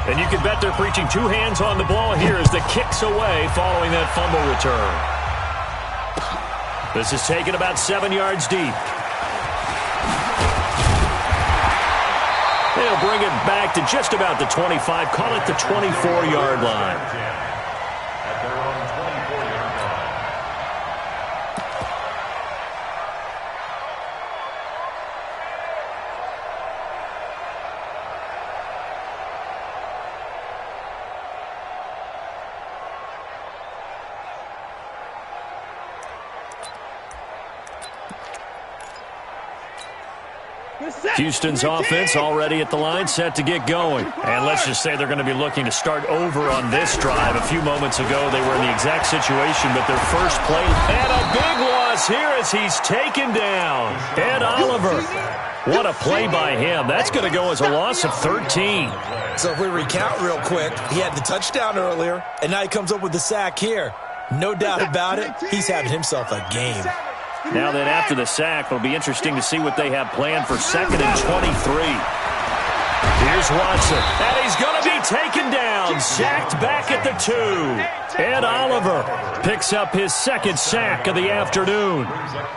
And you can bet they're preaching two hands on the ball here as the kick's away following that fumble return. This is taken about 7 yards deep. They'll bring it back to just about the 25, call it the 24-yard line. Houston's offense already at the line, set to get going. And let's just say they're going to be looking to start over on this drive. A few moments ago, they were in the exact situation, but their first play. And a big loss here as he's taken down. Ed Oliver. What a play by him. That's going to go as a loss of 13. So if we recount real quick, he had the touchdown earlier, and now he comes up with the sack here. No doubt about it, he's having himself a game. Now that after the sack, it'll be interesting to see what they have planned for 2nd and 23. Here's Watson, and he's going to be taken down, sacked back at the 2. Ed Oliver picks up his 2nd sack of the afternoon.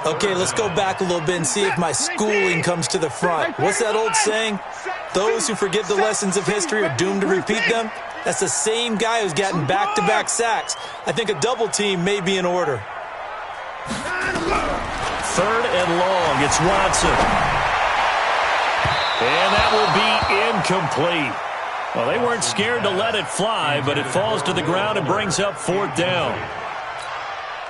Okay, let's go back a little bit and see if my schooling comes to the front. What's that old saying? Those who forget the lessons of history are doomed to repeat them. That's the same guy who's gotten back-to-back sacks. I think a double team may be in order. 3rd and long. It's Watson. And that will be incomplete. Well, they weren't scared to let it fly, but it falls to the ground and brings up 4th down.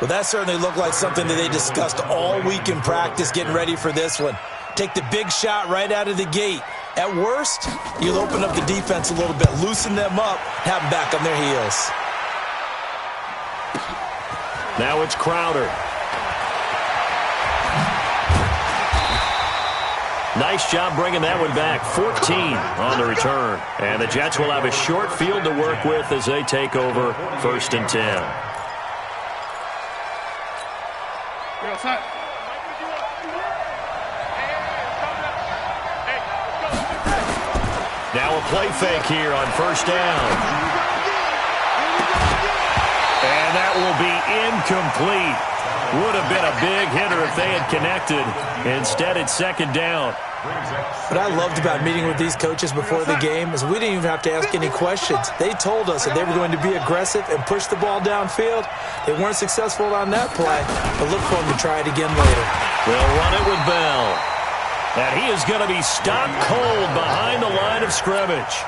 Well, that certainly looked like something that they discussed all week in practice getting ready for this one. Take the big shot right out of the gate. At worst, you'll open up the defense a little bit, loosen them up, have them back on their heels. Now it's Crowder. Nice job bringing that one back. 14 on the return. And the Jets will have a short field to work with as they take over 1st and 10. Now a play fake here on 1st down. And that will be incomplete. Would have been a big hitter if they had connected. Instead, it's 2nd down. What I loved about meeting with these coaches before the game is we didn't even have to ask any questions. They told us that they were going to be aggressive and push the ball downfield. They weren't successful on that play, but look for them to try it again later. They'll run it with Bell. And he is going to be stopped cold behind the line of scrimmage.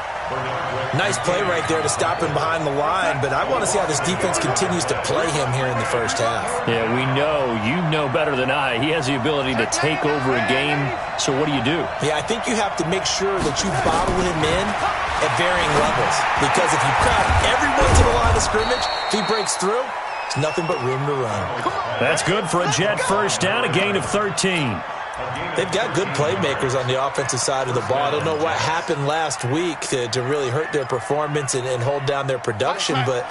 Nice play right there to stop him behind the line, but I want to see how this defense continues to play him here in the first half. Yeah, we know. You know better than I. He has the ability to take over a game, so what do you do? Yeah, I think you have to make sure that you bottle him in at varying levels, because if you crowd everyone to the line of scrimmage, if he breaks through, there's nothing but room to run. That's good for a Jet first down, a gain of 13. They've got good playmakers on the offensive side of the ball. I don't know what happened last week to really hurt their performance and hold down their production, but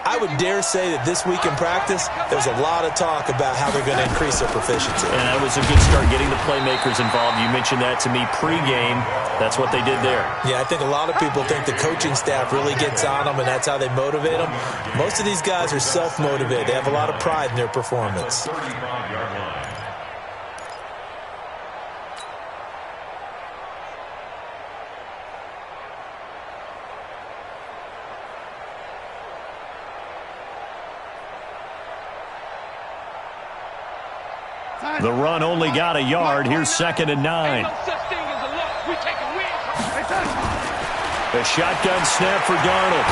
I would dare say that this week in practice, there's a lot of talk about how they're going to increase their proficiency. And that was a good start, getting the playmakers involved. You mentioned that to me pregame. That's what they did there. Yeah, I think a lot of people think the coaching staff really gets on them, and that's how they motivate them. Most of these guys are self-motivated. They have a lot of pride in their performance. The run only got a yard. Here's 2nd and 9. The shotgun snap for Darnold.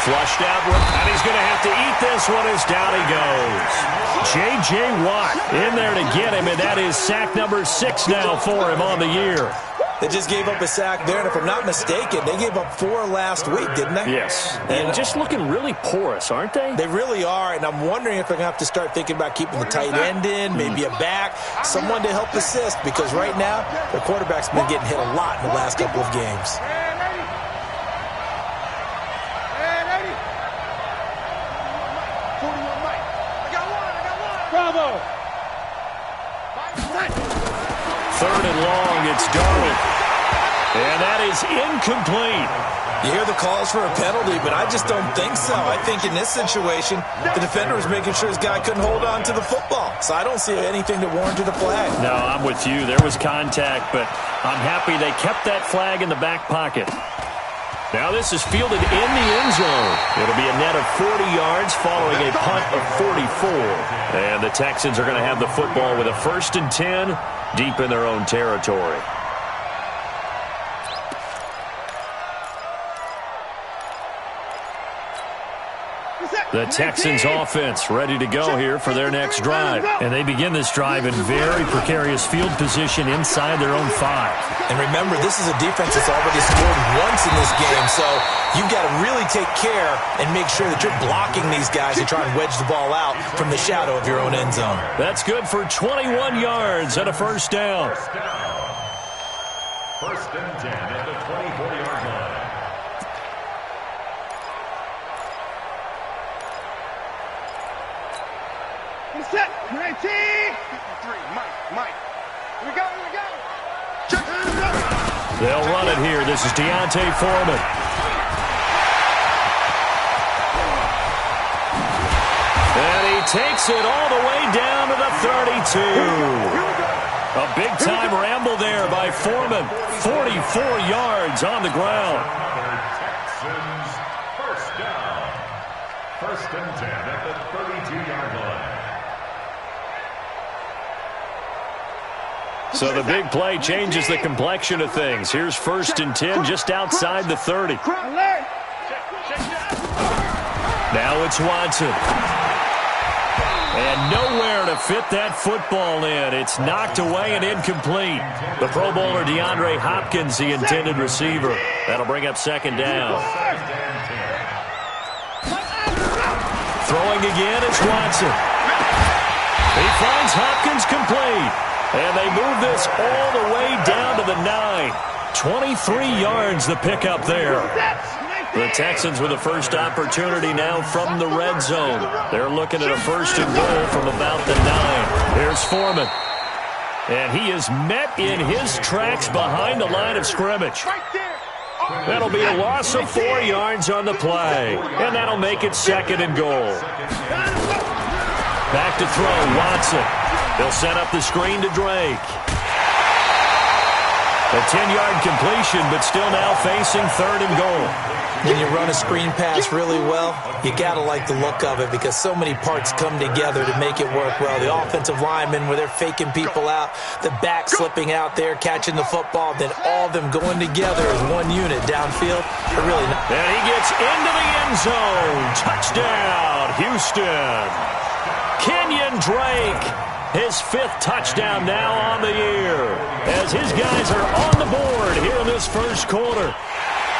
Flushed out, and he's going to have to eat this one as down he goes. J.J. Watt in there to get him, and that is sack number 6 now for him on the year. They just gave up a sack there, and if I'm not mistaken, they gave up 4 last week, didn't they? Yes. And just looking really porous, aren't they? They really are, and I'm wondering if they're going to have to start thinking about keeping the tight end in, maybe a back, someone to help assist, because right now, their quarterback's been getting hit a lot in the last couple of games. Bravo! 3rd and long, it's Darnold. And that is incomplete. You hear the calls for a penalty, but I just don't think so. I think in this situation, the defender was making sure his guy couldn't hold on to the football. So I don't see anything that warranted a flag. No, I'm with you. There was contact, but I'm happy they kept that flag in the back pocket. Now this is fielded in the end zone. It'll be a net of 40 yards following a punt of 44. And the Texans are going to have the football with a 1st and 10 deep in their own territory. The Texans offense ready to go here for their next drive. And they begin this drive in very precarious field position inside their own 5. And remember, this is a defense that's already scored once in this game, so you've got to really take care and make sure that you're blocking these guys and try and wedge the ball out from the shadow of your own end zone. That's good for 21 yards and a 1st down. 1st and 10 at the 24-yard line. Set, 19, 53, Mike. Here we go. Check. They'll run it here. This is Deontay Foreman. And he takes it all the way down to the 32. A big-time ramble there by Foreman. 44 yards on the ground. Texans 1st down. 1st and 10 at the 32-yard line. So the big play changes the complexion of things. Here's 1st and 10 just outside the 30. Now it's Watson. And nowhere to fit that football in. It's knocked away and incomplete. The Pro Bowler DeAndre Hopkins, the intended receiver. That'll bring up 2nd down. Throwing again, it's Watson. He finds Hopkins complete. And they move this all the way down to the 9. 23 yards the pickup there. The Texans with the first opportunity now from the red zone. They're looking at a 1st and goal from about the 9. Here's Foreman. And he is met in his tracks behind the line of scrimmage. That'll be a loss of 4 yards on the play. And that'll make it 2nd and goal. Back to throw, Watson. They'll set up the screen to Drake. A 10-yard completion, but still now facing 3rd and goal. When you run a screen pass really well, you got to like the look of it because so many parts come together to make it work well. The offensive linemen, where they're faking people out, the back slipping out there, catching the football, then all of them going together as one unit downfield. They're really not. And he gets into the end zone. Touchdown, Houston. Kenyon Drake. His 5th touchdown now on the year as his guys are on the board here in this 1st quarter.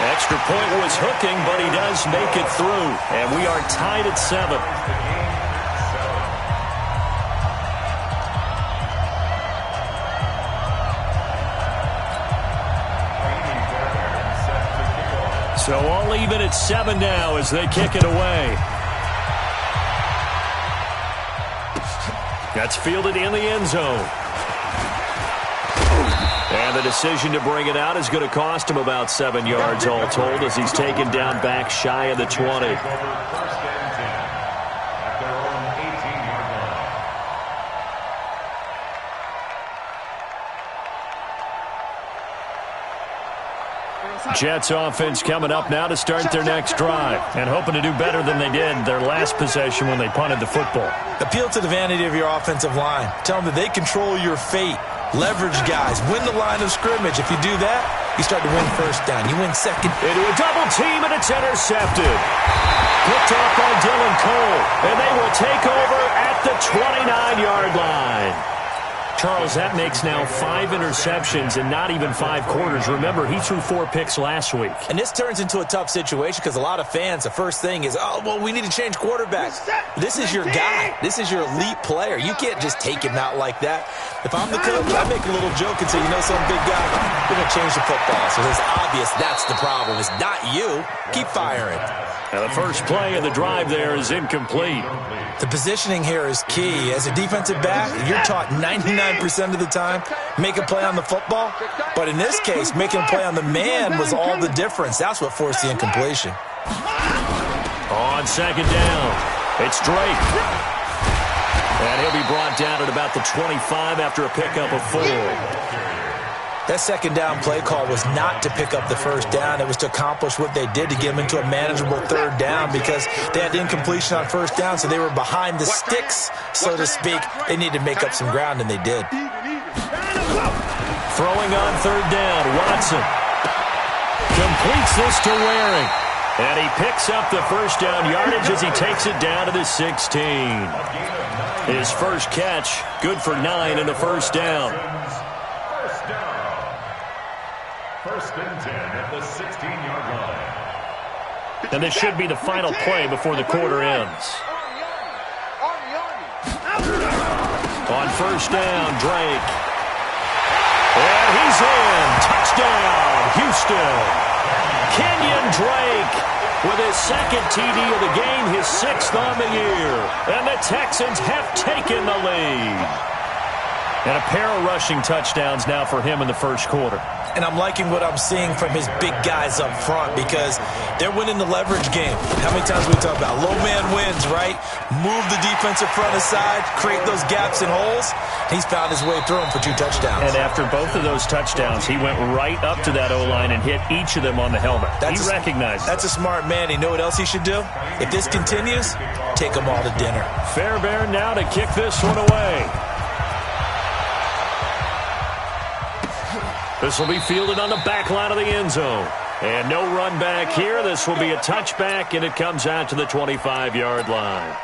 Extra point was hooking, but he does make it through. And we are tied at 7. So all even at 7 now as they kick it away. That's fielded in the end zone. And the decision to bring it out is going to cost him about 7 yards all told as he's taken down back shy of the 20. Jets offense coming up now to start their next drive and hoping to do better than they did their last possession when they punted the football. Appeal to the vanity of your offensive line. Tell them that they control your fate. Leverage guys. Win the line of scrimmage. If you do that, you start to win 1st down. You win 2nd. Into a double team, and it's intercepted. Picked off by Dylan Cole, and they will take over at the 29-yard line. Charles, that makes now 5 interceptions and not even 5 quarters. Remember, he threw 4 picks last week. And this turns into a tough situation because a lot of fans, the first thing is, oh, well, we need to change quarterbacks. This is your guy. This is your elite player. You can't just take him out like that. If I'm the coach, I make a little joke and say, you know, some big guy, we're going to change the football. So it's obvious that's the problem. It's not you. Keep firing. Now the first play of the drive there is incomplete. The positioning here is key. As a defensive back, you're taught 99 99% of the time, make a play on the football. But in this case, making a play on the man was all the difference. That's what forced the incompletion. On second down, it's Drake. And he'll be brought down at about the 25 after a pickup of 4. That second down play call was not to pick up the first down. It was to accomplish what they did to get them into a manageable third down because they had incompletion on first down, so they were behind the sticks, so to speak. They needed to make up some ground, and they did. Throwing on third down, Watson completes this to Waring. And he picks up the first down yardage as he takes it down to the 16. His first catch, good for 9 and a first down. First and 10 at the 16-yard line. And this should be the final play before the quarter ends. On first down, Drake. And he's in. Touchdown, Houston. Kenyon Drake with his second TD of the game, his 6th on the year. And the Texans have taken the lead. And a pair of rushing touchdowns now for him in the first quarter. And I'm liking what I'm seeing from his big guys up front because they're winning the leverage game. How many times we talk about low man wins, right? Move the defensive front aside, create those gaps and holes. He's found his way through them for 2 touchdowns. And after both of those touchdowns, he went right up to that O-line and hit each of them on the helmet. He recognized That's a smart man. You know what else he should do? If this continues, take them all to dinner. Fairbairn now to kick this one away. This will be fielded on the back line of the end zone. And no run back here. This will be a touchback, and it comes out to the 25-yard line.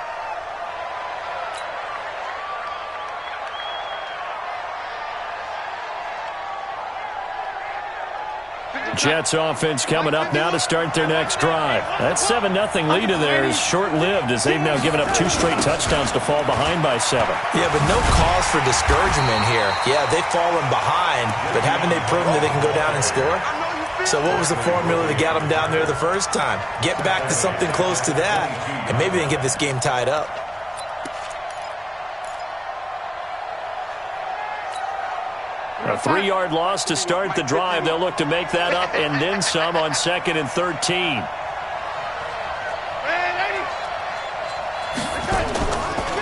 Jets offense coming up now to start their next drive. That 7-0 lead of theirs is short-lived as they've now given up 2 straight touchdowns to fall behind by 7. Yeah, but no cause for discouragement here. Yeah, they've fallen behind, but haven't they proven that they can go down and score? So what was the formula that got them down there the first time? Get back to something close to that, and maybe they can get this game tied up. A 3-yard loss to start the drive. They'll look to make that up and then some on 2nd and 13.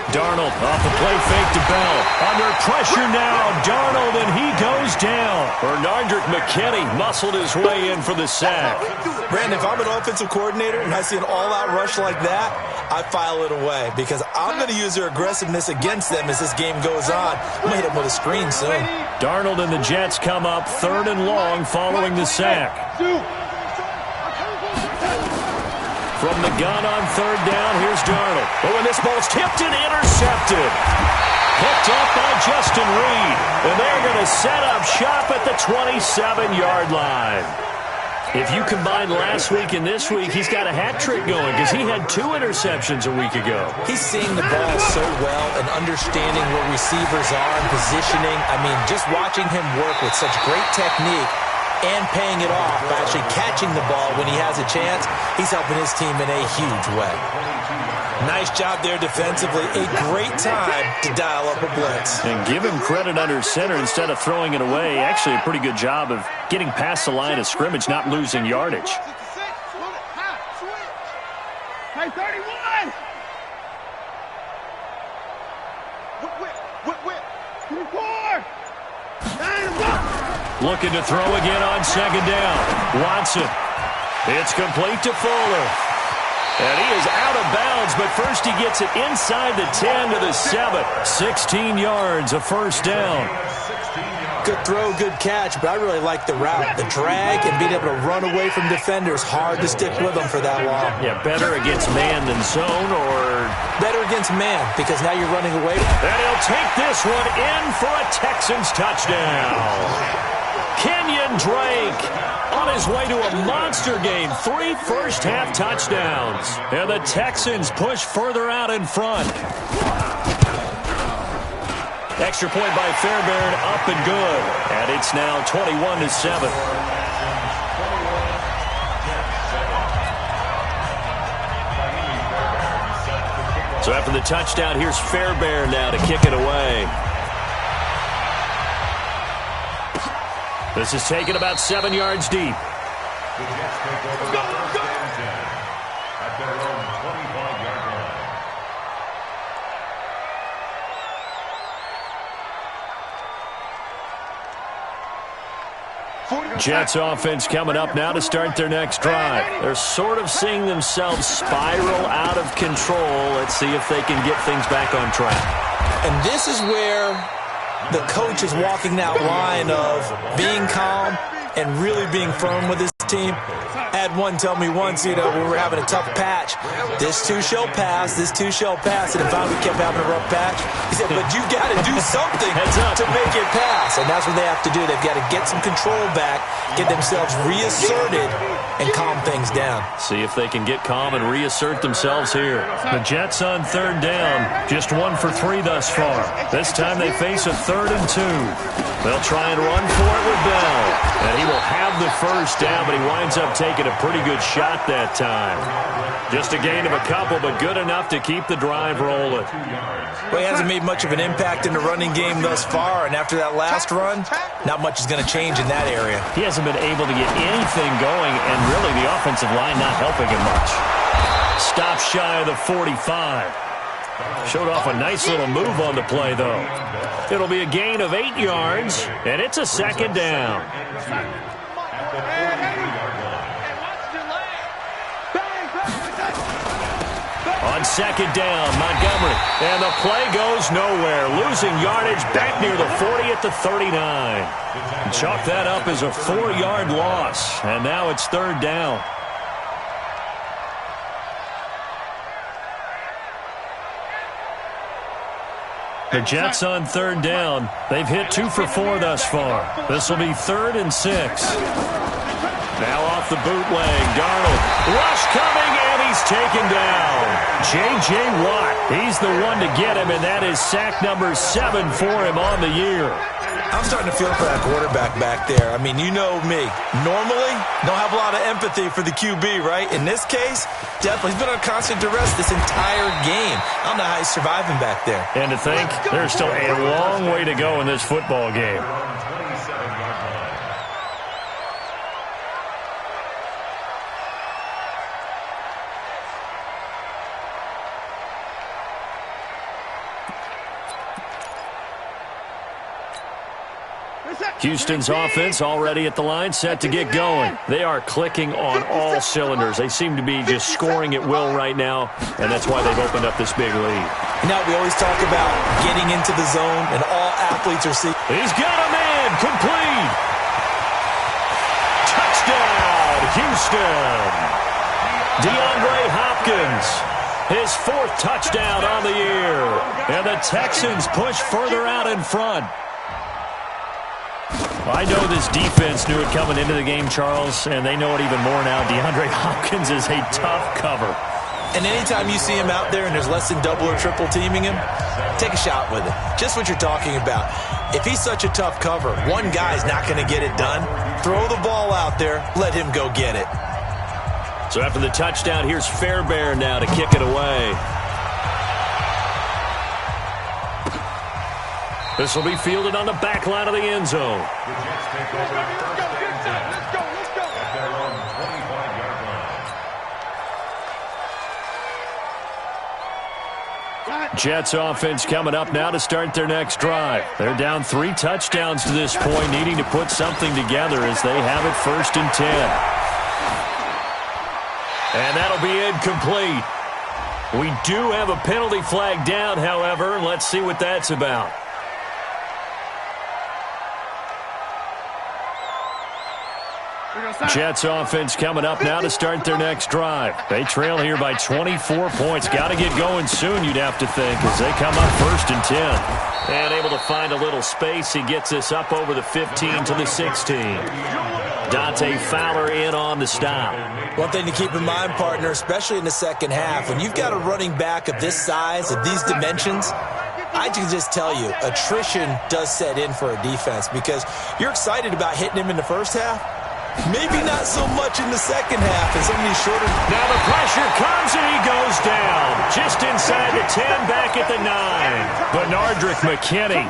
Darnold off the play fake to Bell. Under pressure now. Darnold, and he goes down. Bernardrick McKinney muscled his way in for the sack. Brandon, if I'm an offensive coordinator and I see an all-out rush like that, I file it away because I'm going to use their aggressiveness against them as this game goes on. I'm going to hit them with a screen soon. Darnold and the Jets come up 3rd and long following the sack. From the gun on 3rd down, here's Darnold. Oh, and this ball's tipped and intercepted. Picked up by Justin Reed. And they're going to set up shop at the 27-yard line. If you combine last week and this week, he's got a hat trick going because he had 2 interceptions a week ago. He's seeing the ball so well and understanding where receivers are and positioning. I mean, just watching him work with such great technique and paying it off by actually catching the ball when he has a chance, he's helping his team in a huge way. Nice job there defensively. A great time to dial up a blitz. And give him credit under center instead of throwing it away. Actually, a pretty good job of getting past the line of scrimmage, not losing yardage. Hey, 31! Whip. 24! Looking to throw again on 2nd down. Watson. It's complete to Fuller. And he is out of bounds, but first he gets it inside the 10 to the 7. 16 yards, a first down. Good throw, good catch, but I really like the route. The drag and being able to run away from defenders. Hard to stick with them for that long. Yeah, better against man than zone, or better against man because now you're running away. And he'll take this one in for a Texans touchdown. Kenyon Drake on his way to a monster game. 3 first-half touchdowns. And the Texans push further out in front. Extra point by Fairbairn, up and good. And it's now 21-7. So after the touchdown, here's Fairbairn now to kick it away. This is taken about 7 yards deep. The Jets take over the first and 10 at their own 25-yard line. Jets offense coming up now to start their next drive. They're sort of seeing themselves spiral out of control. Let's see if they can get things back on track. And this is where the coach is walking that line of being calm and really being firm with his team. I had one tell me once, when we were having a tough patch, this too shall pass, this too shall pass, and finally we kept having a rough patch. He said, but you got to do something to make it pass, and that's what they have to do. They've got to get some control back, get themselves reasserted, and calm things down. See if they can get calm and reassert themselves here. The Jets on third down, just 1 for 3 thus far. This time they face a 3rd and 2. They'll try and run for it with Bell, and he will have the first down, but he winds up taking a pretty good shot that time. Just a gain of a couple, but good enough to keep the drive rolling. Well, he hasn't made much of an impact in the running game thus far, and after that last run, not much is going to change in that area. He hasn't been able to get anything going, and really the offensive line not helping him much. Stop shy of the 45. Showed off a nice little move on the play, though. It'll be a gain of 8 yards, and it's a 2nd down. On 2nd down, Montgomery, and the play goes nowhere. Losing yardage back near the 40 at the 39. Chalk that up as a 4-yard loss, and now it's 3rd down. The Jets on 3rd down. They've hit 2 for 4 thus far. This will be 3rd and 6. Now off the bootleg, Darnold. Rush coming, and he's taken down. J.J. Watt, he's the one to get him, and that is sack number 7 for him on the year. I'm starting to feel for that quarterback back there. I mean, you know me. Normally, don't have a lot of empathy for the QB, right? In this case, definitely. He's been on constant duress this entire game. I don't know how he's surviving back there. And to think, there's still a long way to go in this football game. Houston's offense already at the line, set to get going. They are clicking on all cylinders. They seem to be just scoring at will right now, and that's why they've opened up this big lead. Now, we always talk about getting into the zone, and all athletes are seeing. He's got a man, complete. Touchdown, Houston. DeAndre Hopkins, his 4th touchdown on the year. And the Texans push further out in front. I know this defense knew it coming into the game, Charles, and they know it even more now. DeAndre Hopkins is a tough cover. And anytime you see him out there and there's less than double or triple teaming him, take a shot with it. Just what you're talking about. If he's such a tough cover, one guy's not going to get it done. Throw the ball out there, let him go get it. So after the touchdown, here's Fairbairn now to kick it away. This will be fielded on the back line of the end zone. The Jets take over first and 10 at their own 25-yard line. Jets offense coming up now to start their next drive. They're down 3 touchdowns to this point, needing to put something together as they have it 1st and 10. And that'll be incomplete. We do have a penalty flag down, however. Let's see what that's about. Jets offense coming up now to start their next drive. They trail here by 24 points. Got to get going soon, you'd have to think, as they come up 1st and 10. And able to find a little space. He gets this up over the 15 to the 16. Dante Fowler in on the stop. One thing to keep in mind, partner, especially in the second half, when you've got a running back of this size, of these dimensions, I can just tell you, attrition does set in for a defense because you're excited about hitting him in the first half. Maybe not so much in the second half as some of these shorter. Now the pressure comes and he goes down. Just inside the 10, back at the 9. Benardrick McKinney.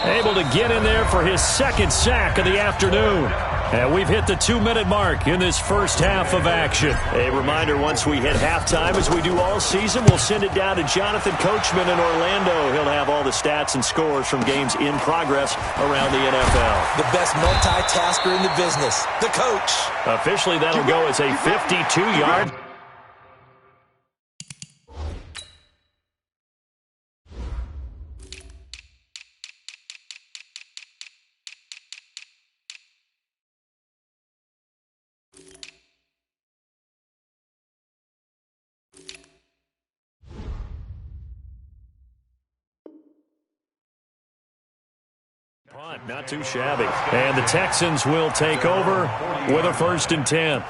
Able to get in there for his second sack of the afternoon. And we've hit the 2-minute mark in this first half of action. A reminder, once we hit halftime, as we do all season, we'll send it down to Jonathan Coachman in Orlando. He'll have all the stats and scores from games in progress around the NFL. The best multitasker in the business, the coach. Officially, that'll go as a 52-yard. Not too shabby. And the Texans will take over with a 1st and 10.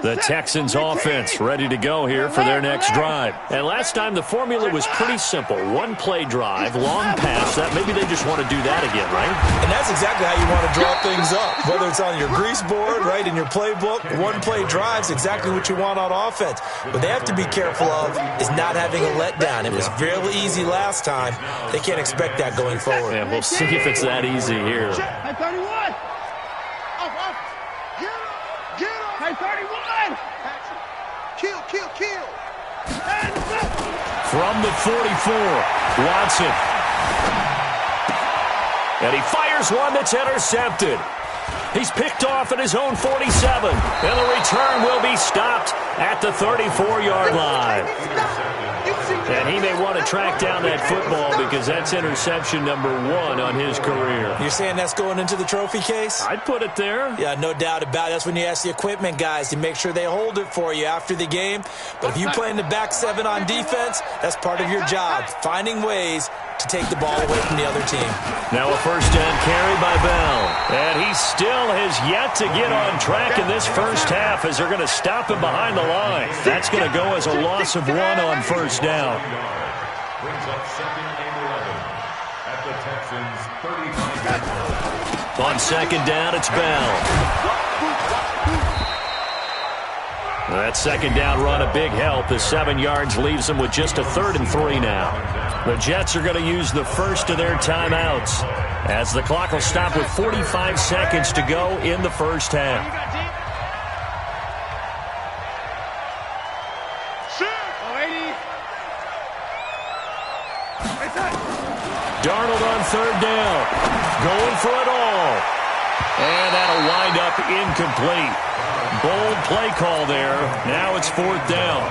The Texans offense ready to go here for their next drive. And last time the formula was pretty simple. 1-play drive, long pass. That maybe they just want to do that again, right? And that's exactly how you want to draw things up. Whether it's on your grease board, right, in your playbook, 1-play drive's exactly what you want on offense. What they have to be careful of is not having a letdown. It was really easy last time. They can't expect that going forward. Yeah, we'll see if it's that easy here. Hey, 31. Hey, 31. Kill. From the 44, Watson. And he fires one that's intercepted. He's picked off at his own 47. And the return will be stopped at the 34-yard line. And he may want to track down that football because that's interception number 1 on his career. You're saying that's going into the trophy case? I'd put it there. Yeah, no doubt about it. That's when you ask the equipment guys to make sure they hold it for you after the game. But if you play in the back 7 on defense, that's part of your job, finding ways to take the ball away from the other team. Now a 1st down carry by Bell. And he still has yet to get on track in this first half as they're going to stop him behind the line. That's going to go as a loss of 1 on 1st down. Brings up 2nd and 11 at the Texans' 35-yard line. On 2nd down, it's Bell. That 2nd down run a big help. The 7 yards leaves them with just a 3rd and 3 now. The Jets are going to use the first of their timeouts as the clock will stop with 45 seconds to go in the first half. Darnold on 3rd down. Going for it all. And that'll wind up incomplete. Bold play call there. Now it's 4th down.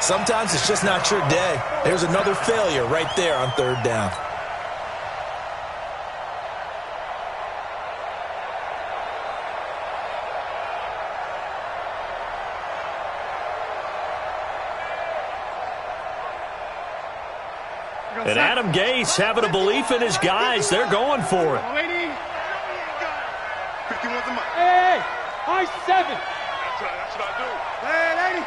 Sometimes it's just not your day. There's another failure right there on 3rd down. And Adam Gase having a belief in his guys. They're going for it. Hey, I 7. That's what I do. Hey, lady.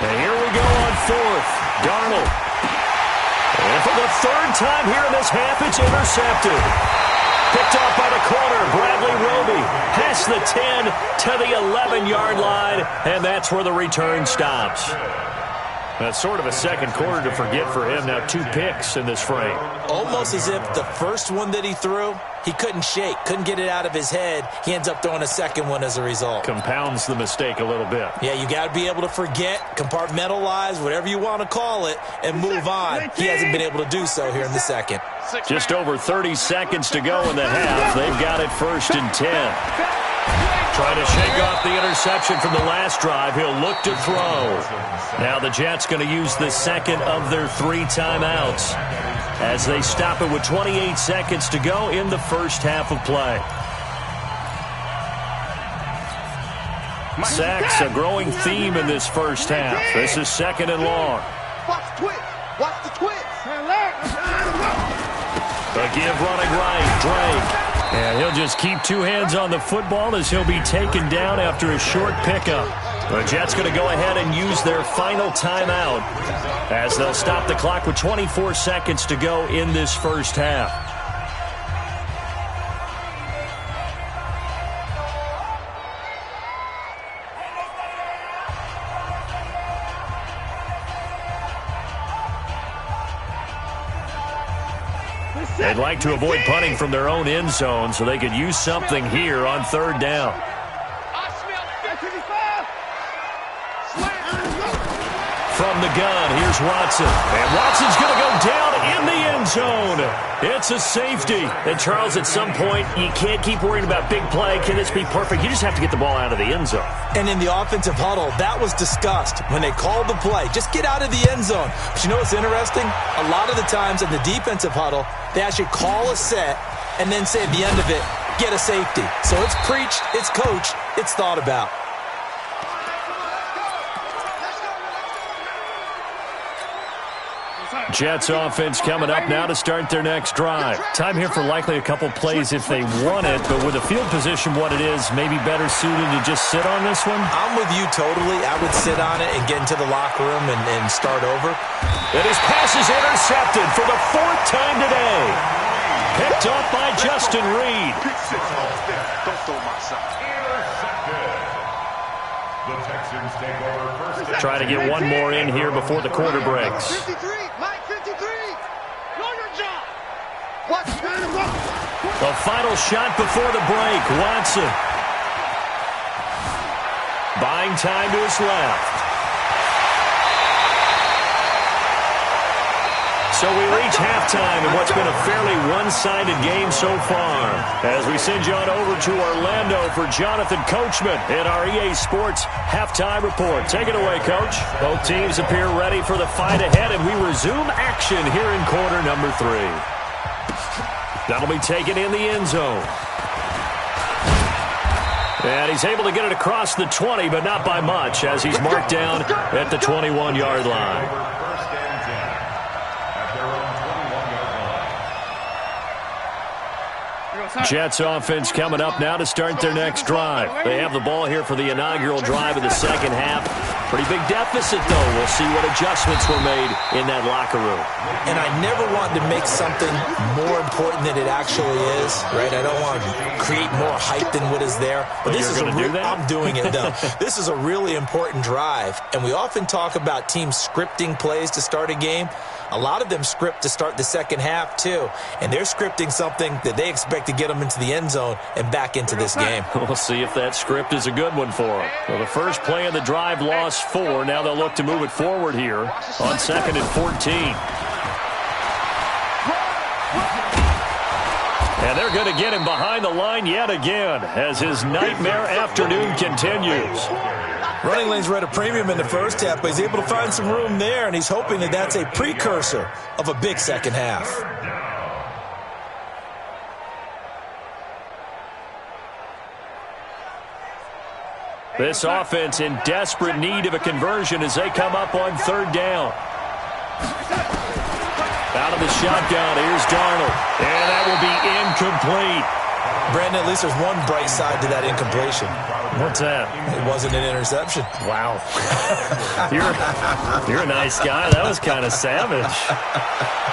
And here we go on 4th. Darnold. And for the 3rd time here in this half, it's intercepted. Picked off by the corner, Bradley Roby. Past the 10 to the 11-yard line, and that's where the return stops. That's sort of a second quarter to forget for him. Now 2 picks in this frame. Almost as if the first one that he threw, he couldn't shake, couldn't get it out of his head. He ends up throwing a second one as a result. Compounds the mistake a little bit. Yeah, you got to be able to forget, compartmentalize, whatever you want to call it, and move on. He hasn't been able to do so here in the second. Just over 30 seconds to go in the half. They've got it 1st and 10. Trying to shake off the interception from the last drive. He'll look to throw. Now the Jets going to use the 2nd of their 3 timeouts as they stop it with 28 seconds to go in the first half of play. Sacks, a growing theme in this first half. This is 2nd and long. Watch the twist. Watch the twist. A give running right, Drake. And he'll just keep 2 hands on the football as he'll be taken down after a short pickup. The Jets going to go ahead and use their final timeout as they'll stop the clock with 24 seconds to go in this first half. They'd like to avoid punting from their own end zone so they could use something here on third down. From the gun, here's Watson. And Watson's going to go down in the end zone. It's a safety. And, Charles, at some point, you can't keep worrying about big play. Can this be perfect? You just have to get the ball out of the end zone. And in the offensive huddle, that was discussed when they called the play. Just get out of the end zone. But you know what's interesting? A lot of the times in the defensive huddle, they actually call a set and then say at the end of it, get a safety. So it's preached, it's coached, it's thought about. Jets offense coming up now to start their next drive. Time here for likely a couple plays if they want it, but with the field position what it is, maybe better suited to just sit on this one? I'm with you totally. I would sit on it and get into the locker room and start over. And his pass is intercepted for the fourth time today. Picked off by Justin Reed. The Texans take over first. Try to get one more in here before the quarter breaks. 53, Mike 53. Know your job. What's The final shot before the break. Watson. Buying time to his left. So we reach halftime in what's been a fairly one-sided game so far. As we send you on over to Orlando for Jonathan Coachman in our EA Sports Halftime Report. Take it away, Coach. Both teams appear ready for the fight ahead, and we resume action here in quarter number 3. That'll be taken in the end zone. And he's able to get it across the 20, but not by much, as he's marked down at the 21-yard line. Jets offense coming up now to start their next drive. They have the ball here for the inaugural drive of the second half. Pretty big deficit, though. We'll see what adjustments were made in that locker room. And I never want to make something more important than it actually is, right? I don't want to create more hype than what is there. But this is I'm doing it, though. This is a really important drive. And we often talk about teams scripting plays to start a game. A lot of them script to start the second half, too. And they're scripting something that they expect to get them into the end zone and back into this game. We'll see if that script is a good one for them. Well, the first play of the drive lost 4. Now they'll look to move it forward here on 2nd and 14. And they're going to get him behind the line yet again as his nightmare afternoon continues. Running lanes were at a premium in the first half, but he's able to find some room there, and he's hoping that that's a precursor of a big second half. This offense in desperate need of a conversion as they come up on third down. Out of the shotgun, here's Darnold. And that will be incomplete. Brandon, at least there's one bright side to that incompletion. What's that? It wasn't an interception. Wow. You're a nice guy. That was kind of savage.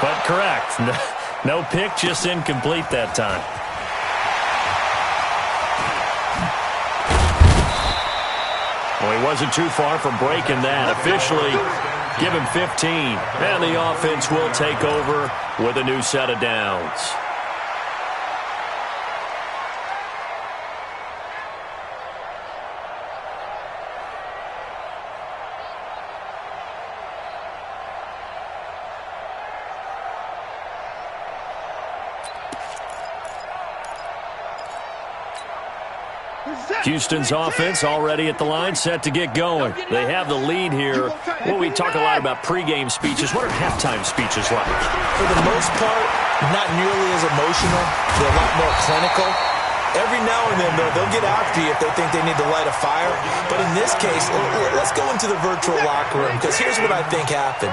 But correct. No pick, just incomplete that time. Well, he wasn't too far from breaking that. Officially, give him 15. And the offense will take over with a new set of downs. Houston's offense already at the line, set to get going. They have the lead here. Well, we talk a lot about pregame speeches. What are halftime speeches like? For the most part, not nearly as emotional. They're a lot more clinical. Every now and then, though, they'll get after you if they think they need to light a fire. But in this case, let's go into the virtual locker room, because here's what I think happened.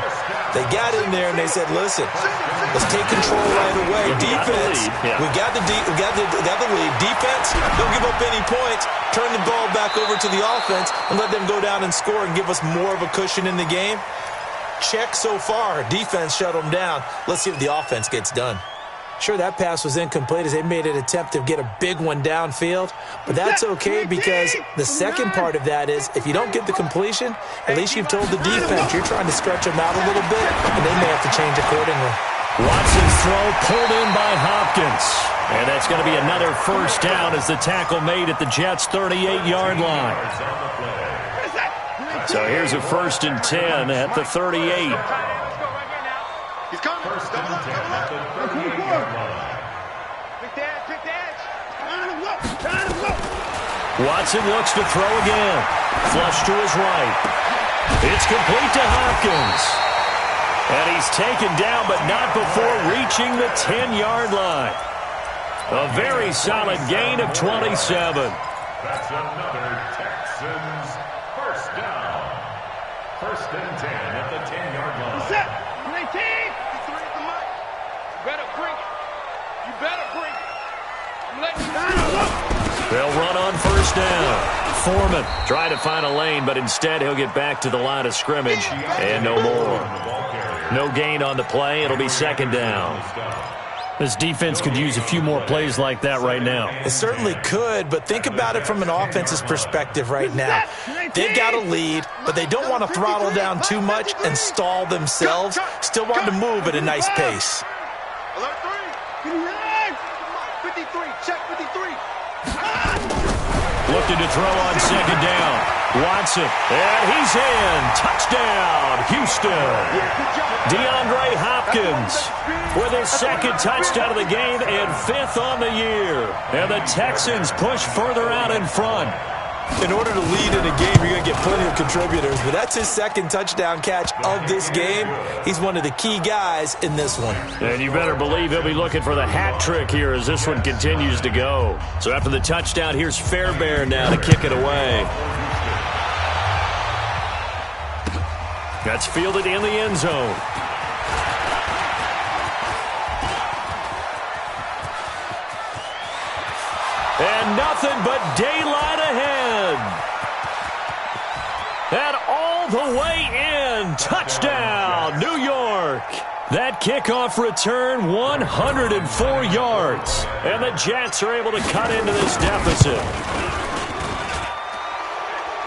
They got in there and they said, listen, let's take control right away. Defense, we got the lead. Defense, don't give up any points. Turn the ball back over to the offense and let them go down and score and give us more of a cushion in the game. Check so far. Defense shut them down. Let's see if the offense gets done. Sure, that pass was incomplete as they made an attempt to get a big one downfield, but that's okay because the second part of that is if you don't get the completion, at least you've told the defense you're trying to stretch them out a little bit, and they may have to change accordingly. Watson's throw pulled in by Hopkins, and that's going to be another first down as the tackle made at the Jets' 38-yard line. So here's a 1st and 10 at the 38. He's coming. First and 10 at the 38-yard line. Big dash. Watson looks to throw again. Flush to his right. It's complete to Hopkins. And he's taken down, but not before reaching the 10-yard line. A very solid gain of 27. That's another Texans first down. First and 10 at the 10-yard line. Set. 19. Better bring it. You better bring it. I'm letting you down. They'll run on first down. Foreman trying to find a lane, but instead he'll get back to the line of scrimmage and no more. No gain on the play. It'll be 2nd down. This defense could use a few more plays like that right now. It certainly could, but think about it from an offense's perspective right now. They've got a lead, but they don't want to throttle down too much and stall themselves. Still want to move at a nice pace. Alert 3. 53. Check 53. Looking to throw on 2nd down. Watson, and he's in. Touchdown, Houston. DeAndre Hopkins with his 2nd touchdown of the game and 5th on the year. And the Texans push further out in front. In order to lead in a game, you're going to get plenty of contributors, but that's his 2nd touchdown catch of this game. He's one of the key guys in this one. And you better believe he'll be looking for the hat trick here as this one continues to go. So after the touchdown, here's Fairbairn now to kick it away. That's fielded in the end zone. And nothing but daylight ahead. And all the way in. Touchdown, New York. That kickoff return, 104 yards. And the Jets are able to cut into this deficit.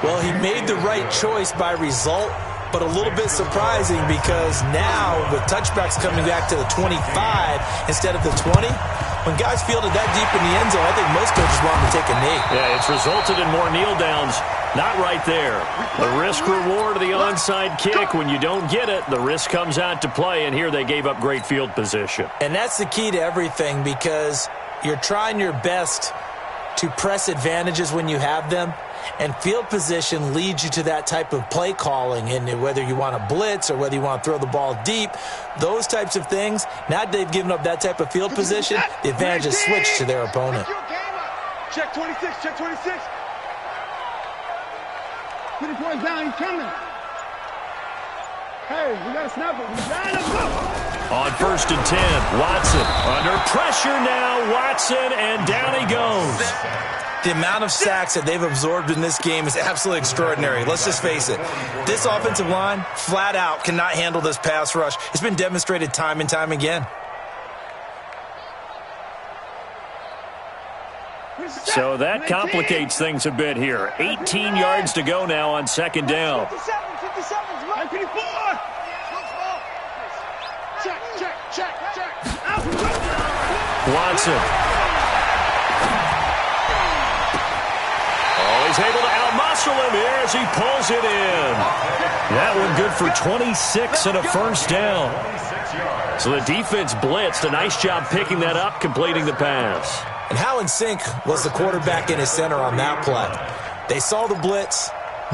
Well, he made the right choice by result, but a little bit surprising because now with touchbacks coming back to the 25 instead of the 20, when guys fielded that deep in the end zone, I think most coaches want them to take a knee. Yeah, it's resulted in more kneel downs. Not right there. The risk-reward of the onside kick, when you don't get it, the risk comes out to play, and here they gave up great field position. And that's the key to everything because you're trying your best to press advantages when you have them, and field position leads you to that type of play calling, and whether you want to blitz or whether you want to throw the ball deep, those types of things, now that they've given up that type of field position, the advantage is switched to their opponent. Check 26, check 26. 20 points down, he's coming. Hey, we got to snap it. Let's go. On 1st and 10, Watson under pressure now. Watson, and down he goes. The amount of sacks that they've absorbed in this game is absolutely extraordinary. Let's just face it. This offensive line, flat out, cannot handle this pass rush. It's been demonstrated time and time again. So that complicates things a bit here. 18 yards to go now on 2nd down. 57, 54. Check. Watson. Oh, he's able to outmuscle him here as he pulls it in. That one good for 26 and a first down. So the defense blitzed. A nice job picking that up, completing the pass. And how in sync was the quarterback in his center on that play? They saw the blitz,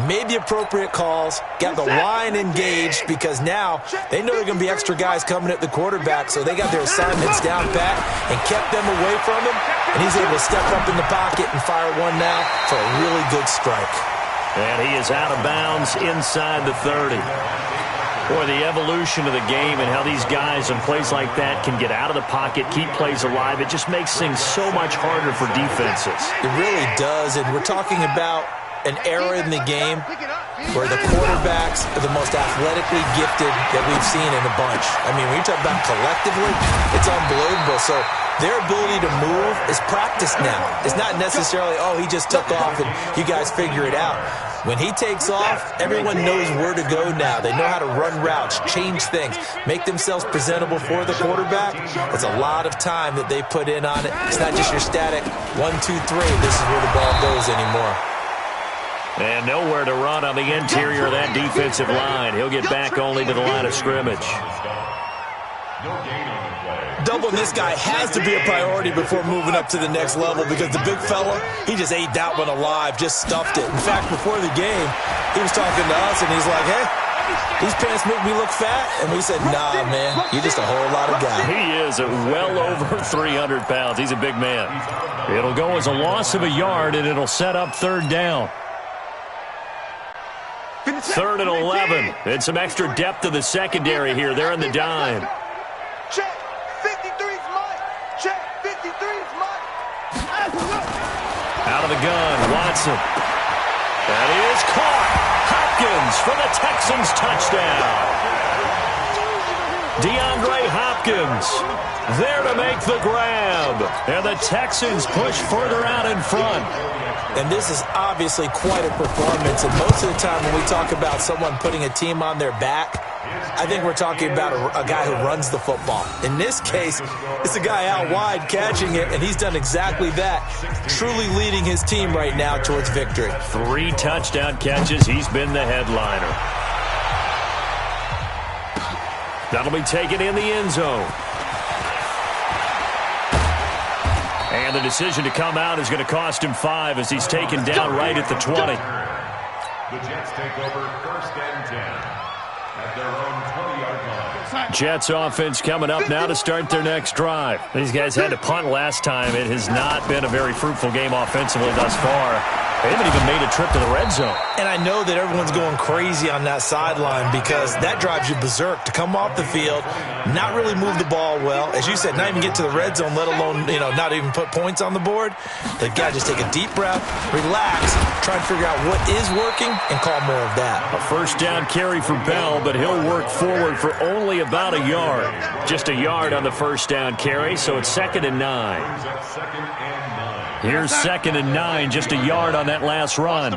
made the appropriate calls, got the line engaged because now they know there are going to be extra guys coming at the quarterback, so they got their assignments down pat and kept them away from him. and he's able to step up in the pocket and fire one now for a really good strike. And he is out of bounds inside the 30. Boy, the evolution of the game and how these guys in plays like that can get out of the pocket, keep plays alive, it just makes things so much harder for defenses. It really does, and we're talking about an era in the game where the quarterbacks are the most athletically gifted that we've seen in a bunch. I mean, when you talk about collectively, it's unbelievable. So their ability to move is practiced now. It's not necessarily, oh, he just took off and you guys figure it out. When he takes off, everyone knows where to go now. They know how to run routes, change things, make themselves presentable for the quarterback. It's a lot of time that they put in on it. It's not just your static 1, 2, 3. This is where the ball goes anymore. And nowhere to run on the interior of that defensive line. He'll get back only to the line of scrimmage. Doubling this guy has to be a priority before moving up to the next level because the big fella, he just ate that one alive, just stuffed it. In fact, before the game, he was talking to us, and he's like, hey, these pants make me look fat? And we said, nah, man, you're just a whole lot of guy. He is well over 300 pounds. He's a big man. It'll go as a loss of a yard, and it'll set up third down. 3rd and 11. And some extra depth to the secondary here. They're in the dime. Check. 53's mine. Check. 53's mine. Out of the gun, Watson. That is caught. Hopkins for the Texans touchdown. DeAndre Hopkins there to make the grab. And the Texans push further out in front. And this is obviously quite a performance. And most of the time when we talk about someone putting a team on their back, I think we're talking about a guy who runs the football. In this case, it's a guy out wide catching it, and he's done exactly that, truly leading his team right now towards victory. 3 touchdown catches. He's been the headliner. That'll be taken in the end zone. And the decision to come out is going to cost him 5 as he's taken down right at the 20. The Jets take over 1st and 10 at their own 20-yard line. Jets offense coming up now to start their next drive. These guys had to punt last time. It has not been a very fruitful game offensively thus far. They haven't even made a trip to the red zone. And I know that everyone's going crazy on that sideline because that drives you berserk to come off the field, not really move the ball well. As you said, not even get to the red zone, let alone, not even put points on the board. They've got to just take a deep breath, relax, try and figure out what is working, and call more of that. A 1st down carry for Bell, but he'll work forward for only about a yard. Just a yard on the 1st down carry, so it's 2nd and 9. Here's 2nd and 9, just a yard on that last run.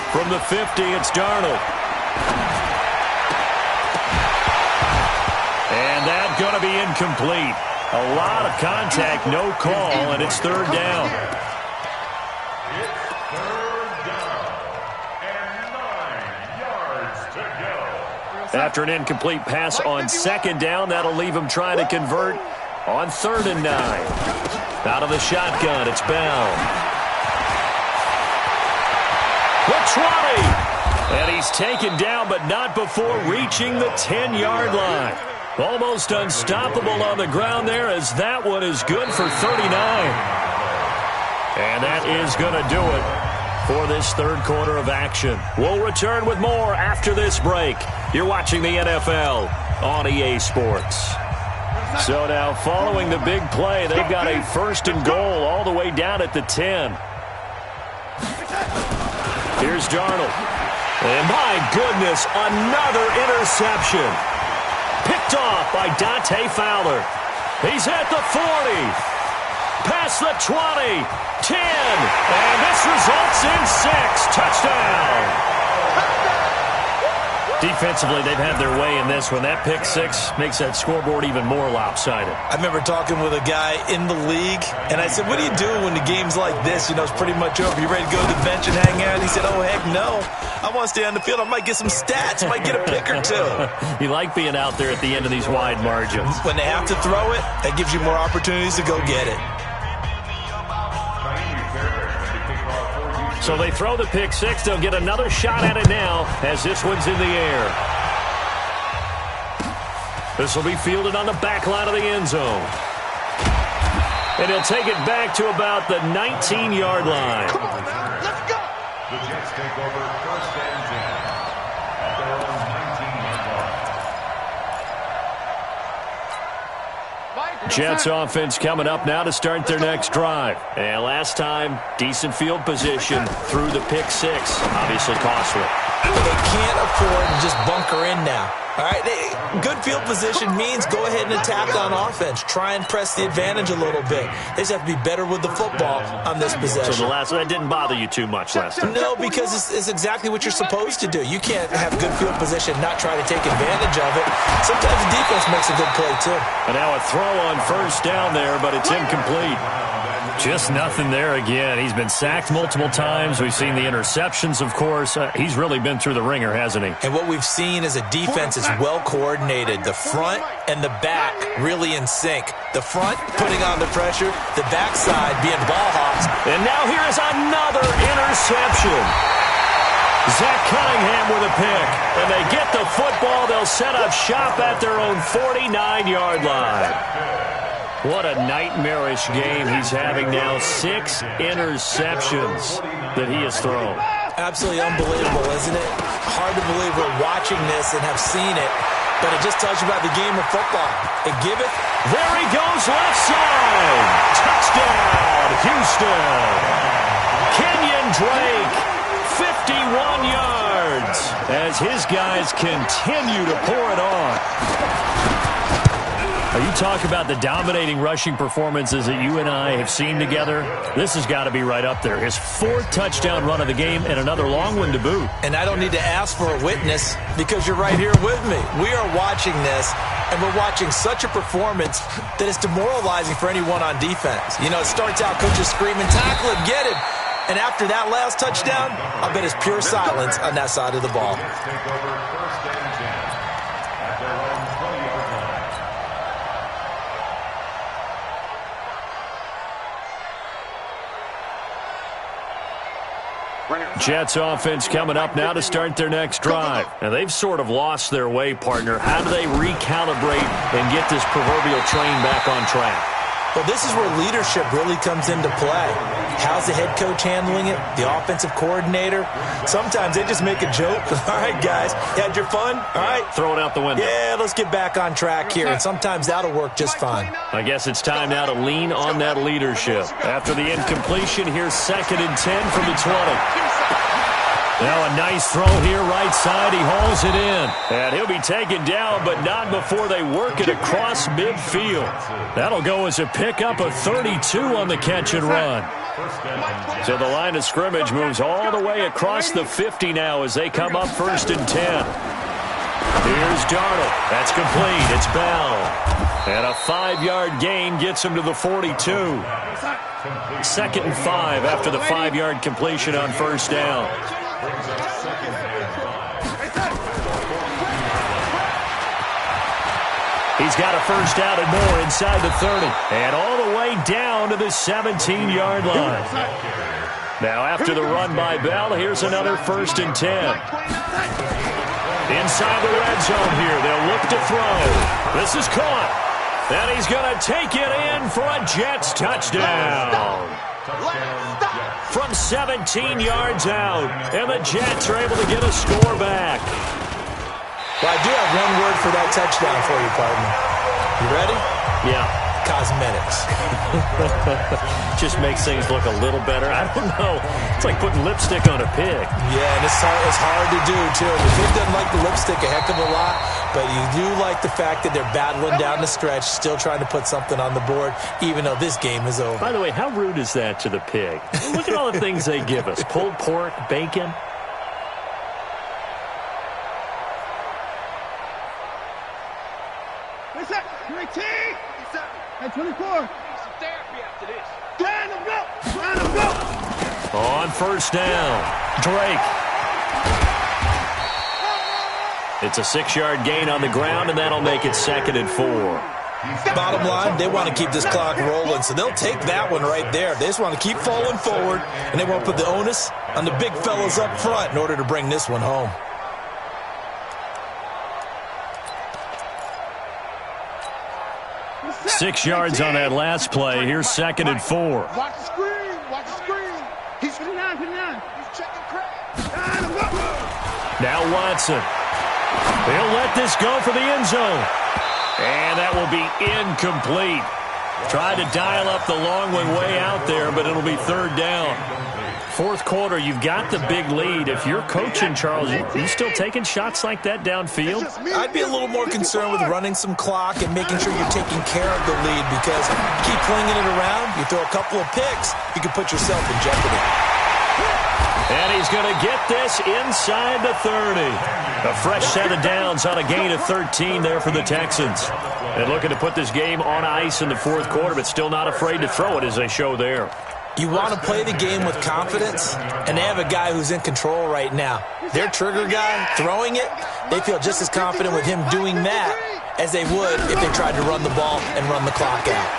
From the 50, it's Darnold. And that's going to be incomplete. A lot of contact, no call, and it's 3rd down. It's 3rd down and 9 yards to go. After an incomplete pass on 2nd down, that'll leave him trying to convert on 3rd and 9. Out of the shotgun, it's Bell. The 20. And he's taken down, but not before reaching the 10-yard line. Almost unstoppable on the ground there as that one is good for 39. And that is going to do it for this 3rd quarter of action. We'll return with more after this break. You're watching the NFL on EA Sports. So now, following the big play, they've got a 1st and goal all the way down at the 10. Here's Darnold. And my goodness, another interception. Picked off by Dante Fowler. He's at the 40. Past the 20. 10. And this results in 6. Touchdown. Defensively, they've had their way in this one. That pick 6 makes that scoreboard even more lopsided. I remember talking with a guy in the league, and I said, what do you do when the game's like this? It's pretty much over. You ready to go to the bench and hang out? He said, oh, heck no. I want to stay on the field. I might get some stats. I might get a pick or 2. You like being out there at the end of these wide margins. When they have to throw it, that gives you more opportunities to go get it. So they throw the pick 6. They'll get another shot at it now as this one's in the air. This will be fielded on the back line of the end zone. And he'll take it back to about the 19-yard line. Come on, man. Let's go. The Jets take over 1st and 10 at their own 19-yard line. Jets offense coming up now to start their next drive. And last time, decent field position through the pick six. Obviously costly. They can't afford to just bunker in now. All right, good field position means go ahead and attack on offense. Try and press the advantage a little bit. They just have to be better with the football on this possession. So that didn't bother you too much last time? No, because it's exactly what you're supposed to do. You can't have good field position and not try to take advantage of it. Sometimes the defense makes a good play, too. And now a throw on 1st down there, but it's incomplete. Just nothing there again. He's been sacked multiple times. We've seen the interceptions, of course. He's really been through the ringer, hasn't he? And what we've seen is a defense is well coordinated. The front and the back really in sync. The front putting on the pressure, the backside being ball hawks. And now here is another interception. Zach Cunningham with a pick. And they get the football. They'll set up shop at their own 49-yard line. What a nightmarish game he's having now. 6 interceptions that he has thrown. Absolutely unbelievable, isn't it? Hard to believe we're watching this and have seen it, but it just tells you about the game of football. It giveth. There he goes, left side. Touchdown, Houston. Kenyon Drake, 51 yards, as his guys continue to pour it on. You talk about the dominating rushing performances that you and I have seen together. This has got to be right up there. His 4th touchdown run of the game and another long one to boot. And I don't need to ask for a witness because you're right here with me. We are watching this, and we're watching such a performance that it's demoralizing for anyone on defense. You know, it starts out coaches screaming, tackle him, get him. And after that last touchdown, I bet it's pure silence on that side of the ball. Take over 1st and 10 at their own 20-yard line. Jets offense coming up now to start their next drive. And they've sort of lost their way, partner. How do they recalibrate and get this proverbial train back on track? Well, this is where leadership really comes into play. How's the head coach handling it? The offensive coordinator? Sometimes they just make a joke. All right, guys, you had your fun? All right. Throw it out the window. Yeah, let's get back on track here. And sometimes that'll work just fine. I guess it's time now to lean on that leadership. After the incompletion, here's 2nd and 10 from the 20. Now a nice throw here, right side. He hauls it in. And he'll be taken down, but not before they work it across midfield. That'll go as a pickup of 32 on the catch and run. So the line of scrimmage moves all the way across the 50 now as they come up 1st and 10. Here's Darnold. That's complete. It's Bell. And a 5-yard gain gets him to the 42. 2nd and 5 after the 5-yard completion on 1st down. He's got a 1st down and more inside the 30. And all the way down to the 17-yard line. Now after the run by Bell, here's another 1st and 10. Inside the red zone here, they'll look to throw. This is caught. And he's going to take it in for a Jets touchdown. From 17 yards out. And the Jets are able to get a score back. Well, I do have one word for that touchdown for you, partner. You ready? Yeah. Cosmetics. Just makes things look a little better. I don't know. It's like putting lipstick on a pig. Yeah, and it's hard to do, too. The pig doesn't like the lipstick a heck of a lot, but you do like the fact that they're battling down the stretch, still trying to put something on the board, even though this game is over. By the way, how rude is that to the pig? Look at all the things they give us. Pulled pork, bacon. What's that? 19! Hey, 24. Some therapy after this. Line them go! Line them go! On 1st down, Drake. It's a 6-yard gain on the ground, and that'll make it 2nd and 4. Bottom line, they want to keep this clock rolling, so they'll take that one right there. They just want to keep falling forward, and they won't put the onus on the big fellas up front in order to bring this one home. 6 yards on that last play. Here's 2nd and 4. Watch the screen. Watch the screen. He's 59. He's checking crap. Now Watson. He'll let this go for the end zone. And that will be incomplete. Tried to dial up the long one way out there, but it'll be 3rd down. 4th quarter, you've got the big lead. If you're coaching, Charles, you still taking shots like that downfield? I'd be a little more concerned with running some clock and making sure you're taking care of the lead, because keep flinging it around, you throw a couple of picks, you can put yourself in jeopardy. And he's going to get this inside the 30. A fresh set of downs on a gain of 13 there for the Texans. And looking to put this game on ice in the 4th quarter, but still not afraid to throw it as they show there. You want to play the game with confidence, and they have a guy who's in control right now. Their trigger guy throwing it, they feel just as confident with him doing that as they would if they tried to run the ball and run the clock out.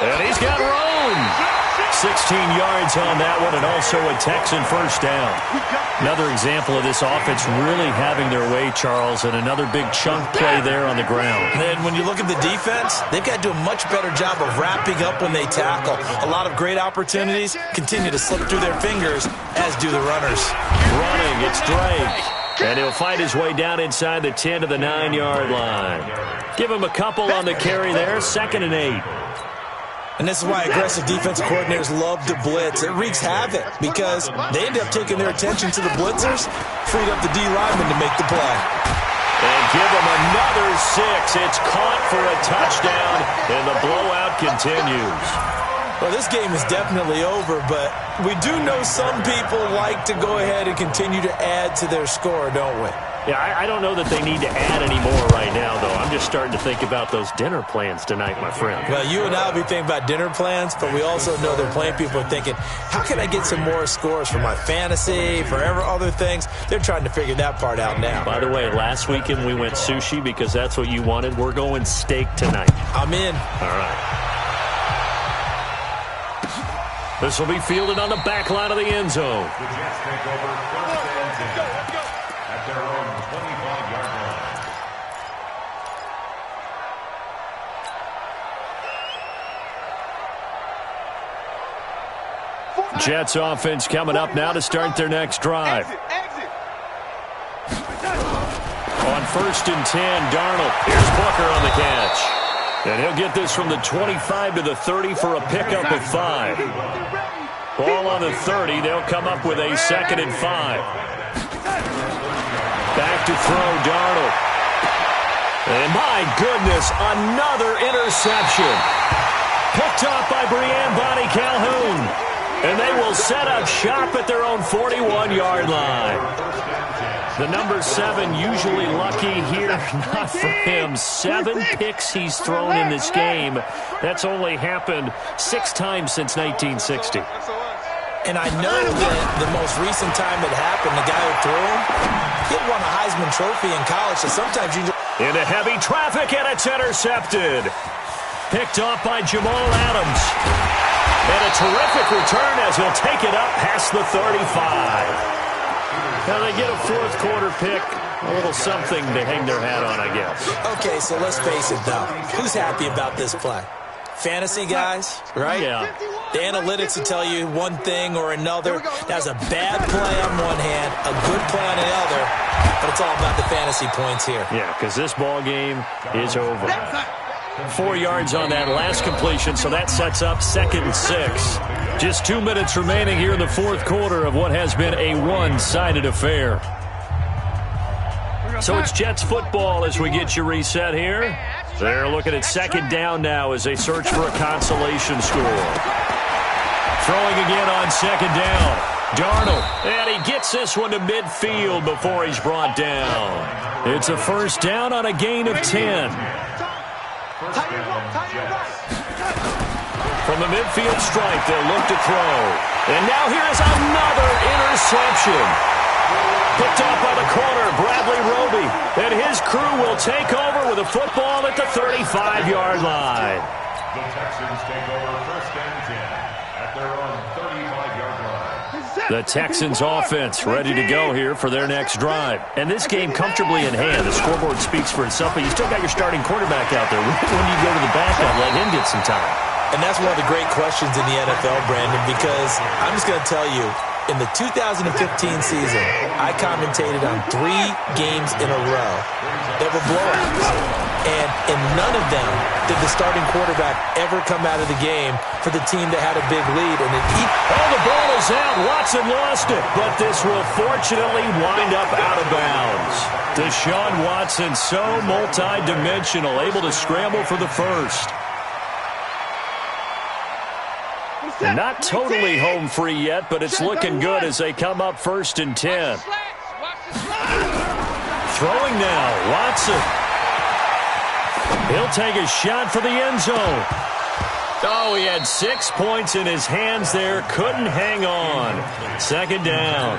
And he's got room. 16 yards on that one, and also a Texan first down. Another example of this offense really having their way, Charles, and another big chunk play there on the ground. And when you look at the defense, they've got to do a much better job of wrapping up when they tackle. A lot of great opportunities continue to slip through their fingers, as do the runners. Running, it's Drake. And he'll find his way down inside the 10 to the 9-yard line. Give him a couple on the carry there, 2nd and 8. And this is why aggressive defensive coordinators love to blitz. It wreaks havoc because they end up taking their attention to the blitzers, freed up the D lineman to make the play. And give them another 6. It's caught for a touchdown, and the blowout continues. Well, this game is definitely over, but we do know some people like to go ahead and continue to add to their score, don't we? Yeah, I don't know that they need to add any more right now, though. I'm just starting to think about those dinner plans tonight, my friend. Well, you and I will be thinking about dinner plans, but we also know there are plenty of people thinking, how can I get some more scores for my fantasy, for other things? They're trying to figure that part out now. By the way, last weekend we went sushi because that's what you wanted. We're going steak tonight. I'm in. All right. This will be fielded on the back line of the end zone. The Jets take over 1st and 10 at their own 25-yard line. Jets offense coming up now to start their next drive. On 1st and 10, Darnold. Here's Booker on the catch. And he'll get this from the 25 to the 30 for a pickup of 5. Ball on the 30. They'll come up with a 2nd and 5. Back to throw, Darnold. And my goodness, another interception. Picked off by Brianne Bonnie Calhoun. And they will set up shop at their own 41-yard line. The number 7 usually lucky here, not for him. 7 picks he's thrown in this game. That's only happened 6 times since 1960. And I know that the most recent time it happened, the guy who threw him, he had won a Heisman Trophy in college, so sometimes you just... Into heavy traffic, and it's intercepted. Picked off by Jamal Adams. And a terrific return as he'll take it up past the 35. Now they get a 4th quarter pick, a little something to hang their hat on, I guess. Okay, so let's face it, though. Who's happy about this play? Fantasy guys, right? Yeah. The analytics will tell you one thing or another. That's a bad play on one hand, a good play on the other, but it's all about the fantasy points here. Yeah, because this ball game is over. 4 yards on that last completion, so that sets up 2nd and 6. Just 2 minutes remaining here in the 4th quarter of what has been a one-sided affair. So it's Jets football as we get you reset here. They're looking at 2nd down now as they search for a consolation score. Throwing again on 2nd down. Darnold, and he gets this one to midfield before he's brought down. It's a first down on a gain of 10. From the midfield strike, they'll look to throw. And now here's another interception. Picked off by the corner, Bradley Roby. And his crew will take over with a football at the 35-yard line. The Texans take over 1st and 10 at their own 35-yard line. The Texans offense ready to go here for their next drive. And this game comfortably in hand. The scoreboard speaks for itself, but you still got your starting quarterback out there. When do you go to the backup, let him get some time? And that's one of the great questions in the NFL, Brandon, because I'm just going to tell you, in the 2015 season, I commentated on 3 games in a row that were blowouts. And in none of them did the starting quarterback ever come out of the game for the team that had a big lead. And the ball is out. Watson lost it. But this will fortunately wind up out of bounds. Deshaun Watson, so multi-dimensional, able to scramble for the first. And not totally home free yet, but it's looking good as they come up 1st and 10. Throwing now, Watson. He'll take a shot for the end zone. Oh, he had 6 points in his hands there. Couldn't hang on. 2nd down.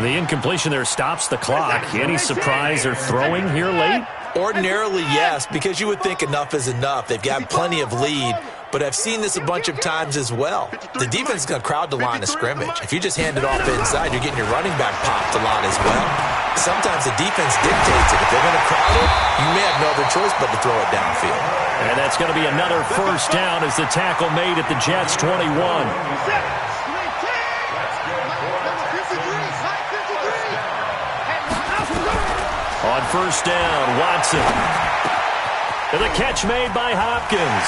The incompletion there stops the clock. Any surprise they're throwing here late? Ordinarily, yes, because you would think enough is enough. They've got plenty of lead, but I've seen this a bunch of times as well. The defense is going to crowd the line of scrimmage. If you just hand it off inside, you're getting your running back popped a lot as well. Sometimes the defense dictates it. If they're going to crowd it, you may have no other choice but to throw it downfield. And that's going to be another 1st down as the tackle made at the Jets' 21. On 1st down, Watson. And the catch made by Hopkins.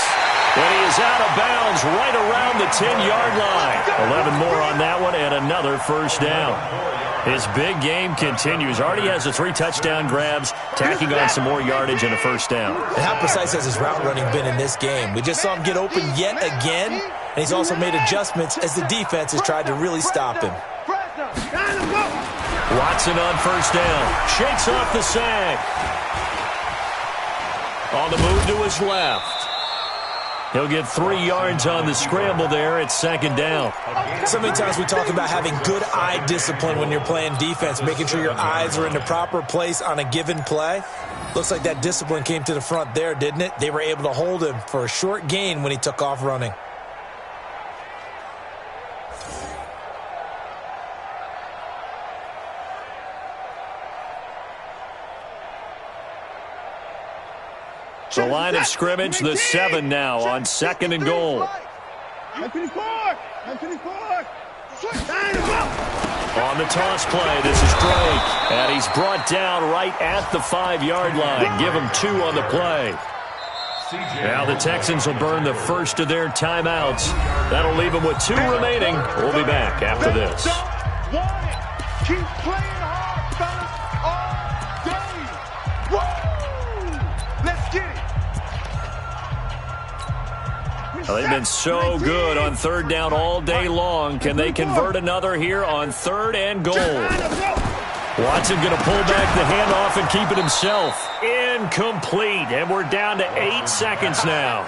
And he is out of bounds right around the 10-yard line. 11 more on that one and another 1st down. His big game continues. Already has the 3 touchdown grabs, tacking on some more yardage and a 1st down. And how precise has his route running been in this game? We just saw him get open yet again, and he's also made adjustments as the defense has tried to really stop him. Watson on 1st down. Shakes off the sack. On the move to his left. He'll get 3 yards on the scramble there at 2nd down. So many times we talk about having good eye discipline when you're playing defense, making sure your eyes are in the proper place on a given play. Looks like that discipline came to the front there, didn't it? They were able to hold him for a short gain when he took off running. The line of scrimmage, the 7 now on 2nd and goal. On the toss play, this is Drake. And he's brought down right at the 5-yard line. Give him 2 on the play. Now the Texans will burn the first of their timeouts. That'll leave them with 2 remaining. We'll be back after this. Keep playing hard, fellas, all day. Woo! Let's get it. Well, they've been so good on 3rd down all day long. Can they convert another here on 3rd and goal? Watson going to pull back the handoff and keep it himself. Incomplete, and we're down to 8 seconds now.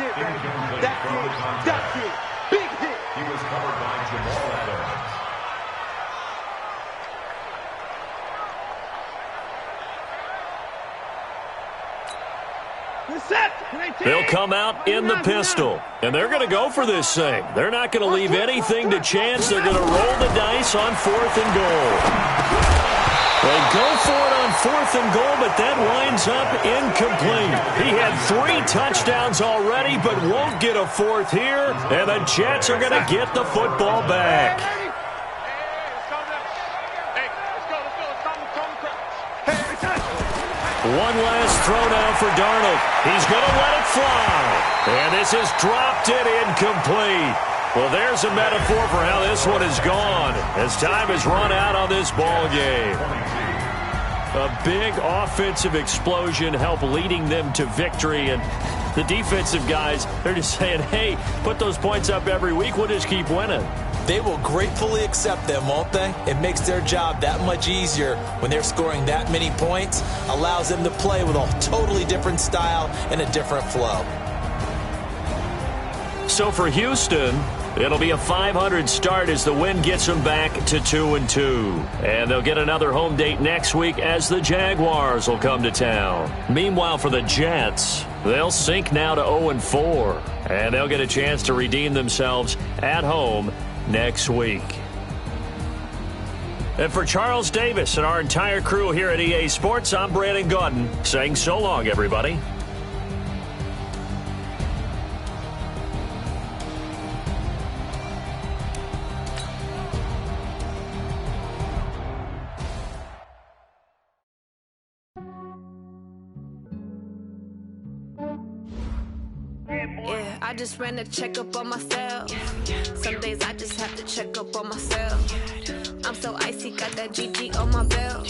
That's it. Big hit. He was covered by Jamal Adams. They'll come out in the pistol, and they're going to go for this thing. They're not going to leave anything to chance. They're going to roll the dice on 4th and goal. They go for it on 4th and goal, but that winds up incomplete. He had 3 touchdowns already, but won't get a 4th here, and the Jets are going to get the football back. One last throw now for Darnold. He's going to let it fly. And this has dropped it incomplete. Well, there's a metaphor for how this one is gone as time has run out on this ball game. A big offensive explosion helped leading them to victory. And the defensive guys, they're just saying, hey, put those points up every week. We'll just keep winning. They will gratefully accept them, won't they? It makes their job that much easier when they're scoring that many points. Allows them to play with a totally different style and a different flow. So for Houston, it'll be a 500 start as the win gets them back to 2-2. And they'll get another home date next week as the Jaguars will come to town. Meanwhile, for the Jets, they'll sink now to 0-4. And they'll get a chance to redeem themselves at home next week. And for Charles Davis and our entire crew here at EA Sports, I'm Brandon Gaudin saying so long, everybody. Yeah, I just ran a checkup on myself. Some days I just have to check up on myself. I'm so icy, got that GG on my belt.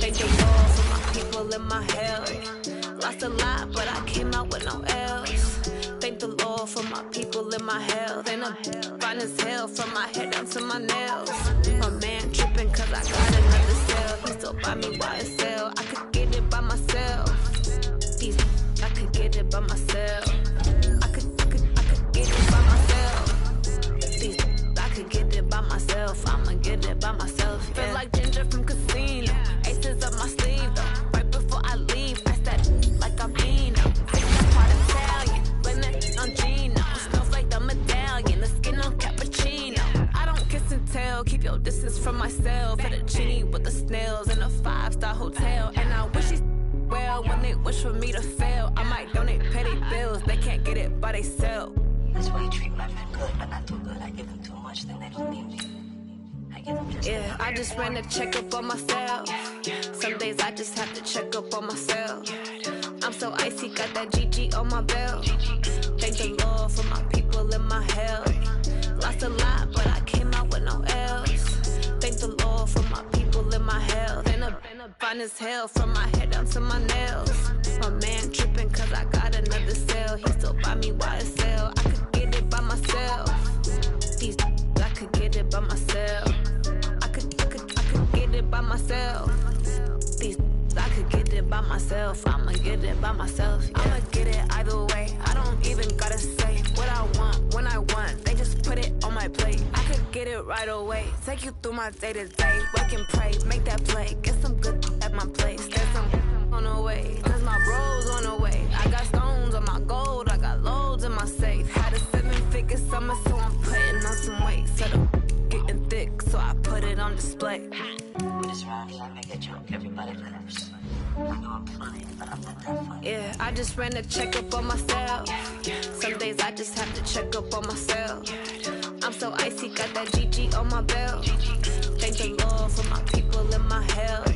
Thank the Lord for my people in my health. Lost a lot, but I came out with no L's. Thank the Lord for my people in my health. And I'm fine as hell from my head down to my nails. My man tripping cause I got another cell. He still buy me YSL. I could get it by myself. I could get it by myself. I could get it by myself. I could get it by myself. I'ma get it by myself. Yeah. Feel like Ginger from Casino. Aces up my sleeve though. Right before I leave, I said like I'm Dino. Pick that part Italian, blame that on Gino. Smells like the medallion, the skin on cappuccino. I don't kiss and tell, keep your distance from myself. At a genie with the snails in a 5-star hotel, and I wish he's well when they wish for me to fail. I might donate petty bills, they can't get it by they sell. That's why you treat my men good, but not too good. I give them too much, then they don't need me. I give them just yeah, I just ran a checkup on myself. Some days I just have to check up on myself. I'm so icy, got that GG on my belt. Thank the Lord for my people in my health. Lost a lot, but I came out with no L's. Thank the Lord for my people in my health. And I'm fine as hell from my head down to my nails. My man tripping cause I got another cell. He still buy me YSL. I could get it by myself. I could get it by myself. I could get it by myself. I could get it by myself. I'ma get it by myself. Yeah. I'ma get it either way. I don't even gotta say what I want when I want. They just put it on my plate. I could get it right away. Take you through my day to day. Wake and pray, make that play. Get some good at my place. There's some on the way. Cause my bro's on the way. I got stones on my gold. I got loads in my safe. Had a 7-figure summer, so I'm putting on some weight. Set up getting thick, so I put it on display. this round, I make a joke. Everybody laughs. I know I'm funny, but I'm not that funny. Yeah, I just ran a checkup on myself. Some days I just have to check up on myself. I'm so icy, got that GG on my belt. Thank the Lord for my people in my health.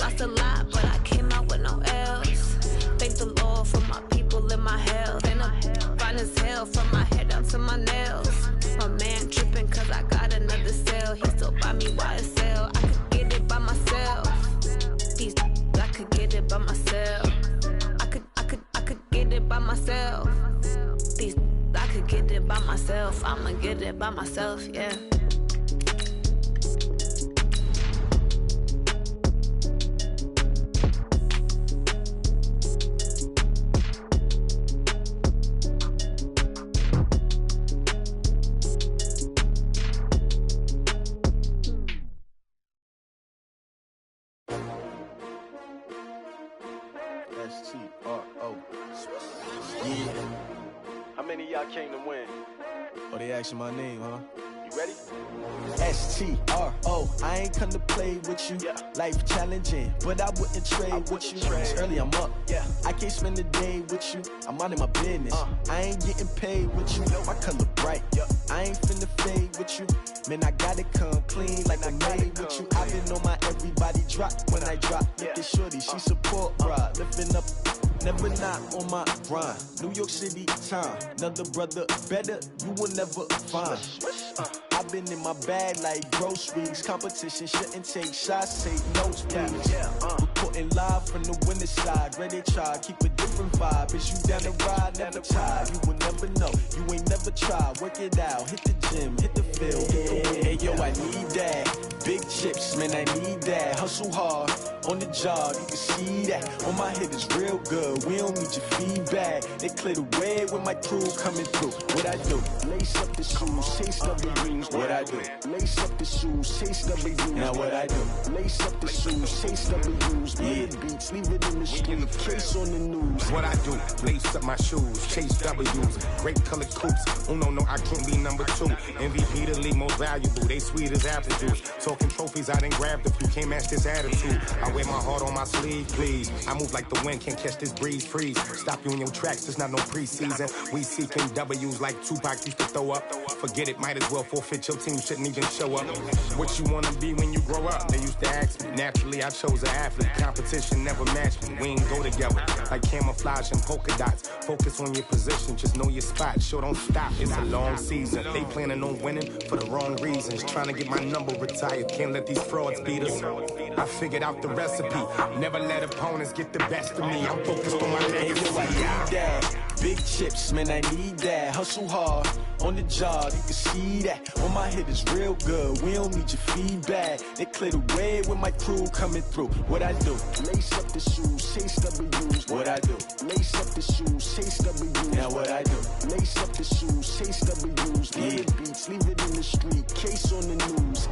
Lost a lot, but I came out with no L's. Thank the Lord for my people in my health. And I'm fine as hell from my head down to my nails. My man tripping cause I got another cell. He still buy me YSL. I could get it by myself. I could get it by myself. I could get it by myself. I could get it by myself. I'ma get it by myself, yeah. S-T-R-O. Yeah. How many of y'all came to win? Oh, they asking my name, huh? You ready? S-T-R-O. I ain't come to play with you. Yeah. Life challenging, but I wouldn't trade with you. It's early, I'm up. Yeah. I can't spend the day with you. I'm minding my business. I ain't getting paid with you. My color bright. Yeah. I ain't finna fade with you. Man, I gotta come clean like I'm made with you. I've been on my everybody drop when I drop. Look at shorty, she support ride. Lifting up, never not on my grind. New York City time. Another brother better, you will never find. I've been in my bag like groceries. Competition shouldn't take shots, take notes, please. Reporting live from the winter side. Ready to try, keep a different vibe. Is you down the ride, never tired. You will never know, you ain't never tried. Work it out, hit the gym, hit the field. Hey yo, I need that. Big chips, man, I need that. Hustle hard, on the job, you can see that. On my head is real good, we don't need your feedback. They clear the way with my crew coming through. What I do, lace up the shoes, taste of the rings. What I do? Lace up the shoes, chase W's. Now what I do? Lace up the shoes, chase W's. Yeah. Beats, leave it in the street, case on the news. What I do? Lace up my shoes, chase W's. Great colored coops. Uno, no, I can't be number 2. MVP the league most valuable. They sweet as apple juice. Talking trophies, I didn't grab the few. Can't match this attitude. I wear my heart on my sleeve, please. I move like the wind, can't catch this breeze, freeze. Stop you in your tracks, there's not no preseason. We seeking W's like Tupac used to throw up. Forget it, might as well forfeit. Your team shouldn't even show up. What you wanna be when you grow up? They used to ask me. Naturally, I chose an athlete. Competition never matched me. We ain't go together like camouflage and polka dots. Focus on your position, just know your spot. Sure, don't stop. It's a long season. They planning on winning for the wrong reasons. Trying to get my number retired. Can't let these frauds beat us. I figured out the recipe. Never let opponents get the best of me. I'm focused on my legacy. I need that. Big chips, man, I need that. Hustle hard on the job, you can see that. On my hit is real good, we don't need your feedback. They clear the way with my crew coming through. What I do? Lace up the shoes, chase W's. What I do? Lace up the shoes, chase W's. Now what I do? Lace up the shoes, chase W's. Yeah. Beats, leave it in the street, case on the news.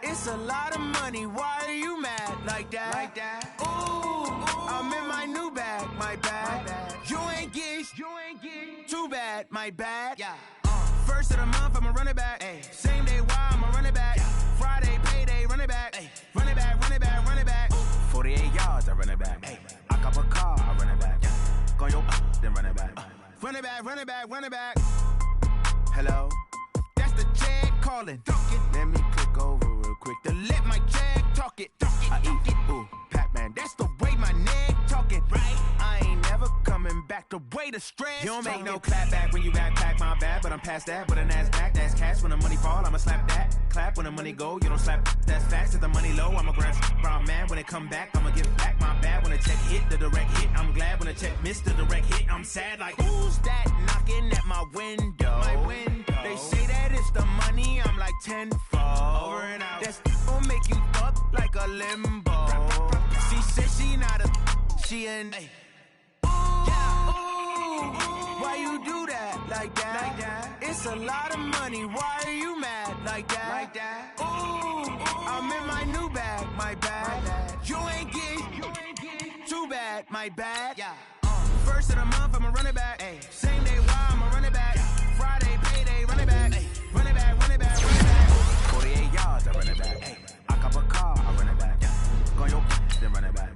It's a lot of money, why are you mad like that? Ooh, I'm in my new bag, my bag. You ain't getting too new bad, my bad. Yeah. First of the month, I'ma run it back. Ay. Same day, why I'ma run it back. Yeah. Friday, payday, run it back. Ay. Run it back, run it back, run it back. 48 yards, I run it back. Ay. I cop a car, I run it back. Yeah. Go yo, then run it back. Run it back, run it back, run it back. Hello? That's the jag calling. Let me click over real quick to let my jag talk it. I eat it, ooh, Pac-Man. That's the way my neck talking. Right? I ain't never coming back the way the stress. You don't make no clap back when you backpack, my bad, but I'm past that. With a NASDAQ, that's cash. When the money fall, I'ma slap that. Clap when the money go, you don't slap. That's fast. If the money low, I'ma grab brown man. When it come back, I'ma give back my bad. When the check hit, the direct hit, I'm glad. When the check missed the direct hit, I'm sad. Like, who's that knocking at my window? My window. They say that it's the money, I'm like tenfold. Over and out. That's gon' make you up like a limbo. She said she not a, she an. Ooh, why you do that like that? It's a lot of money, why are you mad like that? Ooh, I'm in my new bag, my bad. You ain't getting too bad, my bad. First of the month, I'ma run it back. Ay. Same day, why I'ma run it back. Friday, payday, run it back. Ay. Run it back, run it back, run it back. 48 yards, I run it back. Ay. I cop a car, I run it back. Go yo, then run it back.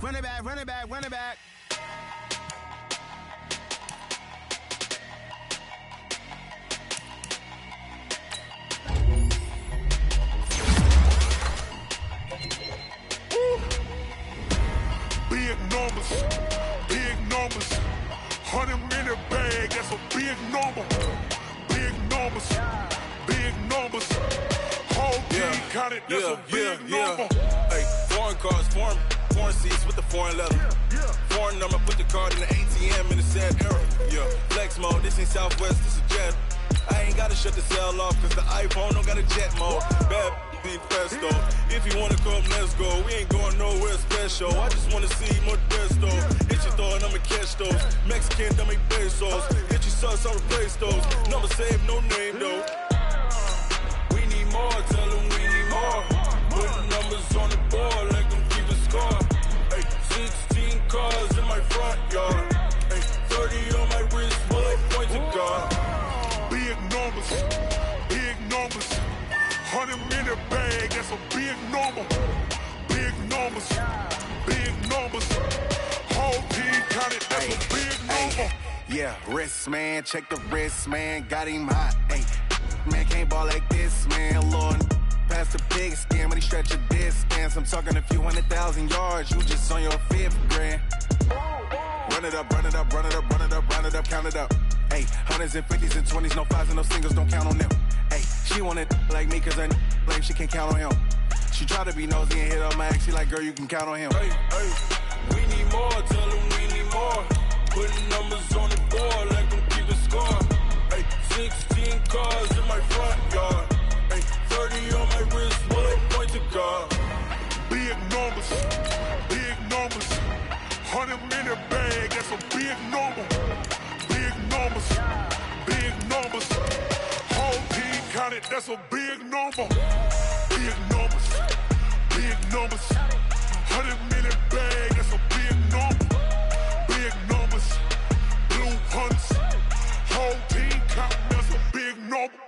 Run it back, run it back, run it back. Big numbers, big numbers. 100-minute bag, that's a big number. Big numbers, big numbers. Whole team counted, that's a big number. Hey, foreign cars, foreign seats with the foreign leather. Foreign number, put the card in the ATM in the sad era. Yeah, flex mode, this ain't Southwest, this a jet. I ain't gotta shut the cell off, cause the iPhone don't got a jet mode. Bad being presto. If you wanna come, let's go. We ain't going nowhere special. I just wanna see more desto. Hit your thought, I'ma catch those. Mexican, don't make pesos. Hit your sus, I'll replace those. Number save, no name though. We need more, tell them we need more. Putting numbers on the board like them keep a score. Hey, 16 cars in my front yard. Hey, 30 on my wrist while I point to God. Big numbers, big numbers. 100-minute bag, that's a big number. Big numbers, big numbers. Whole team counted, that's a big number. Yeah, wrist man, check the wrist man, got him hot. Ay, man can't ball like this, man. Lord, past the pig skin, but he stretch a distance. I'm talking a few 100,000 yards, you just on your 5th grand. Run it up, run it up, run it up, run it up, run it up, count it up. Hey, 100s and 50s and 20s, no 5s and no singles, don't count on them. Hey, she want it like me, cause her blame she can't count on him. She try to be nosy and hit on my ex, she like, girl, you can count on him. Hey, hey, we need more, tell them we need more. Putting numbers on the board like them keep a score. Hey, 16 cars in my front yard. Hey, 30 on my wrist while I point to God. Big numbers, big numbers. 100-minute bag, that's a big number. Big numbers, big numbers. Whole team counted, that's a big number. Big numbers, big numbers. 100-minute bag, that's a big number. Big numbers, blue hunts. Whole team counting, that's a big number.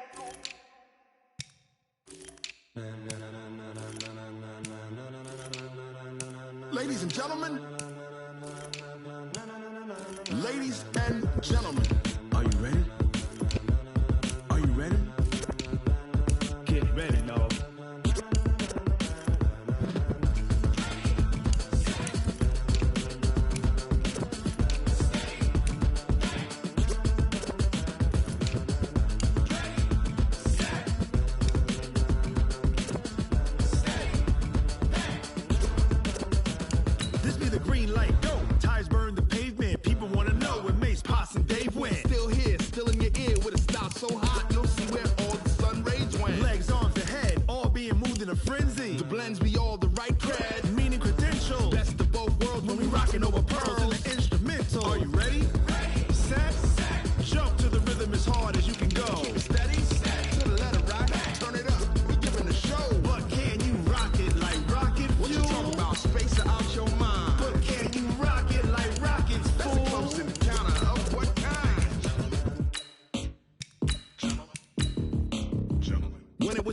Ladies and gentlemen, ladies and gentlemen, are you ready? Are you ready? Get ready, dog. This be the green light, go. Tires burn the pavement. People wanna know when Mace, Poss, and Dave went.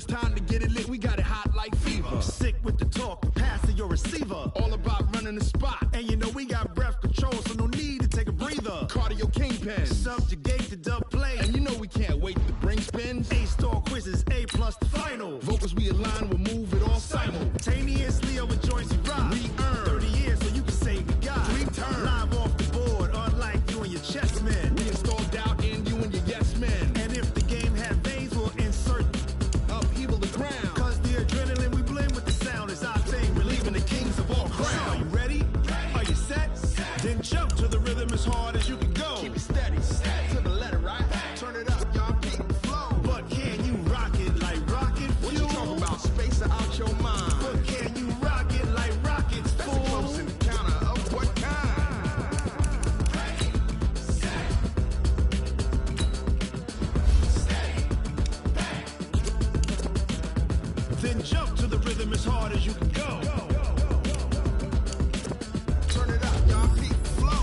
it's time to get it lit, we got it hot like fever. Sick with the talk, pass to your receiver. All about running the spot. And you know we got breath control, so no need to take a breather. Cardio kingpin, subjugate the dub play. And you know we can't wait to bring spins. A-star quizzes, A+ the final. Vocals we align, we'll move it all simultaneously over joints we rock. We earn 30 years so you can say goodbye. We turn live off the board, unlike you and your chess men. We install doubt in you and your yes men. And if the game had veins, we'll insert upheaval the ground. Cause the adrenaline we blend with the sound is our thing, relieving the kings of all crowns. So are you ready? Are you set? Then jump to the rhythm as hard as you can go. Keep it steady, to the letter, right? Turn it up, y'all, keep it flow. But can you rock it like rocket fuel? What you talking about? Space out your mind. But can you rock it like rockets, fool? That's a close encounter of what kind? Then jump to the rhythm as hard as you can go. Turn it up, y'all, keep it flow.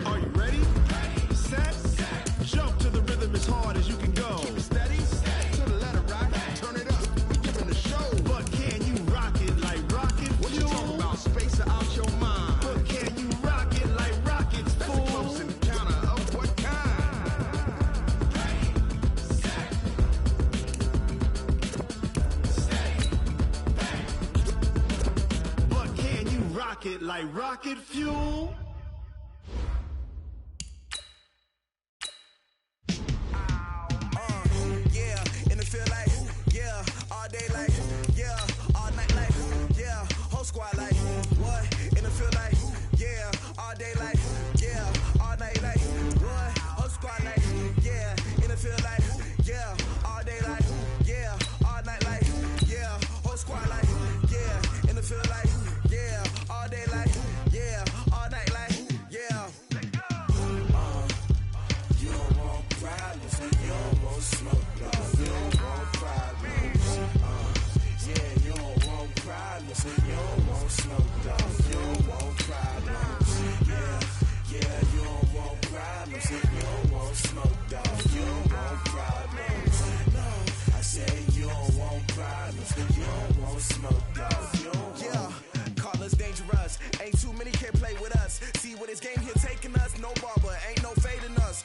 Are you ready? Set? Jump to the rhythm as hard as you can go. Keep it steady, to the letter, right? Turn it up, we giving the show. But can you rock it like rocket fuel? What you talking about? Space out your mind. But can you rock it like rockets, fool? That's a close encounter of what kind? But can you rock it like rocket fuel? Yeah, and it feel like, yeah, all day like, yeah, all night like, yeah, whole squad like, what? And it feel like, yeah, all day like, yeah, all night like, what? Whole squad like, yeah, and it feel like, yeah, all day like, yeah, all night like, yeah, whole squad like, yeah, and it feel like, yeah, all day like, yeah, all night like, yeah. You don't want problems, you don't want smoke, dog. You don't want problems. Yeah, you don't want problems, you don't want smoke, dog. You don't want problems. Yeah, you don't want problems, you don't want smoke, dog. You don't want problems. No, I say you don't want problems, you don't want smoke, dog. You don't want. Yeah, call us dangerous. Ain't too many can play with us. See where this game here taking us. No barber, ain't no fading us.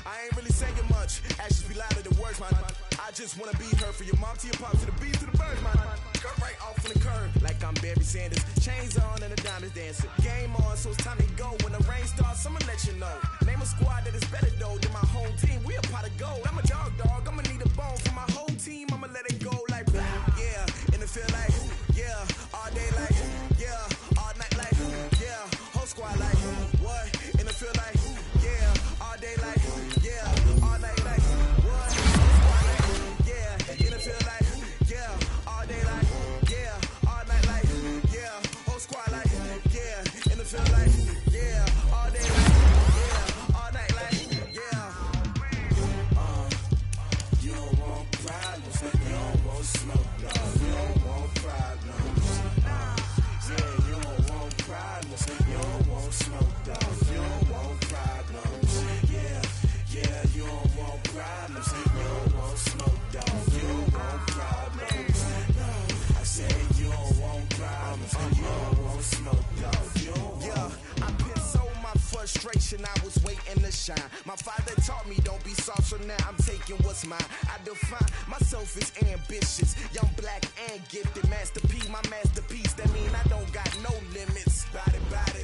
I ain't really saying much. Actions be louder than words, man. I just wanna be heard from your mom to your pop to the beat to the birds, man. Cut right off on the curb, like I'm Barry Sanders. Chains on and the diamonds dancing. Game on, so it's time to go. When the rain starts, I'ma let you know. Name a squad that is better though than my home team. We a pot of gold. I'm a dog. I'ma need a bone for my whole team. I'ma let it go like blah. Yeah, and it feel like, yeah, all day like, yeah, all night like, yeah, whole squad like, what? And it feel like, yeah, all day like, yeah, all night like, what? Whole squad like, yeah, and it feel like, yeah, all day like, yeah, all night like, yeah, whole squad like, yeah, and it feel like, yeah, all day like, yeah, all night like, yeah. You don't want problems, you don't want smoke, dog. You don't want problems. Yeah, you don't want problems, you don't want smoke, dog. You don't want problems. Yeah, you don't want problems, you don't want smoke, dog. You don't want problems. No, I say you don't want problems, you don't want smoke, dog. You don't want. Yeah, I pissed so my frustration, I was waiting to shine. My father taught me don't be soft, so now I'm taking what's mine. I define myself as ambitious, young, black, and gifted. Master P, my masterpiece. That mean I don't got no limits. Bout it,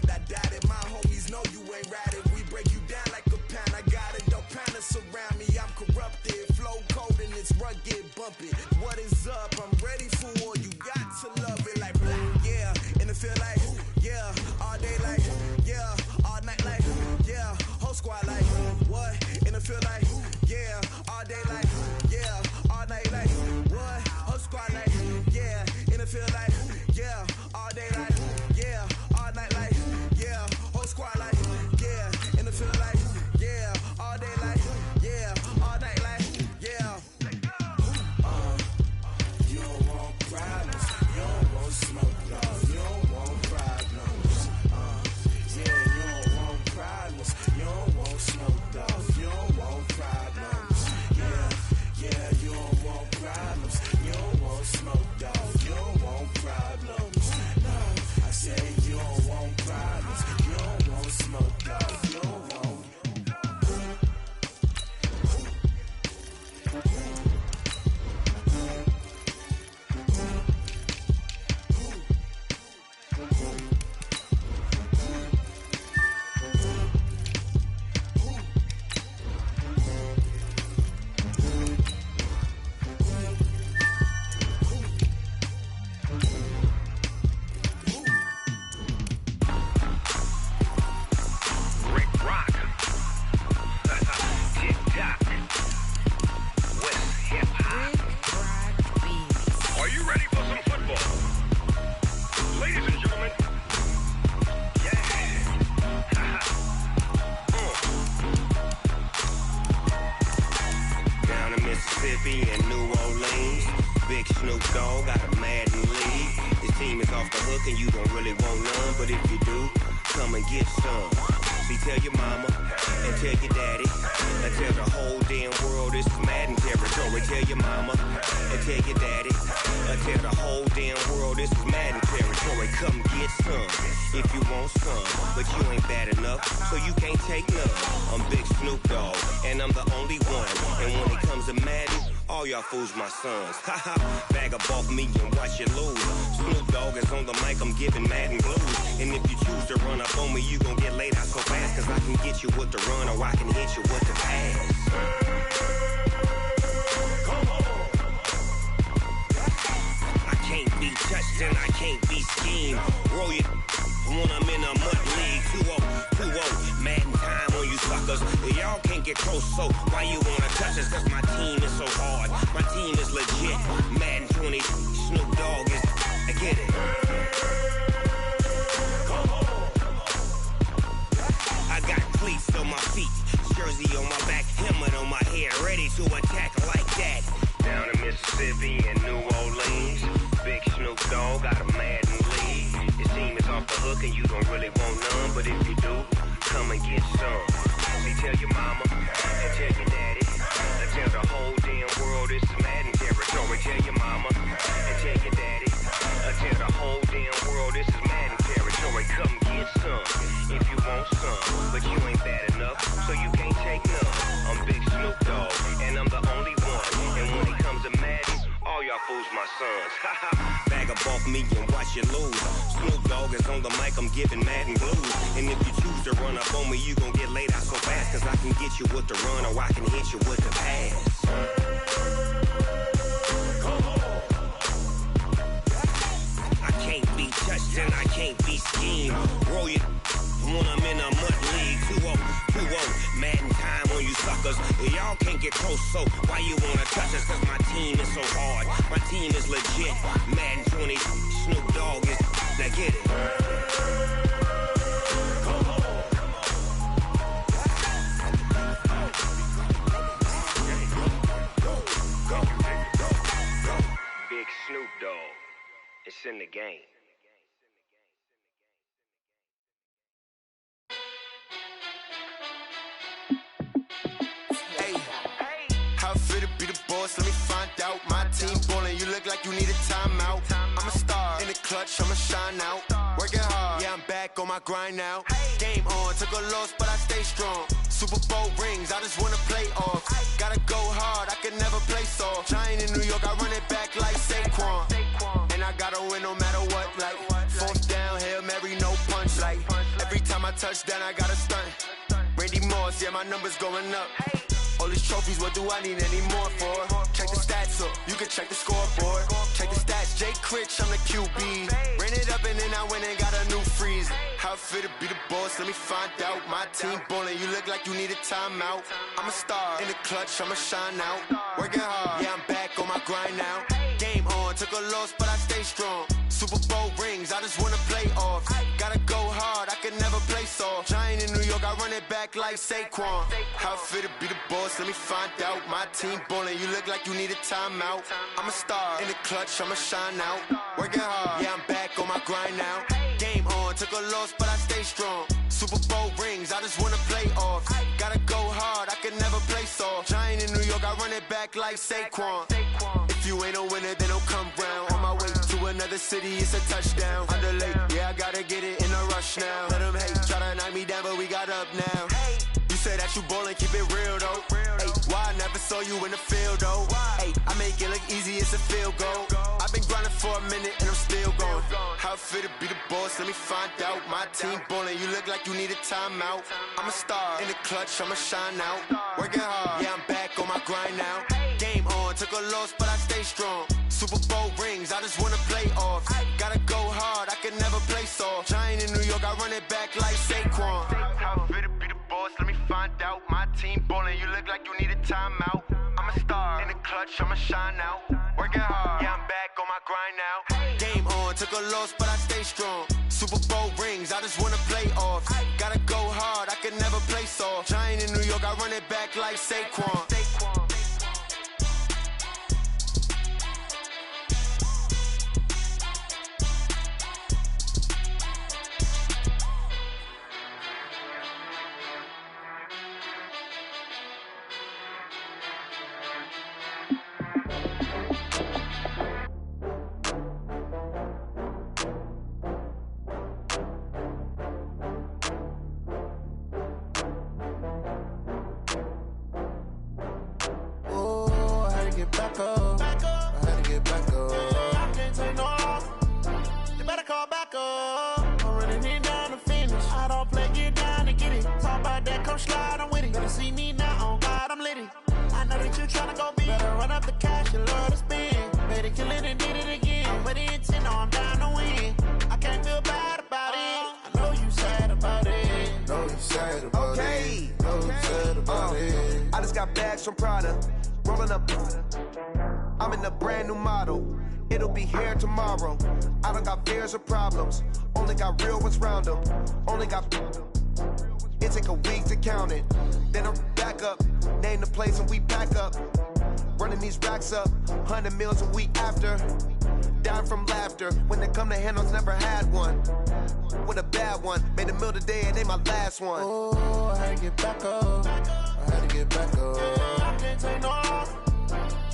I doubt it. My homies know you ain't ratted. We break you down like a pound. I got it, don't pound us around me. I'm corrupted, flow cold and it's rugged, bumpy. What is up? I'm ready for war. You got to love it like blah. Yeah, and it feel like, yeah, all day like, yeah, all night like, yeah, whole squad like, what? And it feel like, yeah, all day like, yeah, all night like, what? Whole squad like, yeah, and it feel like, yeah, all day like, yeah, all night like, yeah, whole squad like, yeah, and it feel like, yeah, all day like, yeah. Mississippi and New Orleans. Big Snoop Dogg got a Madden league. His team is off the hook and you don't really want none, but if you do, come and get some. See, tell your mama and tell your daddy and tell the whole damn world this is Madden territory. Tell your mama and tell your daddy and tell the whole damn world this is Madden territory. Come get some if you want some, but you ain't bad enough, so you can't take none. I'm Big Snoop Dogg and I'm the only one, and when it comes to Madden, all y'all fools my sons. Haha, bag up off me and watch you lose. Snoop Dogg is on the mic, I'm giving Madden blues. And if you choose to run up on me, you gon' get laid out so fast, cause I can get you with the run or I can hit you with the pass. I can't be touched and I can't be schemed. Roll you when I'm in a mud league. 2-0, Madden time on you suckers. Y'all can't get close, so why you wanna touch us? Cause my team is so hard, my team is legit. Madden 20, Snoop Dogg is, I get it. I got cleats on my feet, jersey on my back, helmet on my head, ready to attack like that. Down in Mississippi and New Orleans, Big Snoop Dogg got a Madden league. His team is off the hook and you don't really want none, but if you do, come and get some. See, tell your mama and tell your daddy and tell the whole damn world this is Madden territory. Tell your mama and tell your daddy and tell the whole damn world this is Madden territory. Come get some if you want some, but you ain't bad enough, so you can't take none. I'm Big Snoop Dogg and I'm the only one, and when it comes to Madden, all y'all fools my sons. Bag up off me and watch you lose. Snoop Dogg is on the mic, I'm giving Madden blues. And if you choose to run up on me, you gon' get laid out so fast, cause I can get you with the run or I can hit you with the pass. I can't be touched and I can't be schemed. Roll you when I'm in a mud league. 2-0, Madden time on you suckers. Y'all can't get close, so why you wanna touch us? Cause my team is so hard, my team is legit. Madden 20, Snoop Dogg is, now get it. Big Snoop Dogg, it's in the game. Let me find out. My team ballin', you look like you need a timeout. I'm a star in the clutch, I'ma shine out. Working hard, yeah, I'm back on my grind now. Game on, took a loss, but I stay strong. Super Bowl rings, I just wanna play off. Gotta go hard, I can never play soft. Giant in New York, I run it back like Saquon. And I gotta win no matter what, like fourth down, Hail Mary, no punch. Like every time I touch down, I gotta stunt. Randy Moss, yeah, my numbers going up. All these trophies, what do I need any more for? Check the stats up, you can check the scoreboard. Check the stats, Jake Critch, I'm the QB. Ran it up and then I went and got a new freeze. How it feel to be the boss, let me find out. My team ballin', you look like you need a timeout. I'm a star in the clutch, I'ma shine out. Working hard, yeah, I'm back on my grind now. Game on, took a loss, but I stay strong. Super Bowl rings, I just wanna play off. Gotta go hard, I can never play soft. Giant in New York, I run it back like Saquon. How it feel to be the boss, let me find out. My team ballin', you look like you need a timeout. I'm a star in the clutch, I'ma shine out. Working hard, yeah, I'm back on my grind now. Game on, took a loss, but I stay strong. Super Bowl rings, I just wanna play off. Gotta go hard, I can never play soft. Giant in New York, I run it back like Saquon. If you ain't a winner, then don't come round. On my way to another city, it's a touchdown. Underlay, yeah, I gotta get it in a rush now. Let them hate, try to knock me down, but we got up now. You say that you ballin', keep it real though. Hey, why I never saw you in the field though? Hey, I make it look easy, it's a field goal. I've been grinding for a minute and I'm still going. How it feel to be the boss, let me find out. My team ballin', you look like you need a timeout. I'm a star in the clutch, I'ma shine out. Working hard, yeah, I'm back on my grind now. Game on, took a loss, but I stay strong. Super Bowl rings, I just wanna play off. Gotta go hard, I can never play soft. Giant in New York, I run it back like Saquon. How it feel to be the boss, let me find out. My team ballin', you look like you need a timeout. I'm a star in the clutch, I'ma shine out. Working hard, yeah, I'm back on my grind now. Game on, took a loss, but I stay strong. Super Bowl rings, I just wanna play off. Gotta go hard, I can never play soft. Giant in New York, I run it back like Saquon. get back up. I had to get back up. I can't take no loss. You better call back up. I'm running it down to finish. I don't play, get down to get it. Talk about that, come slide, I'm with it. Better see me now, on God, I'm litty. I know that you tryna go big. Better run up the cash, you love to spend. Better kill it and did it again. But the intent, no, I'm down to win. I can't feel bad about it. I know you sad about it. Know you sad about it. Know you sad about it. I just got bags from Prada. Rolling up. I'm in a brand new model. It'll be here tomorrow. I don't got fears or problems. Only got real ones round them. Only got. It take a week to count it. Then I'm back up. Name the place and we pack up. Running these racks up. 100 meals a week after. Down from laughter. When they come to handles, never had one. With a bad one. Made a meal today and they my last one. Oh, I had to get back up. I had to get back up. I can't take no loss.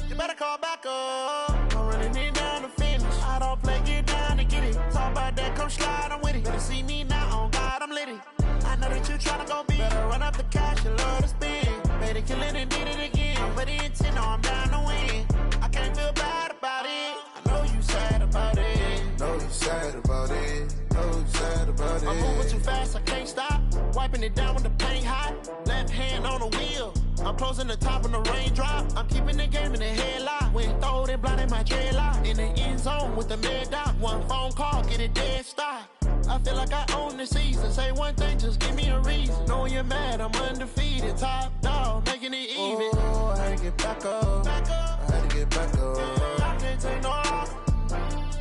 You better call back up. I'm running it down to finish. I don't play, get down to get it. Talk about that, come slide, I'm with it. Better see me now, on God, I'm litty. I know that you tryna go big. Better run up the cash, you love to spend. Better kill it and did it again. But the intent, no, I'm down to win. I can't feel bad about it. I know you sad about it. Know you sad about it. Know you sad about it. I'm moving too fast, I can't stop. Wiping it down when the paint hot. Left hand on the wheel. I'm closing the top when the raindrop. I'm keeping the game in the headlock. When throwed and blinded my dreadlock. In the end zone with the mad dot. One phone call, get it dead stop. I feel like I own the season. Say one thing, just give me a reason. Knowing you're mad, I'm undefeated. Top dog, making it even. Oh, I had to get back up. I had to get back up. I can't take no loss.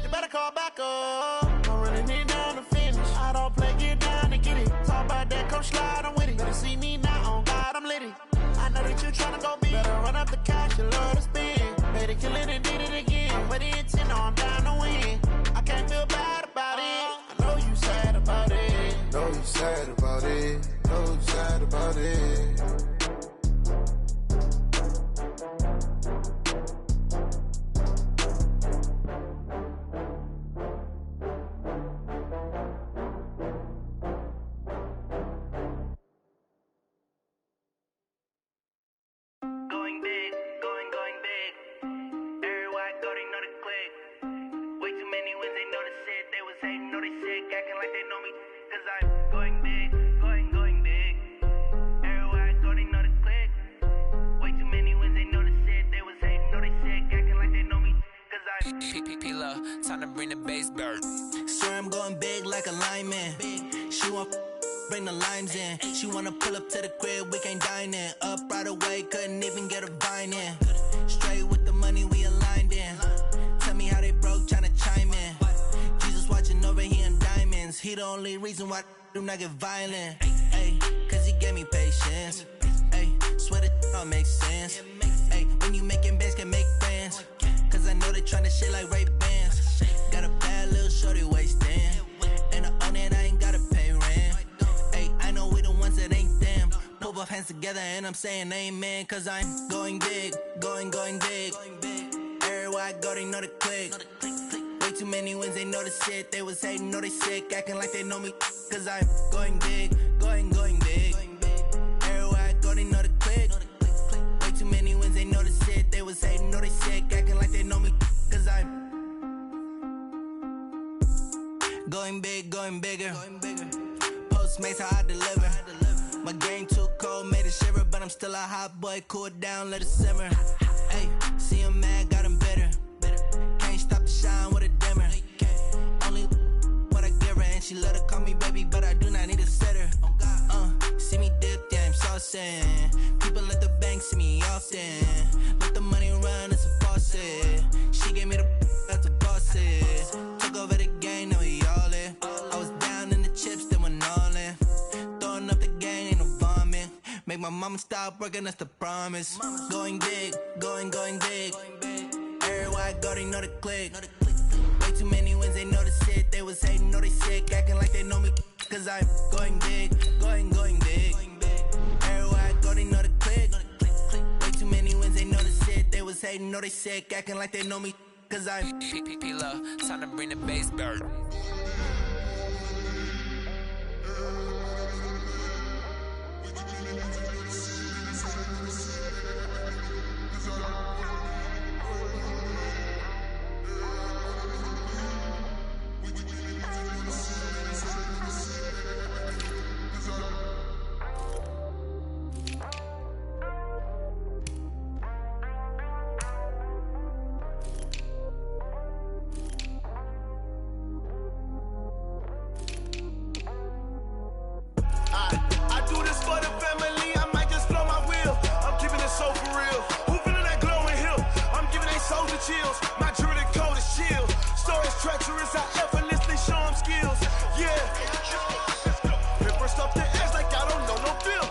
You better call back up. I'm running it down to finish. I don't play, get down to get it. Talk about that, come slide, I'm with it. Better see me now, on God, I'm litty. I know that you tryna go big. Better run up the cash, you love to spend. Better kill it and did it again. But the intent, no, I'm down to win. I can't feel bad about it. I know you sad about it. Know you sad about it. Know you sad about it. Going big, going big. Everywhere I go, they know the click. Way too many wins, they know the shit. They was hating, know they sick, acting like they know me. Cause I'm going big, going big. Everywhere I go, they know the click. Way too many wins, they know the shit. They was hating, know they sick, acting like they know me. Cause I'm P-P-P-Love, time to bring the bass bird. Swear I'm going big like a lineman. She want bring the limes in. She wanna pull up to the crib, we can't dine in. Up right away, couldn't even get a vine in. Straight with the money, we aligned in. Tell me how they broke, tryna chime in. Jesus watching over here in diamonds. He the only reason why I do not get violent. Ay, cause he gave me patience. Ay, swear that all makes sense. Ay, when you making bands, can make friends. Cause I know they tryna shit like Ray-Bans. Got a bad little shorty wasting. And I own it, I ain't gotta pay rent. Ay, I know we the ones that ain't them. Pull both hands together and I'm saying amen. Cause I'm going big, going big. Everywhere I go, they know the click. Way too many wins, they know the shit. They was hating, know they sick, acting like they know me. Cause I'm going big, going big. Everywhere I go, they know the click. Way too many wins, they know the shit. They was hating, know they sick, acting like they know me. Cause I'm going big, going bigger. Postmates, how I deliver. My game too cold, made it shiver. But I'm still a hot boy, cool down, let it simmer. Hey, see him mad, got him bitter. Can't stop the shine with a dimmer. Only what I give her, and she love to call me baby, but I do not need a sitter. See me dip, yeah, I'm saucing. People at the bank see me often. Let the money run, it's a faucet. She gave me the that's a boss is. Took over the game, now we all in. I was down in the chips, then went all in. Throwing up the game, ain't no vomit. Make my mama stop working, that's the promise. Going big, going big. Everywhere I go, they know the click. Way too many wins, they know the shit. They was hating, know they sick, acting like they know me. Cause I'm going big, going big. Everywhere I go, they know the click. Way too many wins, they know the shit. They was hating, know they sick, acting like they know me. Cause I'm P-P-P-Love, time to bring the bass bird. real. Who feeling that glowing hill? I'm giving they soldier chills. My jewelry code is chill. Stories treacherous, I effortlessly show them skills. Yeah. Paper stuff the edge like I don't know no feel.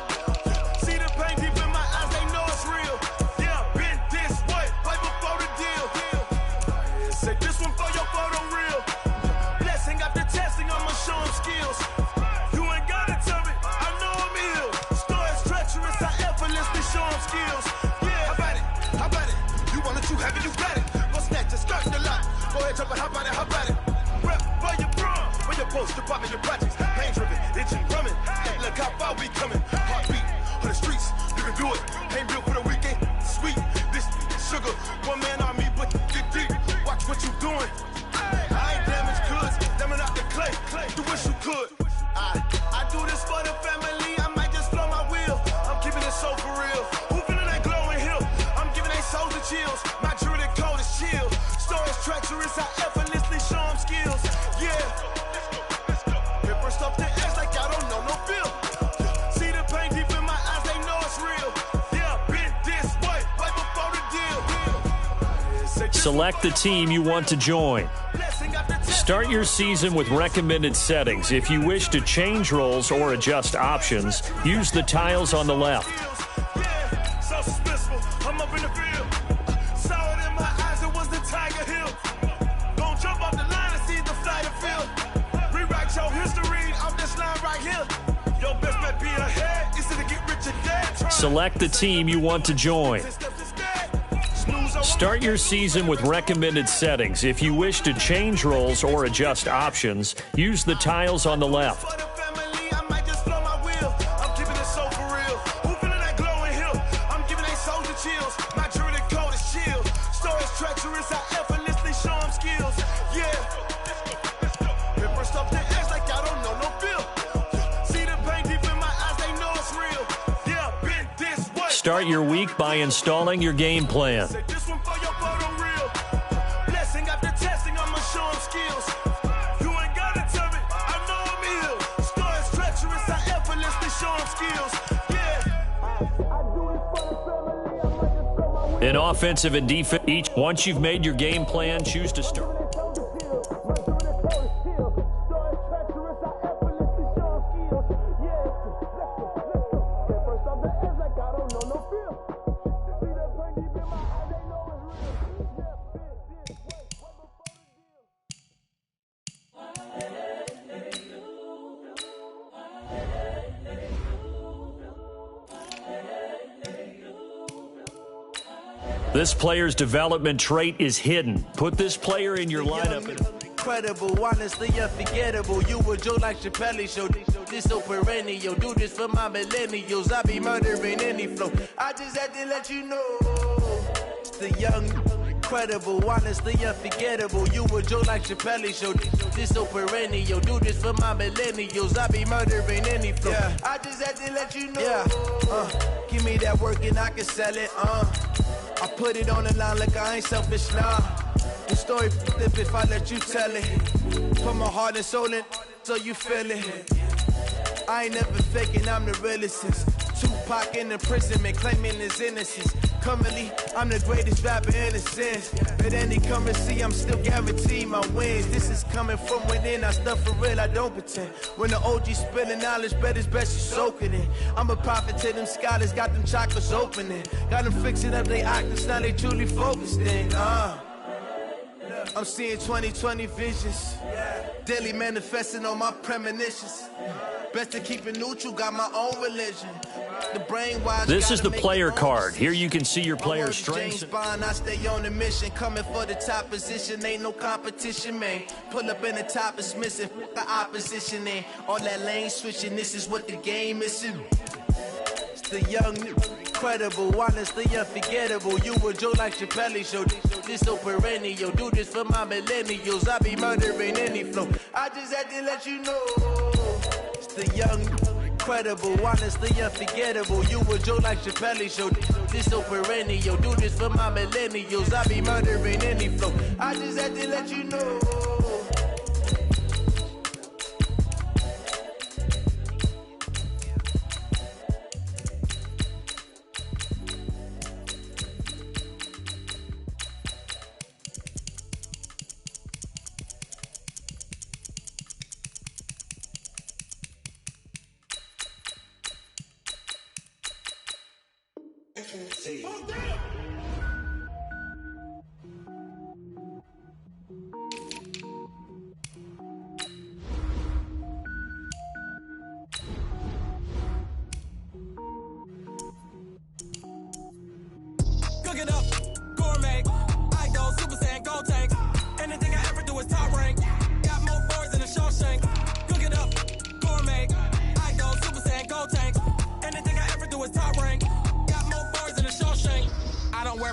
See the pain deep in my eyes, they know it's real. Yeah, been this way, right before the deal. Say this one for your photo real. Blessing after testing, I'ma show them skills. You ain't gotta tell me, I know I'm ill. Stories treacherous, I effortlessly show them skills. Yeah, how about it? You want it, you have it, you got it. Go snatch it, start the lot. Go ahead, jump it, how about it? Rep for your bro, for your post, your pop, and your projects. Pain driven, itching, drumming. Look how far we coming. Heartbeat for the streets, you can do it. Ain't built for the weekend. Sweet, this sugar, one man army, but dig deep. Watch what you doing. I ain't damaged goods, damn it out the clay. Do wish you could. I do this for the family. I might just blow my wheel. I'm keeping it so for real. Who feeling that glowing hill? I'm giving they soldier chills. My jewelry code is chill. Stories treacherous, I effortlessly show them skills. Yeah. Paper stuff the edge like I don't know no feel. See the pain deep in my eyes, they know it's real. Yeah, been this way, right before the deal. Select the team you want to join. Start your season with recommended settings. If you wish to change roles or adjust options, use the tiles on the left. So suspenseful, I'm up in the field. Saw it in my eyes, it was the Tiger Hill. Don't jump off the line and see the flight of field. Rewrite your history off this line right here. Your best bet be ahead, it's to get rich or dead. Select the team you want to join. Start your season with recommended settings. If you wish to change roles or adjust options, use the tiles on the left. Start your week by installing your game plan. In offensive and defense, each once you've made your game plan, choose to start. This player's development trait is hidden. Put this player in your lineup. Incredible, honestly unforgettable. You a Joe like Chappelle show. This so perennial. Do this for my millennials. I be murdering any flow. I just had to let you know. It's the young, incredible, honestly unforgettable. You a Joe like Chappelle show. This so perennial. Do this for my millennials. I be murdering any flow. Yeah. I just had to let you know. Yeah. Give me that work and I can sell it. I put it on the line like I ain't selfish, nah. The story flip if I let you tell it. Put my heart and soul in so you feel it. I ain't never faking, I'm the realest since Tupac in imprisonment, claiming his innocence. Currently, I'm the greatest rapper in a sense. But any currency, I'm still guaranteed my wins. This is coming from within, I stuff for real, I don't pretend. When the OG spilling knowledge, bet it's best you soak it in. I'm a prophet to them scholars, got them chakras opening. Got them fixing up they octaves, now they truly focused in. I'm seeing 2020 visions. Daily manifesting on my premonitions. Best to keep it neutral, got my own religion. The brain wise. This is the player card. Here you can see your player's strengths. James Bond, I stay on the mission, coming for the top position. Ain't no competition, man. Pull up in the top is missing, the opposition in. All that lane switching, this is what the game is. It's the young, incredible, honestly unforgettable. You a Joe like Chappelle show. This so perennial. Do this for my millennials. I be murdering any flow. I just had to let you know. The young, incredible, honestly unforgettable. You a Joe like Chappelle show. This so perennial. Do this for my millennials. I be murdering any flow. I just had to let you know.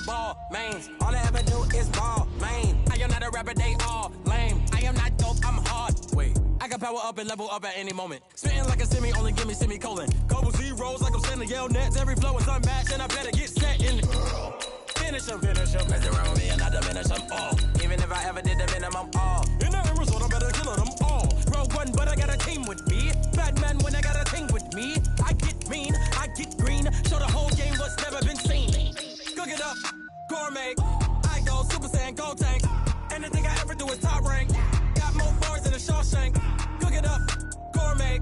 ball, mains. All I ever do is ball, main. I am not a rapper, they all lame. I am not dope, I'm hard. Wait, I can power up and level up at any moment. Spitting like a semi, only give me semicolon. Couple zeros like I'm sending yell nets. Every flow is unmatched, and I better get set in. Finish them. Mess around with me and I diminish them all. Even if I ever did the minimum all. In the end result, I better kill them all. Rogue one, but I got a team with me. Batman when I got a team with me. I get mean, I get green. Show the whole game what's never been seen. Cook it up, gourmet. I go Super Saiyan, Gold Tank. Anything I ever do is top rank. Got more bars than a Shawshank. Cook it up, gourmet.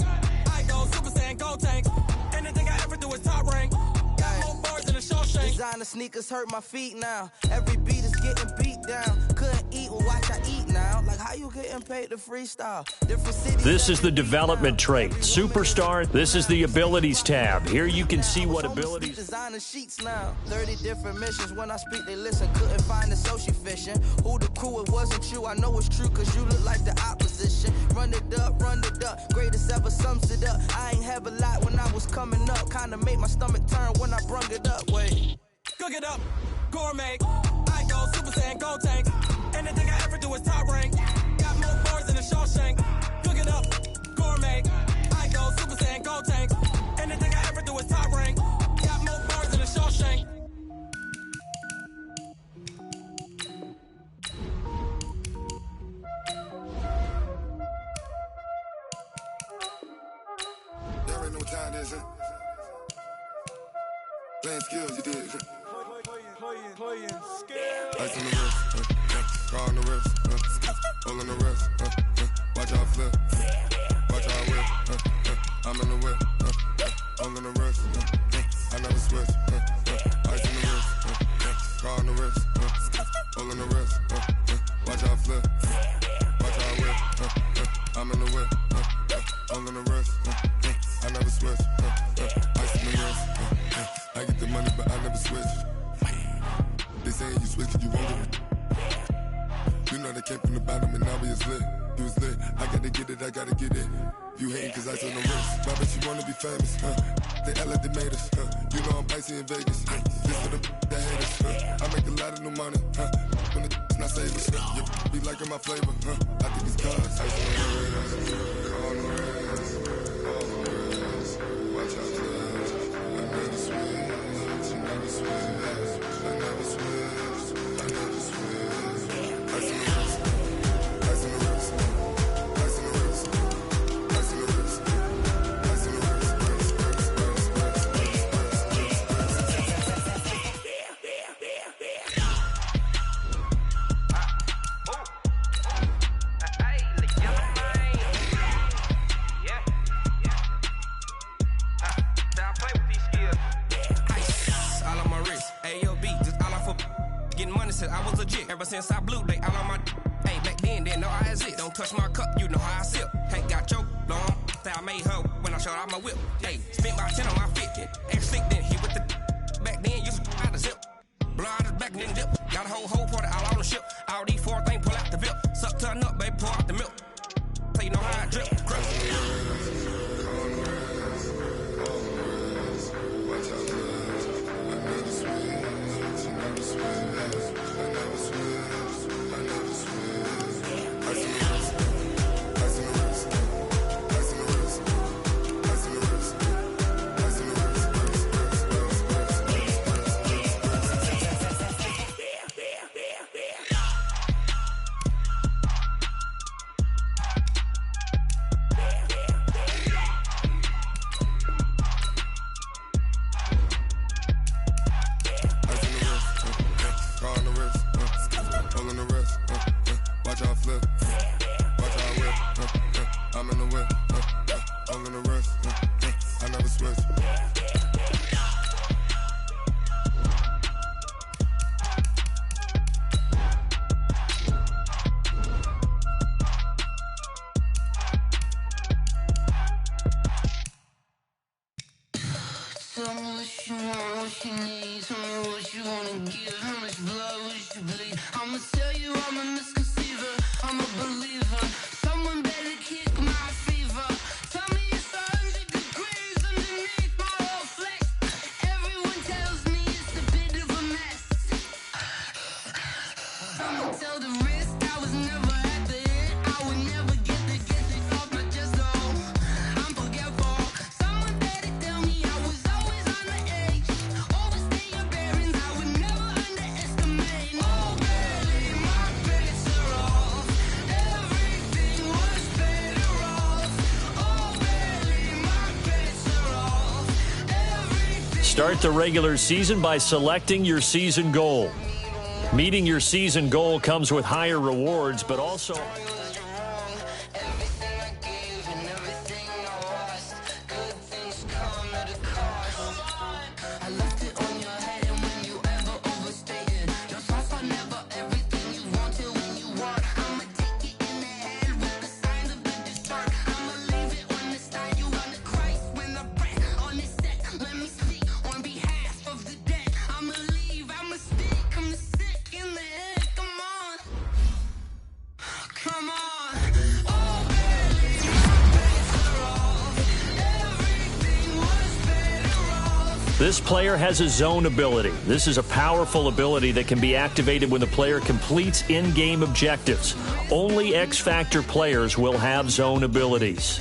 I go Super Saiyan, Gold Tank. Anything I ever do is top rank. Got more bars than a Shawshank. Designer sneakers hurt my feet now. Every beat is getting beat down. Couldn't eat, well watch I eat now. Like how you getting paid to freestyle? Different cities. This is the development trait. Superstar, this is the abilities tab. Here you can see what abilities. Designer sheets now. 30 different missions. When I speak, they listen. Couldn't find the social fishing. Who the crew, it wasn't you. I know it's true, cause you look like the opposition. Run it up, greatest ever sums it up. I ain't have a lot when I was coming up. Kinda made my stomach turn when I brung it up. Wait. Cook it up, gourmet. I go Super Saiyan, Gold Tank. Anything I ever do is top rank. Got more bars than a Shawshank. Cook it up, gourmet. I go Super Saiyan, Gold Tank. Anything I ever do is top rank. Got more bars than a Shawshank. You already know what time it is, huh? Playing skills, you did. Playing skills. Ice on the wrist, car on the wrist, all on the wrist, watch out flip, watch out whip, I'm in the whip, all on the wrist, I never switch, ice on the wrist, car on the wrist, all on the wrist, watch out flip, watch out whip, I'm in the whip, all on the wrist, I never switch, ice on the wrist, I get the money but I never switch. They saying you switch cause you won't get it. You know they came from the bottom and now we is lit. You was lit, I gotta get it, I gotta get it. You hating cause I on the wrist. Why bet you wanna be famous, They act like they made us, You know I'm icy in Vegas, This for the that hate us, I make a lot of new money, When the not savers, You be liking my flavor, I think it's cause ice on the wrist, on the wrist, on the wrist. Watch out, cuz I never switch, you never switch. I never switch, I never switch. Ice in the wrist, ice in the wrist, ice in the wrist, ice in the wrist, ice in the wrist, I was legit ever since I blew they all on my. Hey, back then didn't know I had it. Don't touch my cup, you know how I sip. Hey, got choked long. Say I made her when I showed out my whip. Hey, spent about 10 on my fit. X-Slick then hit with the. Back then used to out the zip. Blood back then dip. Got a whole party all on the ship. All these four things pull out the VIP. Suck turn up, baby, pour out the milk. So you know how I drip. Crush. Watch out, I never switch, you never switch. I never switch, I never switch. Ice in the wrist, ice in the wrist, ice in the wrist, ice in the wrist, ice in the wrist, Tell me what you want, what you need. Tell me what you wanna give. How much blood would you bleed? I'ma tell you I'm a misconceiver. I'm a believer. Someone better kick my fever. Tell me it's 100 degrees underneath my whole flesh. Everyone tells me it's a bit of a mess. Someone tell the risk I was never at the end. I would never get this off my chest, though. I'm forgetful. Someone better tell me I was always on the edge. Overstay your bearings, I would never underestimate. Oh, barely, my bets are off. Everything was better off. Oh, barely, my bets are off. Start the regular season by selecting your season goal. Meeting your season goal comes with higher rewards, but also this player has a zone ability. This is a powerful ability that can be activated when the player completes in-game objectives. Only X-Factor players will have zone abilities.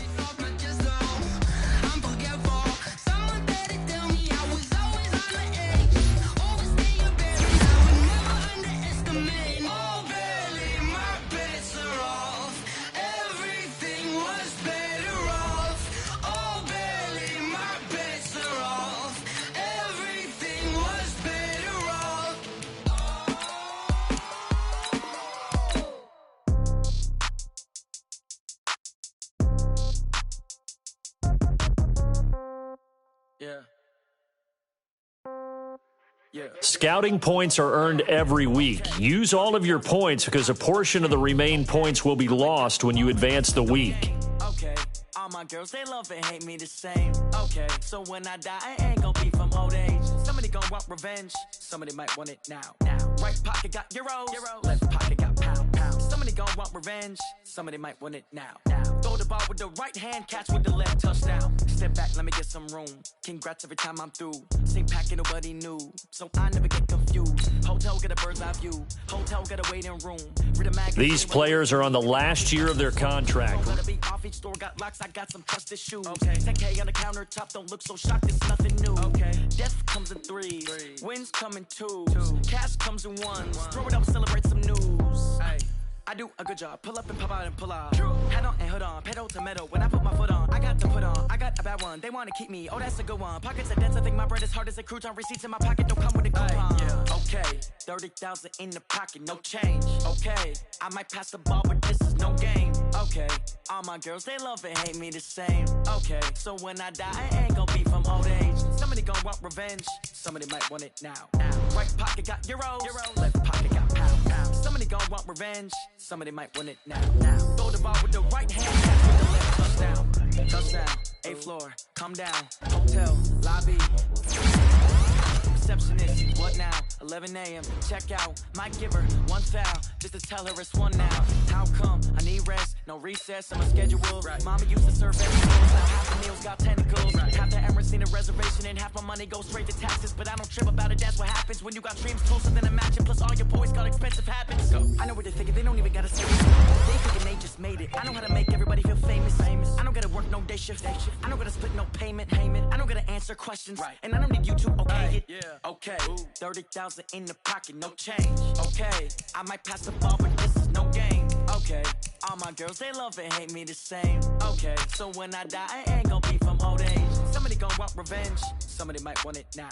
Scouting points are earned every week. Use all of your points because a portion of the remaining points will be lost when you advance the week. Okay, all my girls, they love and hate me the same. Okay, so when I die, I ain't gonna be from old age. Somebody gonna want revenge, somebody might want it now. Right pocket got euros, left pocket got pounds. Somebody gonna want revenge, somebody might want it now. Throw the ball with the right hand, catch with the left, touchdown. Step back, let me get some room. Congrats every time I'm through. Same packet, nobody knew, so I never get confused. Hotel get a bird's eye view. Hotel get a waiting room. These players are on the last year of their contract. Be off each store, got locks, I got some trusted shoes. Okay. 10K on the countertop, don't look so shocked, it's nothing new. Okay. Death comes in threes, wins come in twos, cash comes in ones. Throw it up, celebrate some news. Ay. I do a good job, pull up and pop out and pull out. Head on and hood on, pedal to metal. When I put my foot on, I got to put on. I got a bad one, they want to keep me. Oh, that's a good one. Pockets are dense, I think my bread is hard as a crouton. Receipts in my pocket don't come with a coupon. Okay, 30,000 in the pocket, no change. Okay, I might pass the ball, but this is no game. Okay, all my girls, they love and hate me the same. Okay, so when I die, I ain't gonna be from old age. Somebody gonna want revenge, somebody might want it now. Right pocket got euros, left pocket got pounds. Somebody gonna want revenge, somebody might want it now. Throw the ball with the right hand, catch with the left, touchdown. Touchdown, 8th floor, come down. Hotel, lobby. Receptionist, what now? 11 a.m. Check out. Might give her one foul just to tell her it's one now. How come? I need rest, no recess. I'm a schedule. Mama used to serve vegetables. Now half the meals got tentacles. Half the Emirates need a reservation and half my money goes straight to taxes. But I don't trip about it. That's what happens when you got dreams closer than a match. And plus all your boys got expensive habits. I know what they're thinking. They don't even gotta say it. They thinking they just made it. I know how to make everybody feel famous. I don't gotta work no day shift. I don't gotta split no payment. I don't gotta answer questions. And I don't need you to okay it. Okay, 30,000 in the pocket, no change. Okay, I might pass the ball, but this is no game. Okay, all my girls, they love and hate me the same. Okay, so when I die, I ain't gonna be from old age. Somebody gonna want revenge, somebody might want it now.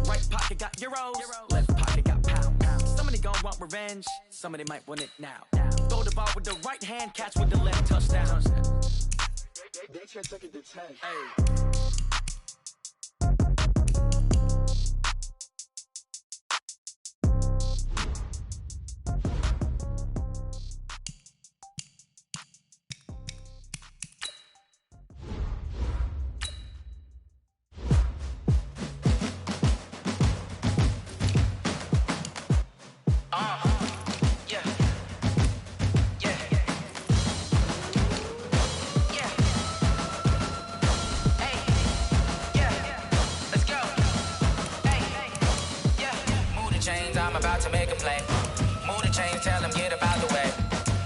Right pocket got euros, left pocket got pounds. Somebody gonna want revenge, somebody might want it now. Throw the ball with the right hand, catch with the left, touchdown. They took it to 10. Hey. I'm about to make a play. Move the chains, tell them get up out the way.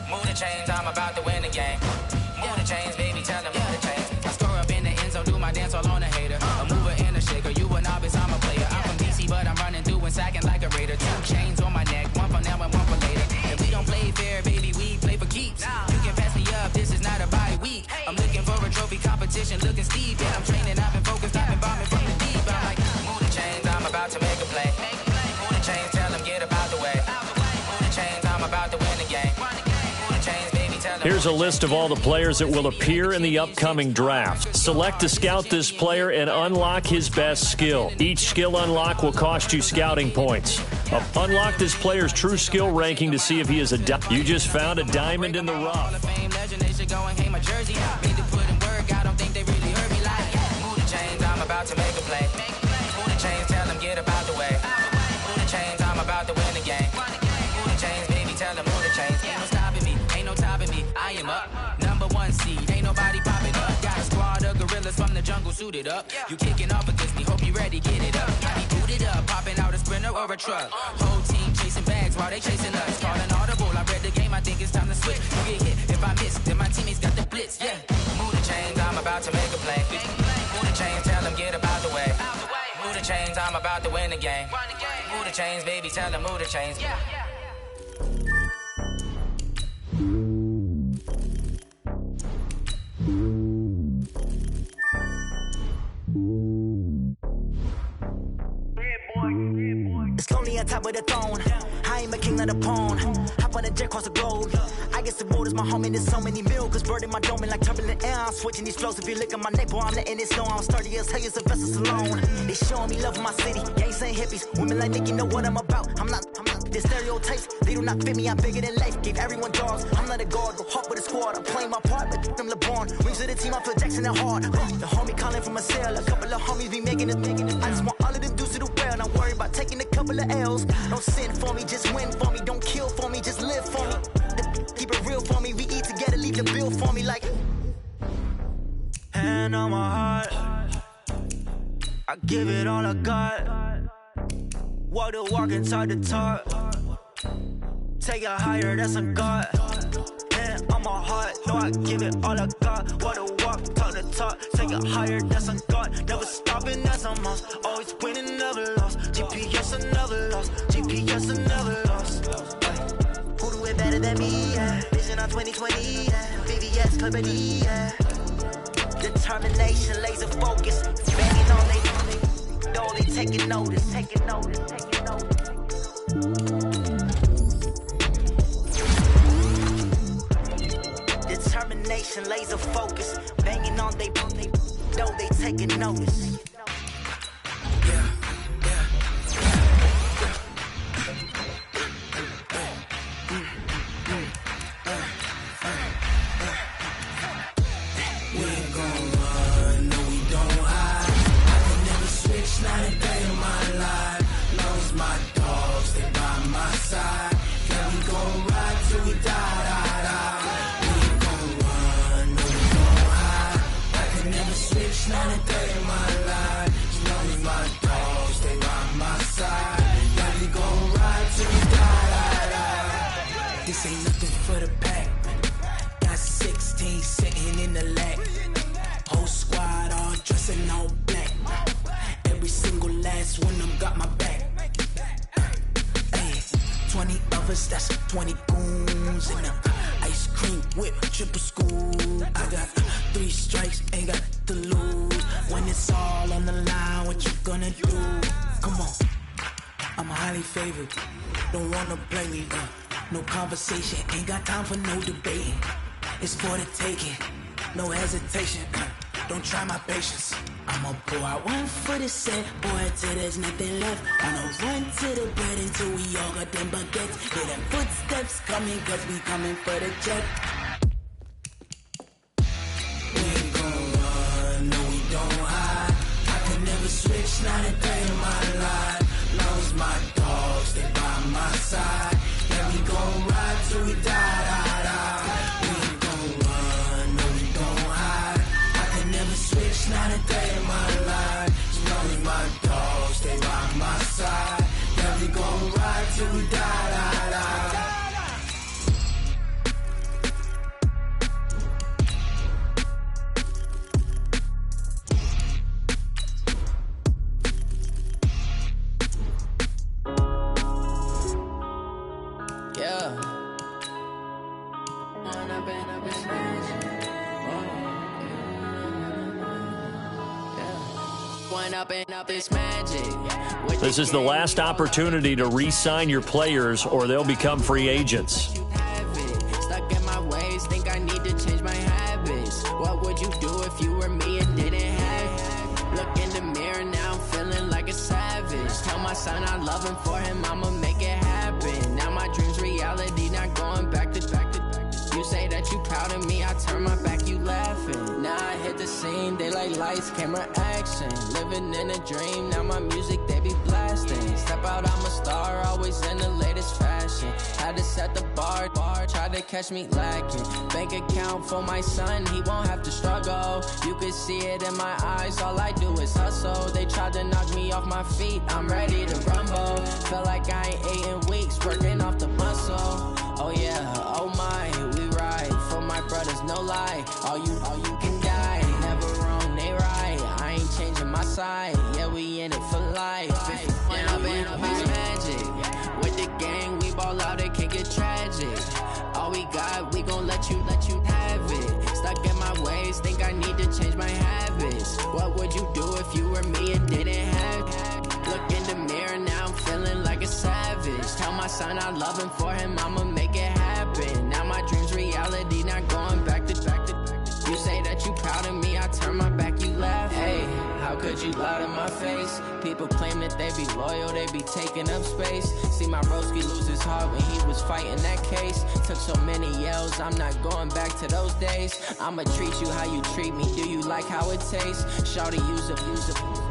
Move the chains, I'm about to win the game. Move the chains, baby, tell them move the chains. I score up in the end zone, do my dance all on a hater. A mover and a shaker, you a novice, I'm a player. I'm from DC, but I'm running through and sacking like a raider. 2 chains on my neck, one for now and one for later. If we don't play fair, baby, we play for keeps. You can pass me up, this is not a bye week. I'm looking for a trophy competition, looking steep. And I'm training, I've been focused, I've been bombing from the deep. I'm like, move the chains, I'm about to make a play. Move the chains, tell them get up out the way. Move the chains, I'm about to win the game. Move the chains, baby, tell them. Here's a list of all the players that will appear in the upcoming draft. Select to scout this player and unlock his best skill. Each skill unlock will cost you scouting points. Unlock this player's true skill ranking to see if he is a you just found a diamond in the rough. I'm about to make a play. Move the chains, tell them get about the way. Move the chains, I'm about to win the game. Move the chains, baby, tell them move the chains. Ain't no stopping me, ain't no topping me. I am up, #1 seed, ain't nobody popping up. Got a squad of gorillas from the jungle suited up. You kicking off against me, hope you ready, get it up. I be booted up, popping out a sprinter or a truck. Whole team chasing bags while they chasing us. Calling audible, I read the game, I think it's time to switch. You get hit, if I miss, then my teammates got the blitz, yeah. Move the chains, I'm about to make a play. Move the chains, tell them get about the way. Move the chains, I'm about to win the game. Move the chains, baby, tell them move the chains. It's lonely on top of the throne. I ain't a king of the pawn. Hop on a jet across the globe. I guess the world is my home and there's so many milkers burning my dome like turbulent air. I'm switching these flows. If you look at my neck, boy, I'm letting it snow. I'm sturdy as hell, as a vessel alone. They showing me love in my city. Gangs ain't hippies. Women like Nick, you know what I'm about. I'm not the stereotypes. They do not fit me. I'm bigger than life. Gave everyone dogs. I'm not a guard. Go hard with a squad. I'm playing my part like them LeBron. Rings to the team. I feel Jackson and hard. The homie calling from a cell. A couple of homies be making it. I just want all of them dudes to do well. Not worry about taking a couple of L's. Don't sin for me, just win for me. Don't kill for me, just live for me. Keep it real for me. We eat together, leave the bill for me like. Hand on my heart, I give it all I got. Walk the walk and talk the talk. Take it higher, that's a God. Hand on my heart, no, I give it all I got. Walk the walk, talk the talk. Take it higher, that's a God. Never stopping, that's a must. Always winning, never lost. GPS, I never lost. GPS, I never lost. Who do it better than me? Yeah. Vision on 2020. Yeah. VVS, Clippity. Yeah. Determination, laser focus. Banging on they, though they taking notice. Taking notice. Taking notice. Determination, laser focus. Banging on they, though they taking notice. Not a day of my life. Lost my dogs, they by my side. Yeah, we gon' ride till we die. We ain't gon' run, no, we gon' hide. I can never switch, not a day of my life. Lost my dogs, they by my side. Yeah, we gon' ride till we die. This ain't nothing for the pack. Got 16 sitting in the lap. Whole squad all dressing all black. Every single last one of them got my back. Ay, 20 of us, that's 20 goons. And ice cream whip, triple school. I got 3 strikes, ain't got to lose. When it's all on the line, what you gonna do? Come on, I'm highly favored. Don't wanna play me, no conversation. Ain't got time for no debating. It's for the taking, no hesitation. Don't try my patience. I'ma pour out one for the set, boy, till there's nothing left. I'ma run to the bread until we all got them baguettes. Hear them footsteps coming, cause we coming for the jet. We ain't gon' run, no, we don't hide. I can never switch, not a day in my life. Lost my dogs, they by my side. Yeah, we gon' ride till we die. We ain't gon' run, no, we don't hide. I can never switch, not a day in my life. As long as my dogs stay by my side. Yeah, we gon' ride till we die. Yeah. This is the last opportunity to re-sign your players or they'll become free agents. Stuck in my ways, think I need to change my habits. What would you do if you were me and didn't have it? Look in the mirror, now I'm feeling like a savage. Tell my son I love him, for him I'ma make it happen. Now my dream's reality, not going back to. You say that you proud of me, I turn my back, you laughing. Now I hit the scene, they like lights, camera, action. Living in a dream, now my music, they be blasting. Step out, I'm a star, always in the latest fashion. Had to set the bar, try to catch me lacking. Bank account for my son, he won't have to struggle. You can see it in my eyes, all I do is hustle. They tried to knock me off my feet, I'm ready to rumble. Feel like I ain't ate in weeks, working off the muscle. Oh yeah, oh my, we ride for my brothers, no lie. All you can die, never wrong, they right. I ain't changing my side, yeah, we in it for life. Yeah, I've been magic. With the gang, we ball out, it can get tragic. All we got, we gon' let you have it. Stuck in my ways, think I need to change my habits. What would you do if you were me and didn't have it? Look in the mirror, now I'm feeling like a savage. Tell my son I love him, for him I'ma make it happen. Now my dream's reality, not going back to. You say that you proud of me, I turn my back, you laugh. Hey, how could you lie to my face? People claim that they be loyal, they be taking up space. See my broski lose his heart when he was fighting that case. Took so many yells, I'm not going back to those days. I'ma treat you how you treat me, do you like how it tastes? Shawty, use a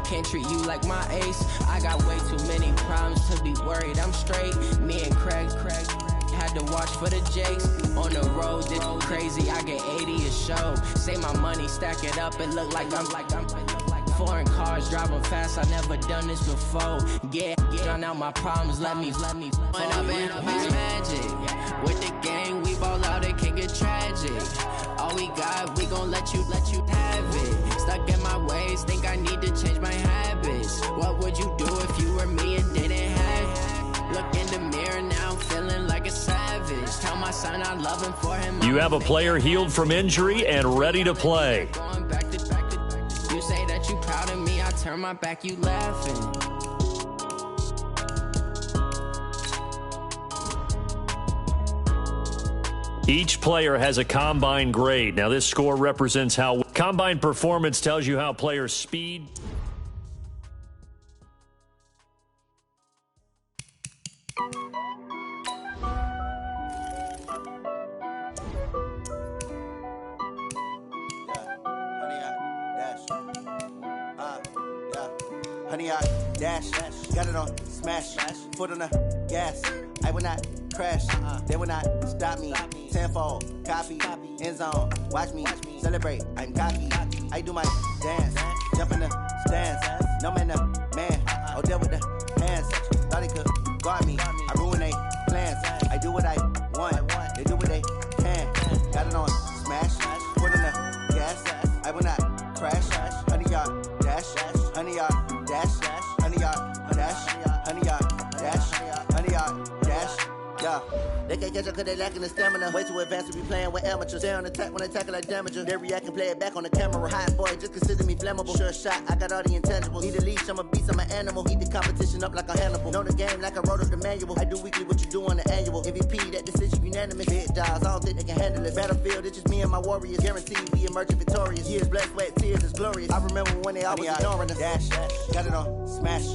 can't treat you like my ace. I got way too many problems to be worried, I'm straight. Me and Craig had to watch for the Jakes. On the road, this crazy, I get 80 a show. Say my money, stack it up, it look like I'm foreign cars, driving fast, I never done this before. Get drown out my problems, let me When I've been magic. With the gang, we ball out, it can get tragic. All we got, we gon' let you have it. Stuck in my ways, think I need to change my habits. What would you do if you were me and didn't have it? Look in the mirror, now I'm feeling like a savage. Tell my son I love him, for him You have a player healed from injury and ready to play. going back to. You say that you proud of me, I turn my back, you laughing. Each player has a combine grade. Now this score represents how combine performance tells you how players' speed. Honey, I dash, got it on smash, foot on the gas. I will not crash, they will not stop me. Tenfold, copy, end zone, watch me celebrate. I'm cocky, I do my dance, jump in the stands. No man, man, oh deal with the hands. Thought he could guard me, I ruin they plans. I do what I want, they do what they can. Got it on smash, foot on the gas. I will not crash, honey, y'all dash, honey, y'all dash, honey, y'all dash, honey, y'all dash, honey, y'all dash. Yeah, they can't catch up cause they lacking the stamina. Way too advanced to be playing with amateurs. Stay on attack when they tackle like damager. They react and play it back on the camera. Hot boy, just consider me flammable. Sure shot, I got all the intangibles. Need a leash, I'm a beast, I'm an animal. Heat the competition up like a Hannibal. Know the game like I wrote up the manual. I do weekly what you do on the annual. MVP, that decision unanimous. Big dogs, I don't think they can handle it. Battlefield, it's just me and my warriors. Guaranteed we emerge victorious. Years, blood, sweat, tears, it's glorious. I remember when they always ignoring us. Dash, got it on smash,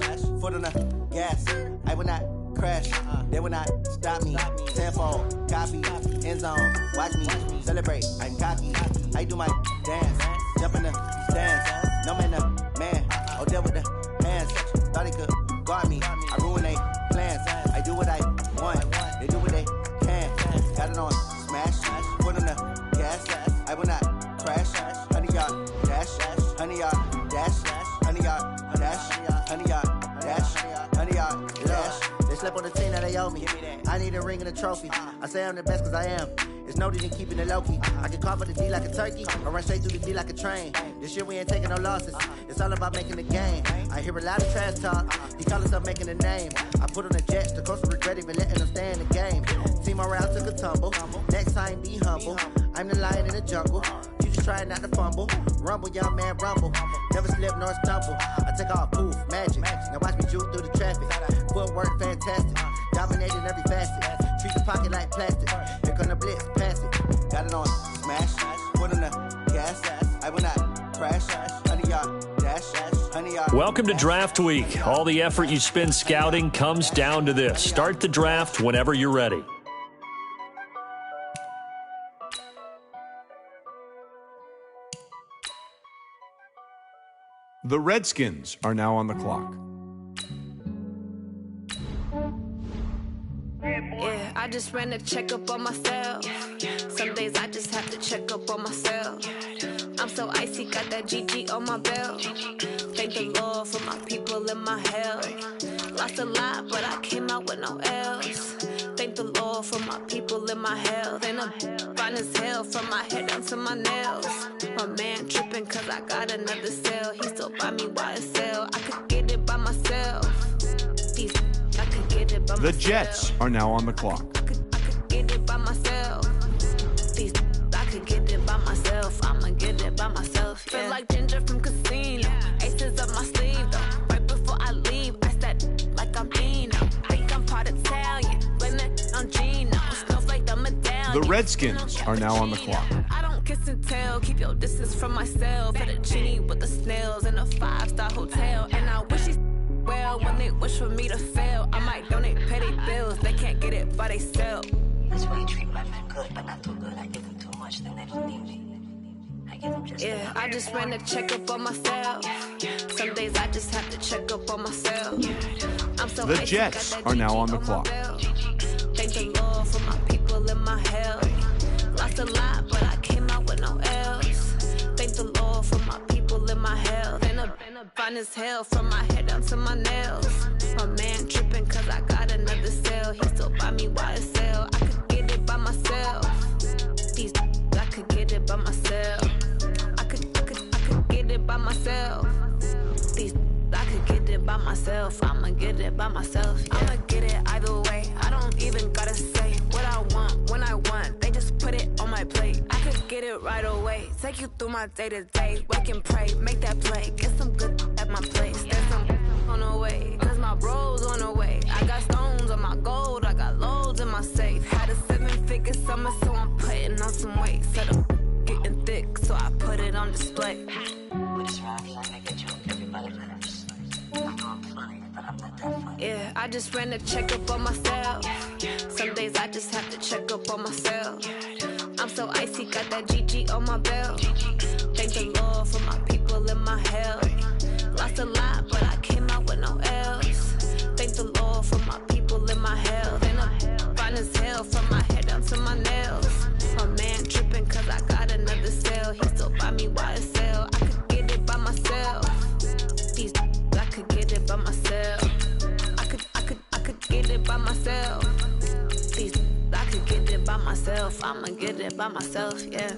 foot on the gas. I will not crash, they will not stop me. Tenfold, copy, end zone, watch me celebrate. I'm cocky, I do my dance, jump in the stands. No man, man, oh deal with the hands. Thought he could guard me, I ruin they plans. I do what I want, they do what they can. Got it on smash, foot on the gas. I will not crash, honey, y'all dash, honey, y'all dash, honey, y'all dash, honey, y'all dash, honey, y'all dash. They slept on the team that they owe me. I need a ring and a trophy. I say I'm the best cause I am. It's no need in keeping it low-key. I can carve up the D like a turkey, or run straight through the D like a train. This year we ain't taking no losses. It's all about making the game. I hear a lot of trash talk. He call himself making a name. I put on the jets, the coach will regret even letting them stay in the game. Team Came around, took a tumble. Next time, be humble. I'm the lion in the jungle. You just try not to fumble. Rumble, young man, rumble. Never slip nor stumble. I take off, poof, magic. Now watch me juke through the traffic. Footwork, fantastic. Dominating every facet. Treat the pocket like plastic. Here come the blitz, pass it. Got it on, smash. Put on the gas. I will not crash. Honey, y'all, dash. Honey, y'all. Welcome to Draft Week. All the effort you spend scouting comes down to this. Start the draft whenever you're ready. The Redskins are now on the clock. Yeah, I just ran a checkup on myself. Some days I just have to check up on myself. I'm so icy, got that GG on my belt. Thank the Lord for my people in my health. Lost a lot, but I came out with no L's. Thank the Lord for my people in my health. And I'm fine as hell from my head down to my nails. My man tripping cause I got another cell. He still buy me YSL. I could get it by myself. I could get it by myself. The Jets are now on the clock. I could get it by myself. I could get it by myself. I'ma get it by myself. Yeah. Feel like Ginger from Casino. Aces up my sleeve though. Right before I leave, I said like I'm Dino. Think I'm part Italian. Blame it on Gino. Snowflake the medallion. The Redskins are now on the clock. I don't kiss and tell. Keep your distance from myself. At a genie with the snails in a 5-star hotel. And I wish he's well when they wish for me to fail. I might donate petty bills. They can't get it by they self. That's why you treat my men good, but not too good. I give them too much, then they don't need me. I give them just yeah, I just ran a checkup on myself. Some days I just have to check up on myself. I'm so the Jets are now on the clock. Thank the Lord for my people in my health. Lost a lot, but I came out with no L's. Thank the Lord for my people in my health. And I'm fine as hell from my head down to my nails. My man tripping cause I got another cell. He still buy me YSL. I could get it by myself. I could get it by myself. I could get it by myself. I could get it by myself. I'ma get it by myself. Yeah. I'ma get it either way. I don't even gotta say what I want when I want. They just put it on my plate. I could get it right away. Take you through my day to day. Wake and pray, make that play. Get some good at my place. There's some on the way. Cause my bros on the way. I got stones on my gold. I got loads in my safe. Had a 7-figure summer, so I'm putting on some weight. Set up getting thick, so I put it on display. With this rap, I get you everybody lives. I know I'm funny, but I'm not that funny. Yeah, I just ran a checkup on myself. Some days I just have to check up on myself. I'm so icy, got that GG on my belt. Thank the Lord for my people in my health. Lost a lot, but I came out with no L's. Thank the Lord for my people in my health. And I'm fine as hell from my head down to my nails. My man tripping cause I got another cell. He still buy me YSL. I could get it by myself. I could get it by myself. I could get it by myself. I could get it by myself. I'ma get it by myself, yeah.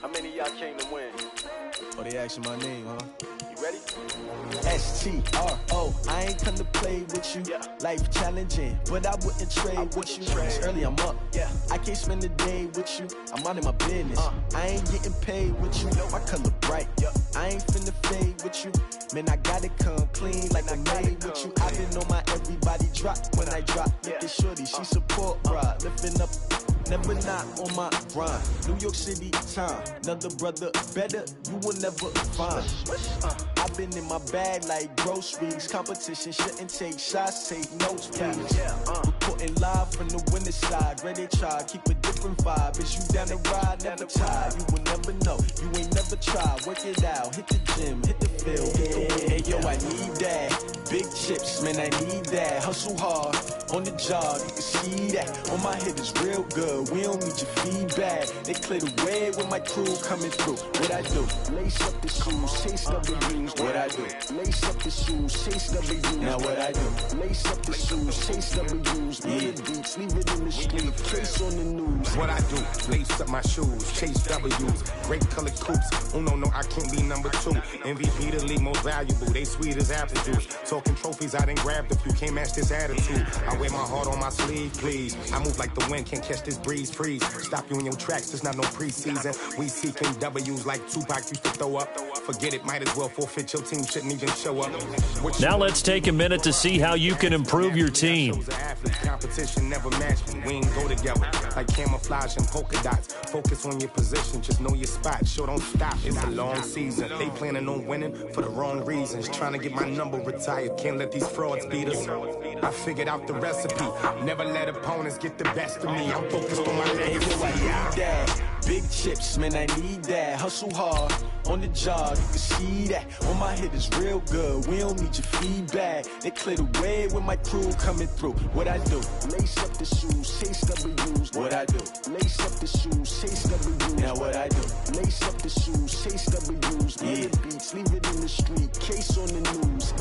How many of y'all came to win? Oh, they asking my name, huh? You ready? STRO, I ain't come to play with you. Yeah. Life challenging, but I wouldn't trade with you. It's early, I'm up. Yeah. I can't spend the day with you. I'm out of my business. I ain't getting paid with you. My color bright. Yeah. I ain't finna fade with you. Man, I gotta come clean like I'm made with you. I've been on my everybody drop when I drop. Look at shorty, she support, bruh. Lifting up. Never not on my grind. New York City time. Another brother better, you will never find. I've been in my bag like groceries. Competition shouldn't take shots, take notes, please. Reporting live from the winning side. Ready to try, keep a different vibe. Is you down the ride, never tired. You will never never know. You ain't never tried, work it out, hit the gym, hit the field, hit the win. Hey, yo, I need that. Big chips, man, I need that. Hustle hard, on the job, you can see that. On my head is real good, we don't need your feedback. They clear the way with my crew coming through. What I do? Lace up the shoes, chase W's. What I do? Lace up the shoes, chase W's. Now what I do? Lace up the shoes, chase W's. Yeah, beats, leave it in the street, case on the news. What I do? Lace up my shoes, chase W's. Great colored coops. Oh no, I can't be number 2. MVP the league most valuable. They sweet as apple juice. Talking trophies, I done grabbed a few. Can't match this attitude. I wear my heart on my sleeve, please. I move like the wind, can't catch this breeze, freeze. Stop you in your tracks, there's not no preseason. We seeking W's like Tupac used to throw up. Forget it, might as well forfeit. Your team shouldn't even show up. Now let's take a minute to see how you can improve your team. Competition never match me. We ain't go together like camouflage and polka dots. Focus on your position, just know your spot. Sure, don't stop. It's a long season. They planning on winning for the wrong reasons. Trying to get my number retired. Can't let these frauds beat us. I figured out the recipe. Never let opponents get the best of me. I'm focused on my legacy. Big chips, man, I need that. Hustle hard, on the job, you can see that. On my head is real good, we don't need your feedback. They clear the way with my crew coming through. What I do? Lace up the shoes, chase W's. What I do? Lace up the shoes, chase W's. Now what I do? Lace up the shoes, chase W's. Yeah, beats, leave it in the street, case on the news.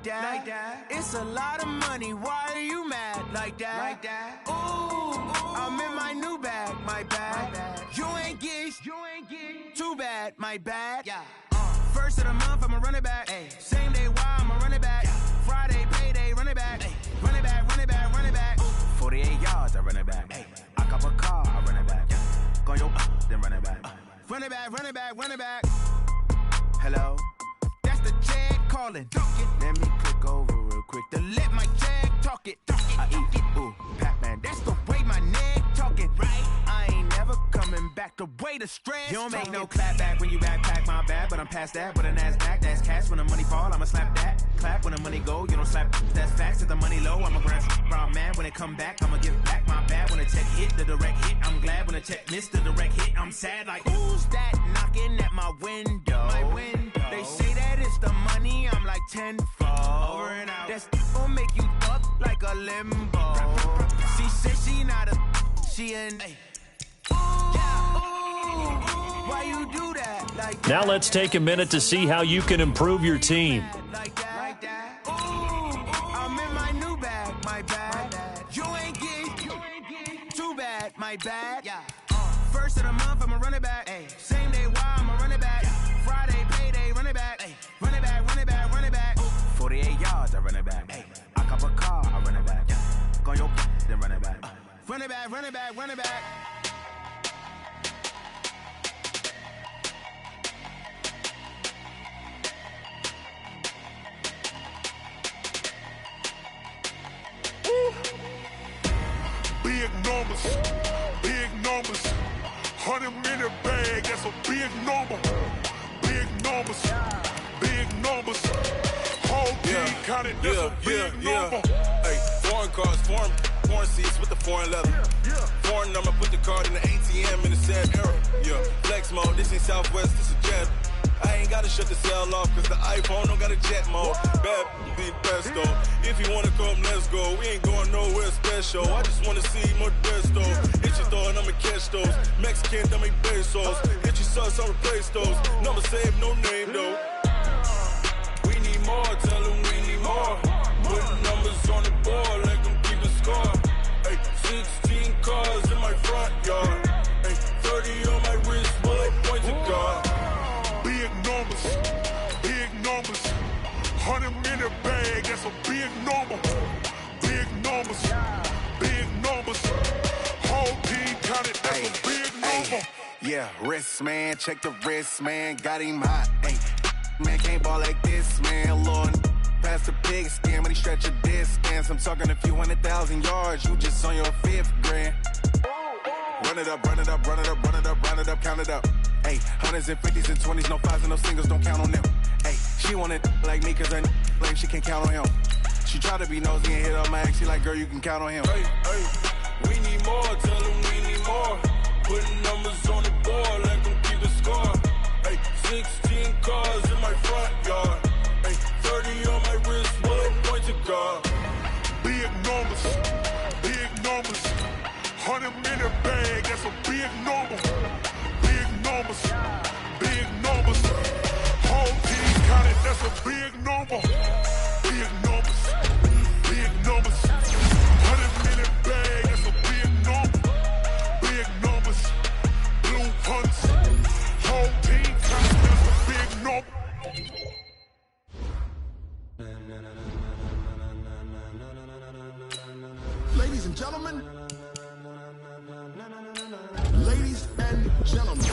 like that. It's a lot of money, why are you mad like that? Ooh, I'm in my new bag, my bad. You ain't get too bad, my bad. First of the month, I'ma run it back. Same day, why I'ma run it back. Friday, payday, run it back. Run it back, run it back, run it back. 48 yards, I run it back. I cop a car, I run it back. Go yo, then run it back. Run it back, run it back, run it back. Hello? That's the jag calling. Let me click over real quick to let my jag talk it. I eat it, ooh, Pac-Man. That's the way my neck talking. Right? I ain't never coming back the way the stress. You don't make no clap back when you backpack my bad, but I'm past that. But a NASDAQ, that's cash. When the money fall, I'ma slap that. Clap when the money go, you don't slap. That's facts. If the money low, I'ma grab brown man. When it come back, I'ma give back my bad. When the check hit, the direct hit. I'm glad when the check missed the direct hit. I'm sad like, who's that knocking at my window? My window. They say that it's the money, I'm like tenfold. Over and out. That's gon' make you up like a limbo. She said she not a, she an. Why you do that? Like now let's take a minute to see how you can improve your team. like that. Ooh, I'm in my new bag, my bad. You ain't get too bad, my bad. First of the month, I'ma run it back. Same day, why I'ma run it back. Friday, payday, run it back. Run it back, run it back, run it back. 48 yards, I run it back. I cop a car, I run it back. Go yo, then run it back. Run it back, run it back, run it back. Big numbers, big numbers. 100-minute bag, that's a big number. Big numbers, big numbers. Whole team counted, that's a big number. Hey, foreign cars, foreign seats with the foreign leather. Foreign number, put the card in the ATM in the sad era. Flex mode, this ain't Southwest, this is Jet. I ain't gotta shut the cell off, cause the iPhone don't got a jet mode. Bad be best though. If you wanna come, let's go. We ain't going nowhere special. I just wanna see more best though. Hit your thought, I'ma catch those. Mexican, dummy pesos. Hit your sus, I'll replace those. Number saved, no name though. We need more, tell them we need more. Put numbers on the board, let them keep the score. Hey, 16 cars in my front yard. Hey, 30 on my wrist, while I point to God. Big numbers, big numbers. 100-minute bag, that's a big number. Big numbers, big numbers. Whole team counted, that's a big number. Yeah, wrist man, check the wrist man, got him hot. Ay, man can't ball like this, man. Lord, past the pig skin, but he stretch a distance. I'm talking a few 100,000 yards, you just on your 5th grand. Run it up, run it up, run it up, run it up, run it up, count it up. Ay, 100s and 50s and 20s, no 5s and no singles, don't count on them. Ay, she want it like me, cause her like she can count on him. She try to be nosy and hit up my ex, she like, girl, you can count on him. Hey, hey, we need more, tell them we need more. Putting numbers on the board, let them keep the score. Hey, 16 cars in my front yard. Hey, 30 on my wrist, while I point to God. Big numbers, big numbers. 100-minute bag, that's a big number. Big numbers, big numbers. Whole team counted, that's a big number. Big numbers, big numbers. 100-minute bag, that's a big number. Big numbers, blue hunts. Whole team counted, that's a big number. Ladies and gentlemen. Ladies and gentlemen.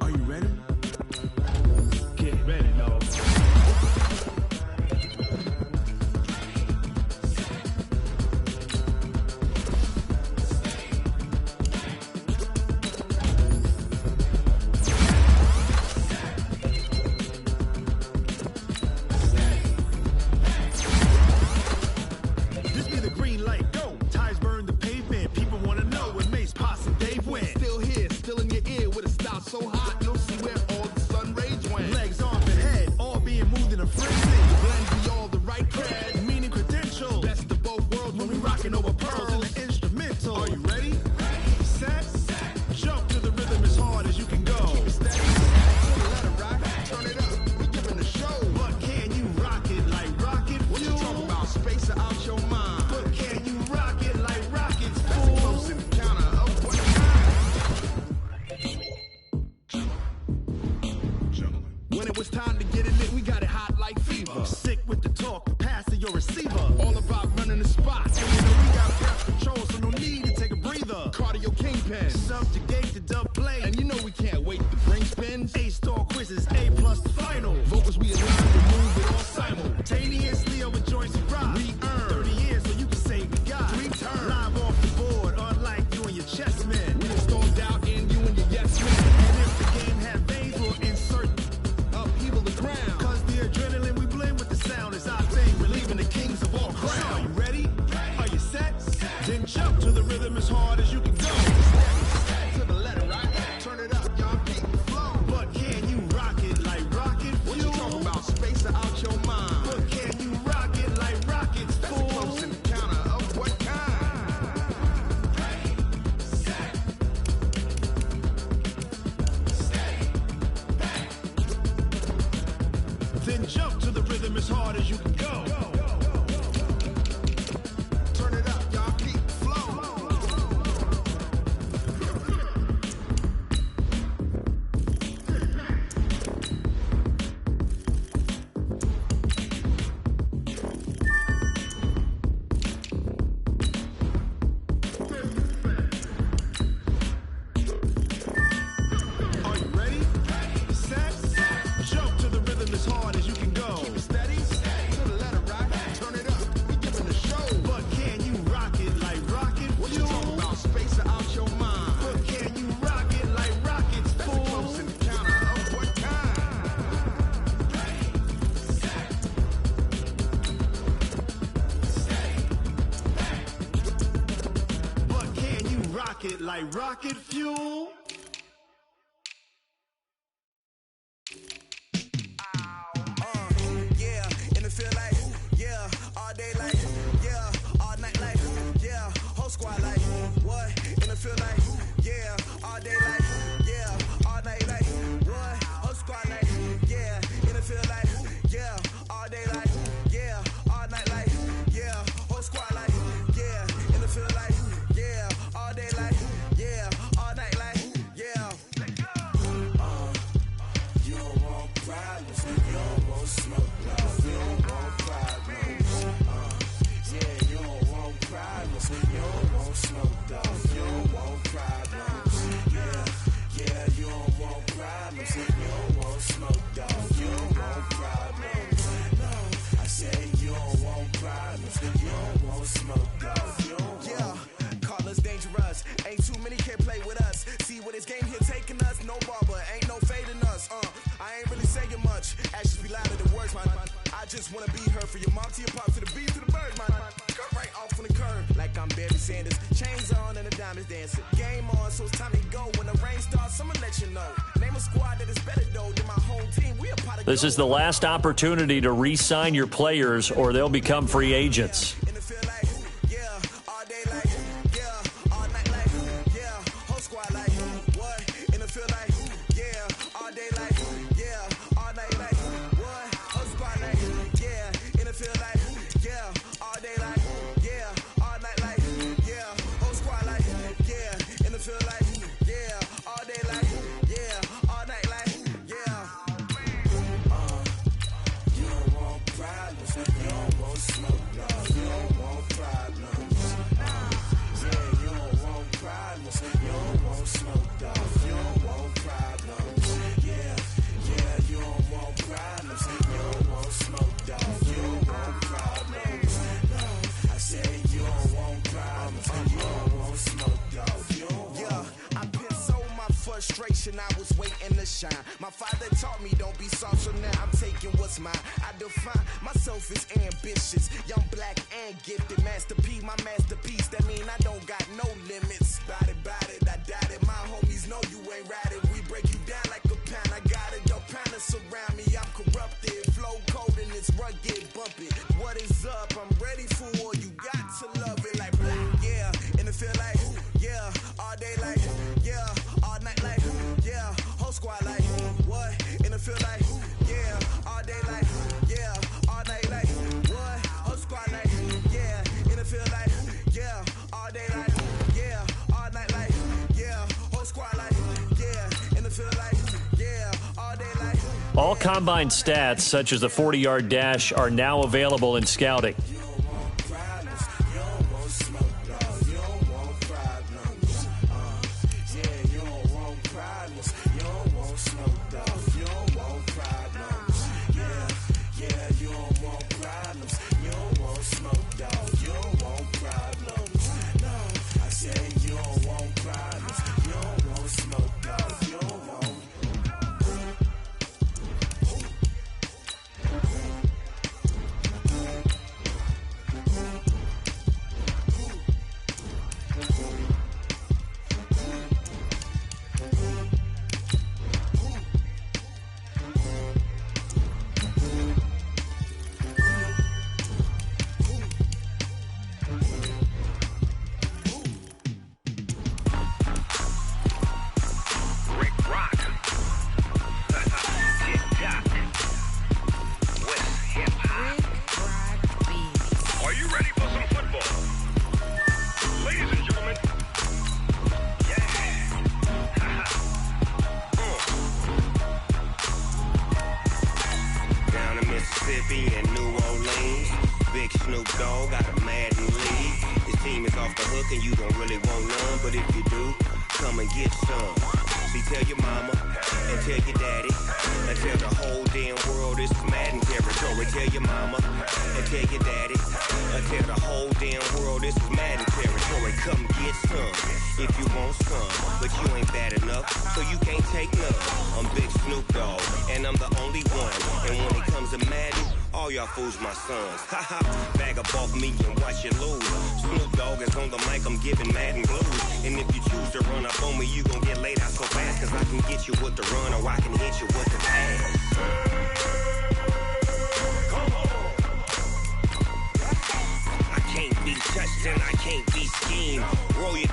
Are you ready? Get ready, dog. This be the green light, go. Ties burn the pavement. People wanna know when Mace, Posse, and Dave win. Cardio Kingpin. Subjugate the dub play. And you know we can't wait to bring spins. A-star quizzes, A+ final. Vocals we align to move it all simultaneously over joints and rock. We earn 30 years so you can say we got 3 turns. Live off the board, unlike you and your chess men. We stormed out in you and your yes men. And if the game had veins, we'll insert upheaval the ground. Cause the adrenaline we blend with the sound is our thing. Relieving the kings of all crowns. Are you ready? Are you set? Then jump to the rhythm as hard as you can go. To the letter, right? Turn it up, y'all keep the flow. But can you rock it like rocket fuel? What you talking about? Space out your mind. But can you rock it like rockets, fool? That's a close encounter of what kind? Ready, set, stay back. Then jump to the rhythm as hard as you can go. Turn it up, y'all keep the flow. Are you ready? Set, jump to the rhythm as hard as you can go. Keep it steady, to the letter, right? Turn it up, we giving the show. But can you rock it like rocket fuel? What you talking about? Space out your mind. But can you rock it like rockets, fool? That's a close encounter of what kind? Ready, set, stay back. But can you rock it like rocket fuel? Yeah, and it feel like, yeah, all day like, yeah, all night like, yeah, whole squad like, what? And it feel like, yeah, all day like, yeah, all night like, what? Whole squad like, yeah, and it feel like, yeah, all day like, yeah, all night like, yeah, whole squad like, yeah, and it feel like, yeah, all day like, yeah, all night like, yeah. You don't want problems, you don't want smoke, love. You don't want problems. Yeah, you don't want problems, you don't want smoke, love. You don't want problems. Yeah, you don't want problems, you don't want smoke, love. You don't want problems. No, I say you don't want problems, you don't want smoke, love. You don't yeah, call us dangerous. Ain't too many can play with us. See what this game here taking us. No barber, ain't no fading us. I ain't really saying much. Actions be louder than words, man. I just wanna be heard for your mom to your pop to the beat to the birds, man. Cut right off on the curb like I'm Barry Sanders. Chains on and the diamonds dancing. Game on, so it's time to go. When the rain starts, I'ma let you know. Name a squad that is better though than my home team. We a pot of This is the last opportunity to re-sign your players or they'll become free agents. And it feel like, yeah, all day like, yeah, all night like, yeah, whole squad like, what? And it feel like, yeah, all day like, yeah, all night like, what? Whole squad like, yeah, and it feel like, yeah, all day like, yeah, all night like, yeah, whole squad like, yeah, and it feel like, yeah, all day like, yeah, all night like, yeah. You don't want problems, you don't want smoke, love. You don't want problems. Yeah, you don't want problems, you don't want smoke, love. You don't want problems. Yeah, you don't want problems, you don't want smoke, love. You don't want problems. No, I say you don't want problems, you don't want smoke, love. You don't want. Yeah, I been so my frustration, I was waiting to shine. My father taught me don't be soft, so now I'm taking what's mine. I define myself as ambitious, young, black, and gifted. Master P, my masterpiece. That mean I don't got no limits. Bout it, I doubt it. My homies know you ain't ratted. We break you down like a pound. I got it, the pounders surround me. I'm corrupted, flow cold and it's rugged, bump it. What is up? I'm ready for war. You got to love it like black, yeah. And it feel like, yeah, all day like, yeah, all night like, yeah, whole squad like, what? And it feel like, yeah, all day like, yeah, all night like, what? Whole squad like, yeah, and it feel like, yeah, all day like, yeah, all night like, yeah, whole squad like, yeah, and it feel like, yeah, all day like. All combine stats, such as the 40-yard dash, are now available in scouting. you do, come and get some. See, tell your mama and tell your daddy and tell the whole damn world this is Madden territory. Tell your mama and tell your daddy and tell the whole damn world this is Madden territory. Come get some if you want some, but you ain't bad enough, so you can't take none. I'm Big Snoop Dogg, and I'm the only one. And when it comes to Madden, all y'all fools my sons. Haha, bag up off me and watch you lose. Snoop Dogg is on the mic, I'm giving Madden blues. And if you choose to run up on me, you gon' get laid out so fast, cause I can get you with the run or I can hit you with the pass. I can't be touched and I can't be schemed. Roll it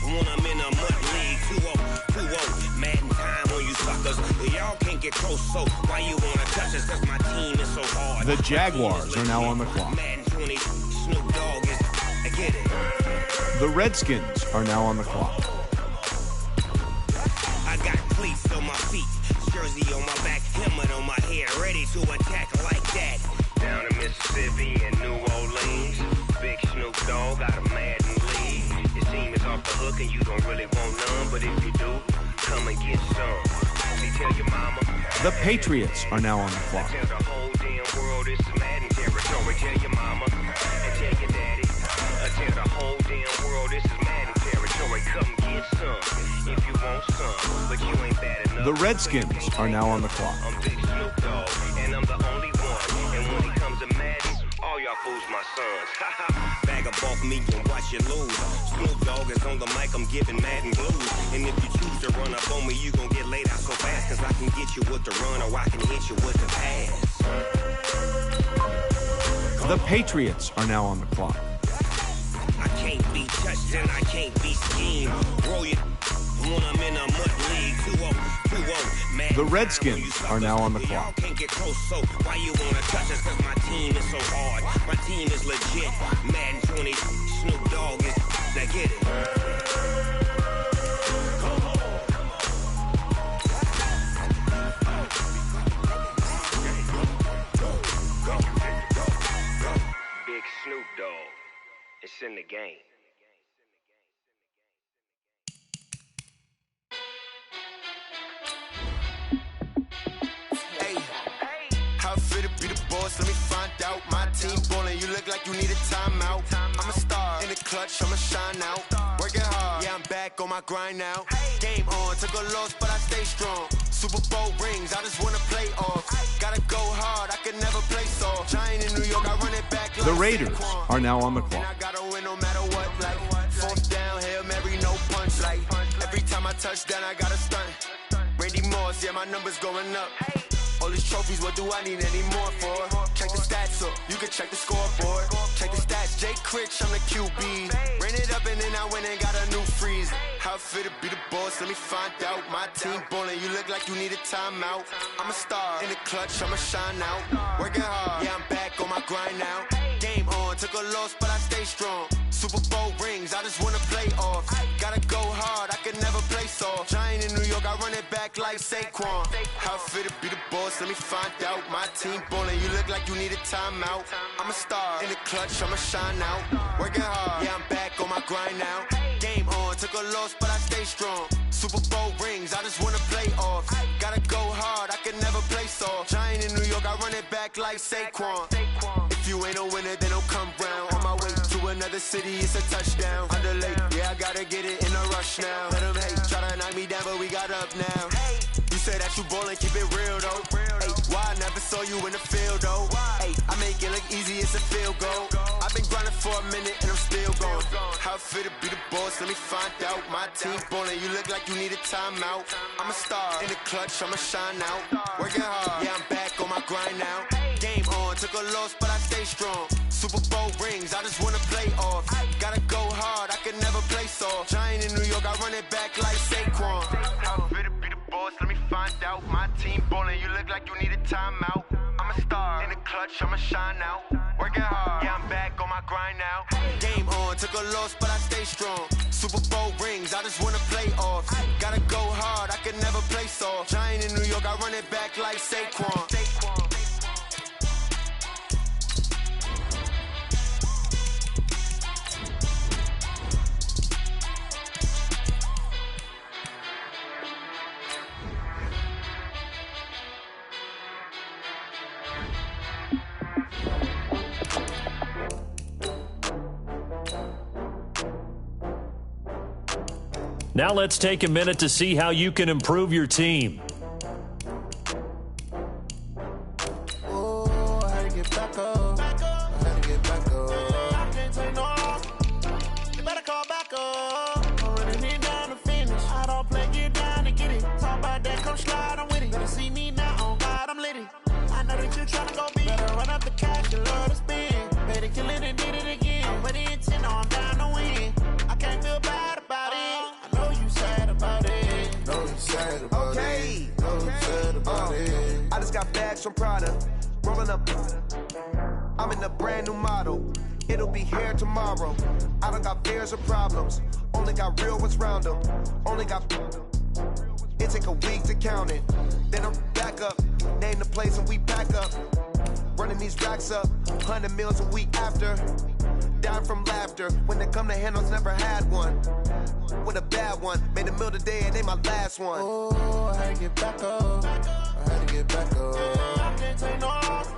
when I'm in a mud league. 2-0, Madden time on you suckers. Y'all can't get close, so why you wanna touch us? Cause my team is so hard. The Jaguars are now on the clock. Madden 20, Snoop Dogg is, I get it. The Redskins are now on the clock. I got cleats on my feet, jersey on my back, helmet on my head, ready to attack like that. Down in Mississippi and New Orleans, Big Snoop Dogg got a Madden lead. Your team is off the hook and you don't really want none, but if you do, come and get some. See, tell your mama. The Patriots are now on the clock. Tell the whole damn world this is Madden territory. Tell your mama and tell your daddy. Tell the whole damn world this is Madden territory. Come get some if you want some, but you ain't bad enough. The Redskins are now on the clock. I'm Big Snoop Dogg, and I'm the only one. And when it comes to Madden, all y'all fools my sons. Bag up off me and watch you lose. Snoop Dogg is on the mic, I'm giving Madden blues. And if you choose to run up on me, you gon' get laid out so fast, cause I can get you with the run or I can hit you with the pass. The Patriots are now on the clock. I can't be touched and I can't be schemed. Roll it when I'm in a mud league. 2-0, man. The Redskins are now on the clock. Y'all can't get close, so why you wanna touch us? Cause my team is so hard. My team is legit. Madden 20, Snoop Dogg is, now get it. Big Snoop Dogg. It's in the game. Hey, how fit to be the boss? Let me find out. My team ballin', you look like you need a timeout. I'm a star in the clutch, I'ma shine out. Working hard, yeah, I'm back on my grind now. Game on, took a loss, but I stay strong. Super Bowl rings, I just wanna play off. Gotta go hard, I can never play soft. Giant in New York, I run it back like The Raiders are now on the and I clock. gotta win no matter what, like fourth down, Hail Mary, no punch, like every time I touch down, I gotta stunt. Randy Moss, yeah, my numbers going up. All these trophies, what do I need any more for? Check the stats up, you can check the scoreboard. Check the stats, Jake Critch, I'm the QB. Ran it up and then I went and got a new freeze. How fit to be the boss, let me find out. My team ballin', you look like you need a timeout. I'm a star in the clutch, I'ma shine out. Working hard, yeah, I'm back on my grind now. Game on, took a loss, but I stay strong. Super Bowl rings, I just wanna play off. Gotta go hard, I can never play soft. Giant in New York, I run it back like Saquon. How fit to be the boss, let me find out. My team ballin', you look like you need a timeout. I'm a star in the clutch, I'ma shine out. Working hard, yeah, I'm back on my grind now. Game on, took a loss, but I stay strong. Super Bowl rings, I just wanna play off. Gotta go hard, I can never play soft. Giant in New York, I run it back like Saquon. If you ain't a winner, then don't come round. On my way to another city, it's a touchdown. Underlay, yeah, I gotta get it in a rush now. Let them hate, try to knock me down, but we got up now. You say that you ballin', keep it real though. Hey, why I never saw you in the field though? Hey, I make it look easy, it's a field goal. I've been grinding for a minute and I'm still going. How fit to be the boss, let me find out. My team ballin', you look like you need a timeout. I'm a star in the clutch, I'ma shine out. Working hard, yeah, I'm back on my grind now. Game on, took a loss, but I stay strong. Super Bowl rings, I just wanna play off. Gotta go hard, I can never play soft. Giant in New York, I run it back like Saquon. How fit to be the boss, let me find out. My team ballin', you look like you need a timeout. I'm a star in the clutch, I'ma shine out. Working hard, yeah, I'm back on my grind now. Game on, took a loss, but I stay strong. Super Bowl rings, I just wanna play off. Gotta go hard, I can never play soft. Giant in New York, I run it back like Saquon. Now let's take a minute to see how you can improve your team. Oh, I had to get back up. I had to get back up. I can't take no loss. You better call back up. I'm running it down to finish. I don't play, get down and get it. Talk about that, come slide, I'm with it. Better see me now, on God, I'm lit it. I know that you tryna go big. Better run up the cash, you love to spend. Better kill it and did it again. I'm with the intent, I'm down to win. I can't feel bad about it. I know you sad about it. Know you sad about it. Know you sad about it. I just got bags from Prada. Rolling up. I'm in a brand new model. It'll be here tomorrow. I don't got fears or problems. Only got real ones round them. Only got. It take a week to count it. Then I'm back up. Name the place and we pack up. Running these racks up. 100 meals a week after. Dying from laughter. When it come to handles, never had one. With a bad one. Made a meal today and they my last one. Oh, I had to get back up. I had to get back up. I can't take no loss.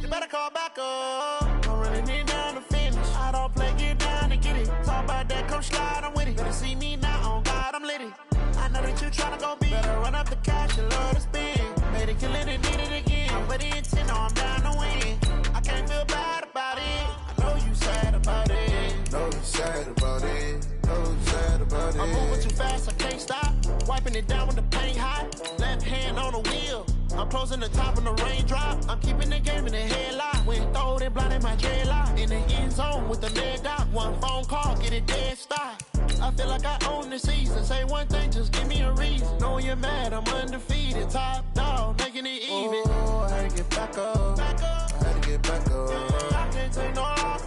You better call back up. I'm running it down to finish. I don't play, get down and get it. Talk about that, come slide, I'm with it. Better see me now, on God, I'm lit it. I know that you tryna go big. Better run up the cash, you love to spend. Made it, kill it, and did it again. I'm with the intent, no, I'm down to win. I can't feel bad about it. I know you sad about it. Know you sad about it. Know you sad about it. I'm moving too fast, I can't stop. Wiping it down with the paint hot. Left hand on the wheel. I'm closing the top of the raindrop. I'm keeping the game in the headlock. When throwed and blinded my dreadlock. In the end zone with the leg dot. One phone call, get it dead stop. I feel like I own the season. Say one thing, just give me a reason. Knowing you're mad, I'm undefeated. Top dog, making it even. Oh, I had to get back up. I had to get back up. I can't take no loss.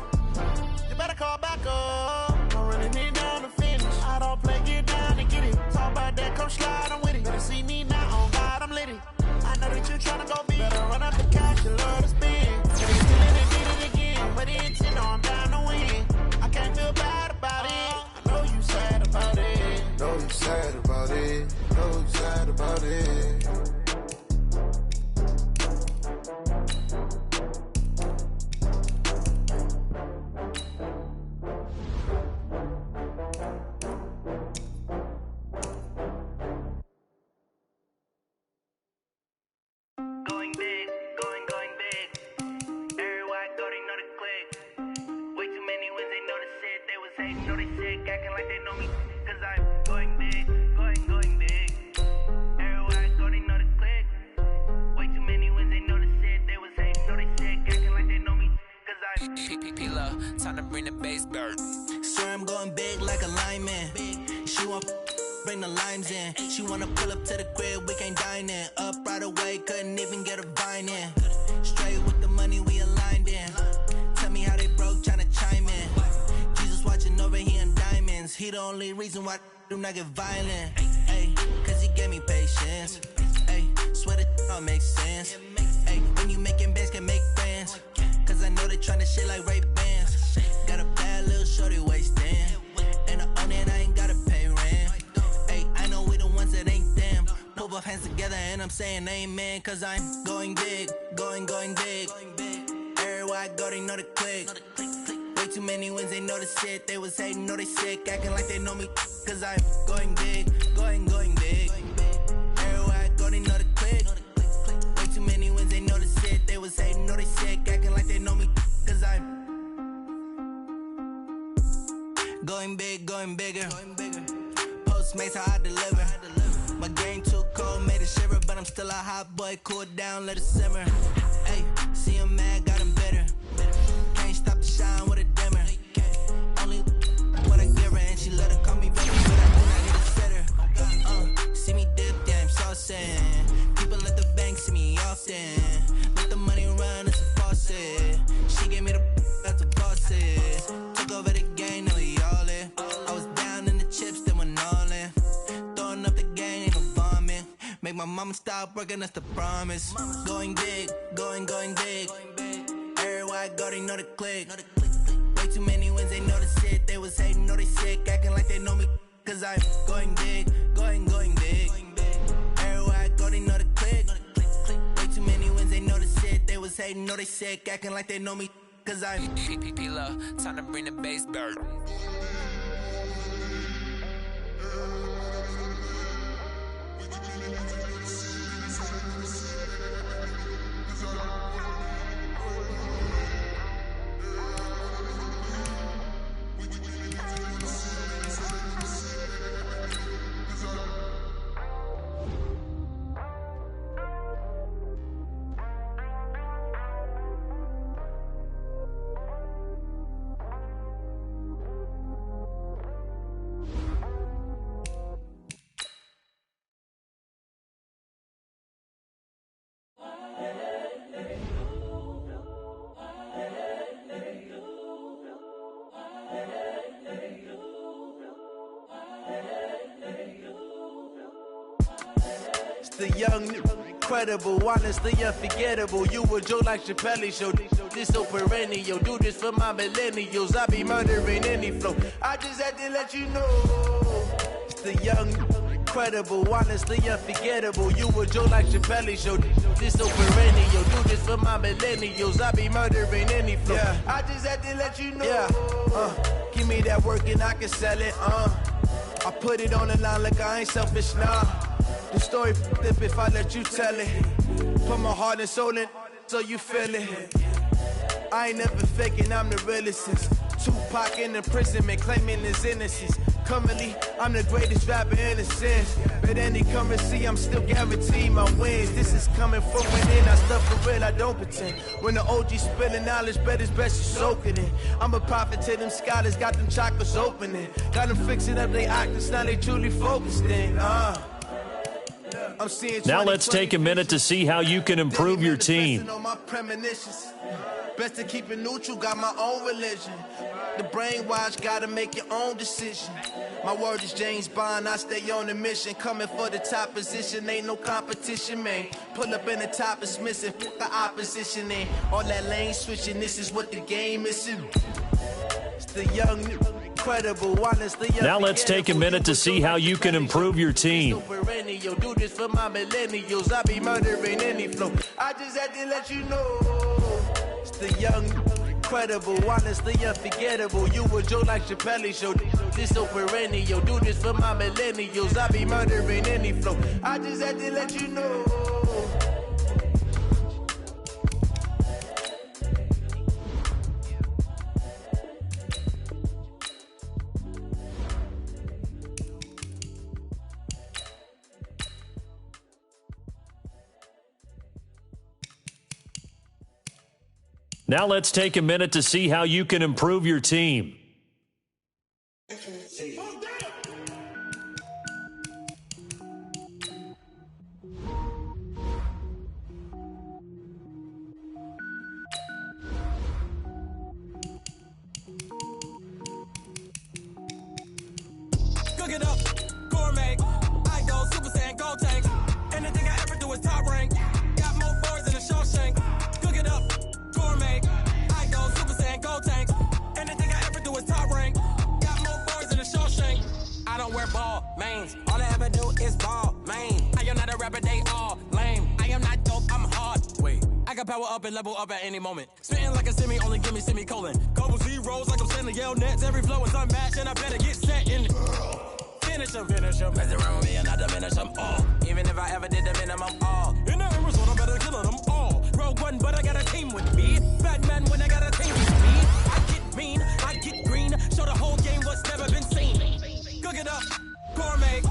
You better call back up. I'm running it down to finish. I don't play, get down and get it. Talk about that, come slide, I'm with it. Better see me now, on God, I'm lit it. I know that you tryna go big. Better run up the cash, you love to spend. Better kill it and did it again. But the intent, no, I'm down to win. I can't feel bad about it. I know you sad about it. Know you sad about it. Know you sad about it. Time to bring the bass bird. Swear I'm going big like a lineman. She want bring the limes in. She wanna pull up to the crib, we can't dine in. Up right away, couldn't even get a vine in. Straight with the money we aligned in. Tell me how they broke, tryna chime in. Jesus watching over here in diamonds. He the only reason why I do not get violent. Ay, cause he gave me patience. Ay, swear that all makes sense. Ay, when you making bands can make friends. Cause I know they tryna shit like Ray-Bans. Got a bad little shorty wasting. And I own it, I ain't gotta pay rent. Ay, I know we the ones that ain't them. Put both hands together and I'm saying amen. Cause I'm going big, going big. Everywhere I go, they know the click. Way too many wins, they know the shit. They was hating, know they sick, acting like they know me. Cause I'm going big, going big. Everywhere I go, they know the click. Way too many wins, they know the shit. They was hating, know they sick, acting like they know me. Cause I'm going big, going bigger. Postmates how I deliver. My game too cold, made it shiver, but I'm still a hot boy. Cool down, let it simmer. Hey, see him mad, got him bitter. Can't stop the shine with a dimmer. Only what I give her, and she let her call me baby, but I do not need a sitter. See me dip, yeah, I'm saucing. People at the bank see me often. Let the money run, it's a faucet. She gave me the that's a faucet. Took over the game, now we all in. I was down in the chips, then went all in. Throwing up the gang, ain't no vomit. Make my mama stop working, that's the promise. Going big, going big. Everywhere I go, they know the click. Way too many wins, they know the shit. They was hating, know they sick, acting like they know me. Cause I'm going big, going big. Everywhere I go, they know the click. Way too many wins, they know the shit. They was hating, know they sick, acting like they know me. Cause I'm PPP love, time to bring the bass bird. The young, incredible, honestly unforgettable. You a joke like Chappelle Show. This so perennial. Do this for my millennials. I be murdering any flow. I just had to let you know. It's the young, incredible, honestly unforgettable. You a joke like Chappelle Show. This so perennial. Do this for my millennials. I be murdering any flow. Yeah. I just had to let you know. Yeah. Give me that work and I can sell it. I put it on the line like I ain't selfish, nah. The story flip if I let you tell it. Put my heart and soul in so you feel it. I ain't never faking, I'm the realest since Tupac in imprisonment, claiming his innocence. Currently, I'm the greatest rapper in a sense. But any currency, I'm still guaranteed my wins. This is coming from within, I stuff for real, I don't pretend. When the OG spilling knowledge, bet it's best you soak it in. I'm a prophet to them scholars, got them chakras opening. Got them fixing up they octaves, now they truly focused in. Now let's take a minute to see how you can improve your team. Best to keep it neutral, got my own religion. The brainwash, gotta make your own decision. My word is James Bond, I stay on the mission. Coming for the top position, ain't no competition, man. Pull up in the top, it's missing, put the opposition in. All that lane switching, this is what the game is. It's the young, incredible, honestly. Now let's take a minute to see how you can improve your team. Do this for my millennials, I be murdering any flow. I just had to let you know. It's the young, incredible, honestly unforgettable. You a joke like Chappelle Show. This so perennial. Do this for my millennials. I be murdering any flow. I just had to let you know. Now let's take a minute to see how you can improve your team. Cook it up, gourmet. I go Super Saiyan, gold tank. Anything I ever do is top rank. Got more boys than a Shawshank. Cook it up, gourmet. I go Super Saiyan, gold tank. Anything I ever do is top rank. Got more boys than a Shawshank. I don't wear ball mains. All I ever do is ball main. I am not a rapper, they all lame. I am not dope, I'm hard. Wait, I can power up and level up at any moment. Spitting like a semi, only give me semicolon. Couple zeros like I'm sending yell nets. Every flow is unmatched and I better get set in. Finish them. Mess around with me and I diminish them all. Even if I ever did the minimum all. In the end result, I better kill them all. Rogue One, but I got a team with me. Batman when I got a team with me. I get mean, I get green. Show the whole game what's never been seen. Cook it up, gourmet.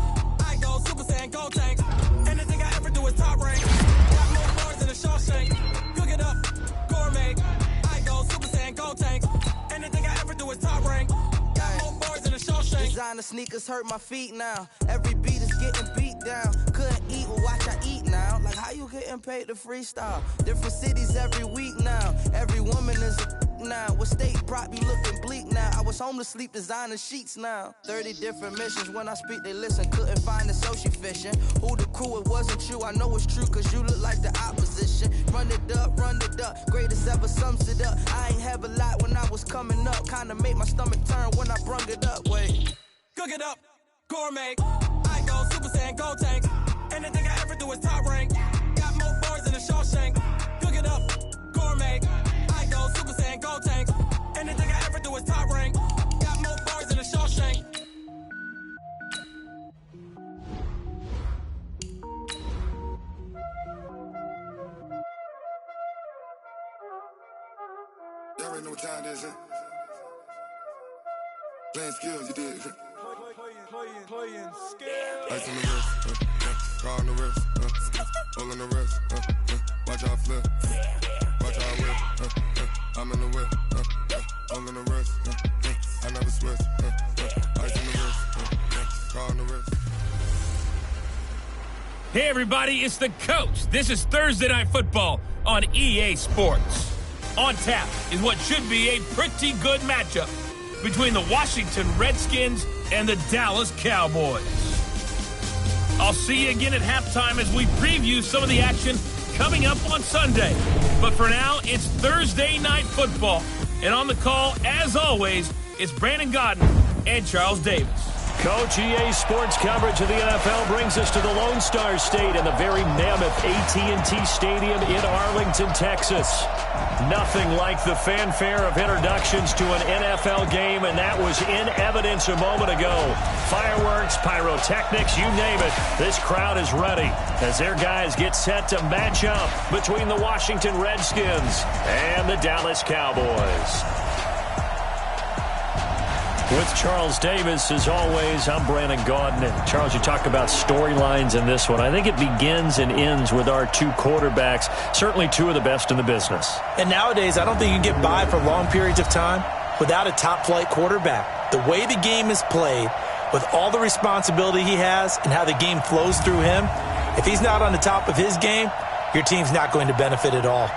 I go Super Saiyan, gold tank. Anything I ever do is top rank. Got more bars than a Shawshank. Cook it up, gourmet. I go Super Saiyan, gold tank. Anything I ever do is top rank. Designer sneakers hurt my feet now. Every beat is getting beat down. Couldn't eat, well watch I eat now. Like how you getting paid to freestyle? Different cities every week now. Every woman is a now. With state prop, you looking bleak now. I was home to sleep, designer sheets now. 30 different missions. When I speak, they listen. Couldn't find the social fishing. Who the crew? It wasn't you. I know it's true, cause you look like the opposition. Run it up, greatest ever sums it up. I ain't have a lot when I was coming up. Kinda made my stomach turn when I brung it up. Wait. Cook it up, gourmet. I go Super Saiyan, gold tank. Anything I ever do is top rank. Got more boys than a Shawshank. Cook it up, gourmet. I go Super Saiyan, gold tank. Anything I ever do is top rank. Got more boys than a Shawshank. Y'all already know what time it is, huh? Playing skills, you did. Playing skills. Ice on the wrist, car on the wrist, all on the wrist, watch out flip, watch out whip, I'm in the whip, all on the wrist, I never switch, ice on the wrist, car on the wrist. Hey everybody, it's the coach. This is Thursday Night Football on EA Sports. On tap is what should be a pretty good matchup between the Washington Redskins and the Dallas Cowboys. I'll see you again at halftime as we preview some of the action coming up on Sunday. But for now, it's Thursday Night Football. And on the call, as always, it's Brandon Godden and Charles Davis. Coach, EA Sports coverage of the NFL brings us to the Lone Star State in the very mammoth AT&T Stadium in Arlington, Texas. Nothing like the fanfare of introductions to an NFL game, and that was in evidence a moment ago. Fireworks, pyrotechnics, you name it. This crowd is ready as their guys get set to match up between the Washington Redskins and the Dallas Cowboys. With Charles Davis, as always, I'm Brandon Gaudin. And Charles, you talk about storylines in this one. I think it begins and ends with our two quarterbacks, certainly two of the best in the business. And nowadays, I don't think you can get by for long periods of time without a top-flight quarterback. The way the game is played, with all the responsibility he has and how the game flows through him, if he's not on the top of his game, your team's not going to benefit at all.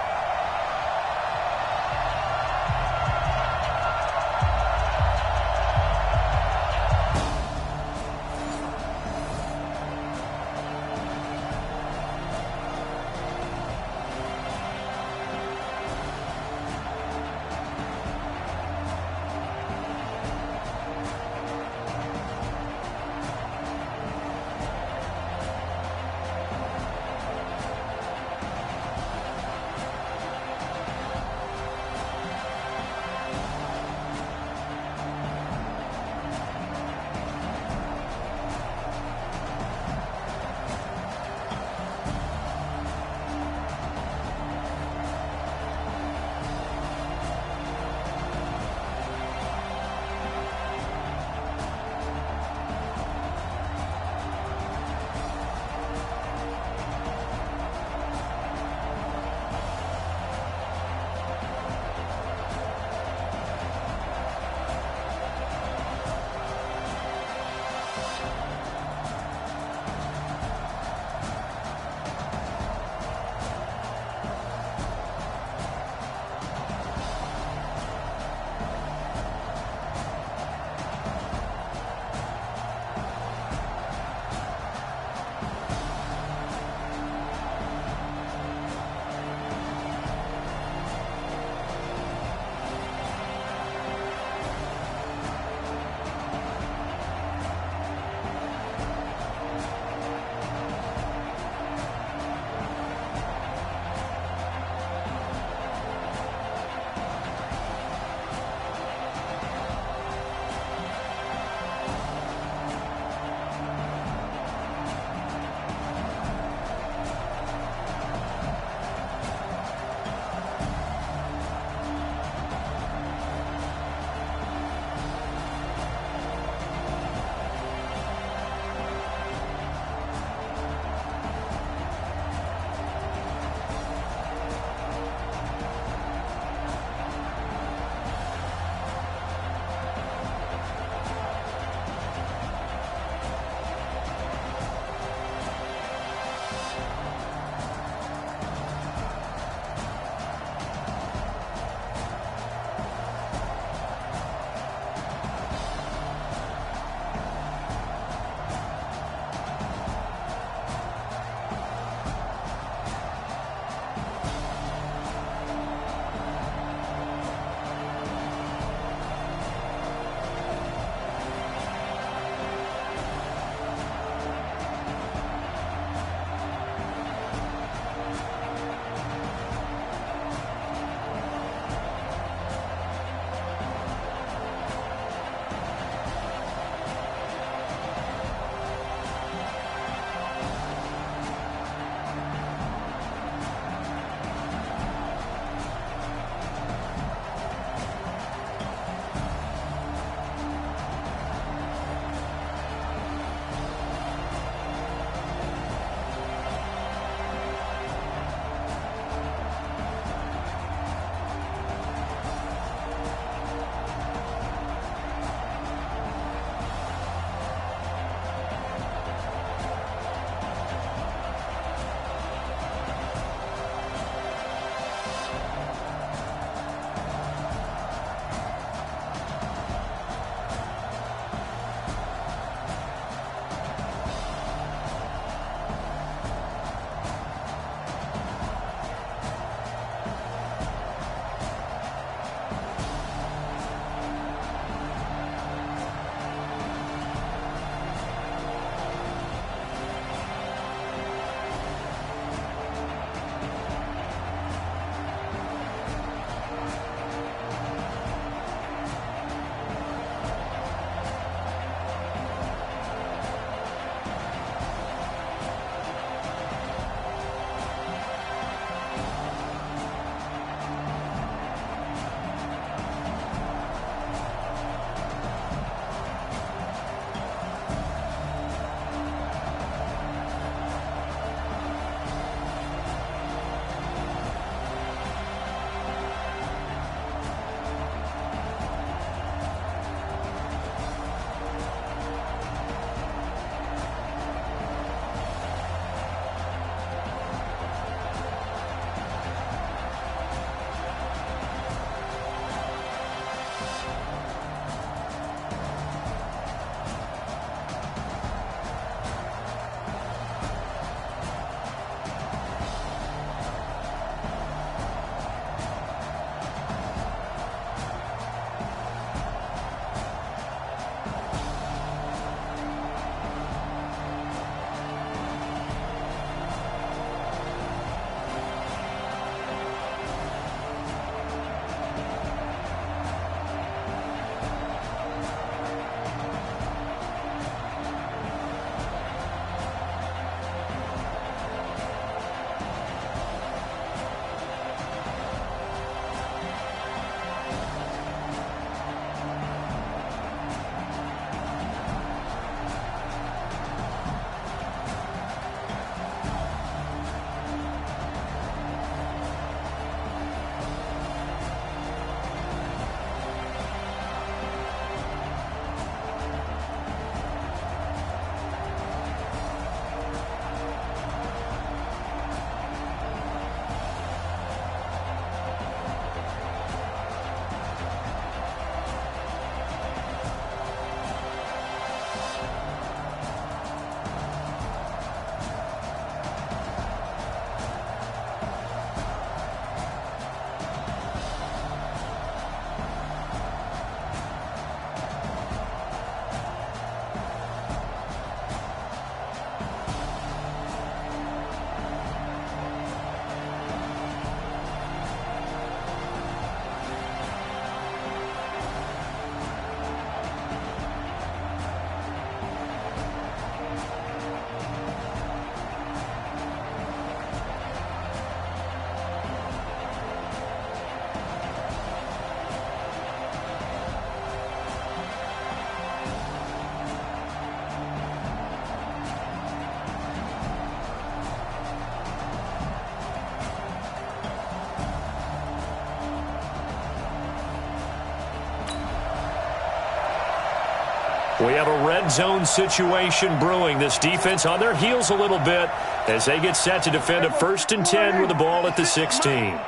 We have a red zone situation brewing. This defense on their heels a little bit as they get set to defend a 1st and 10 with the ball at the 16. Check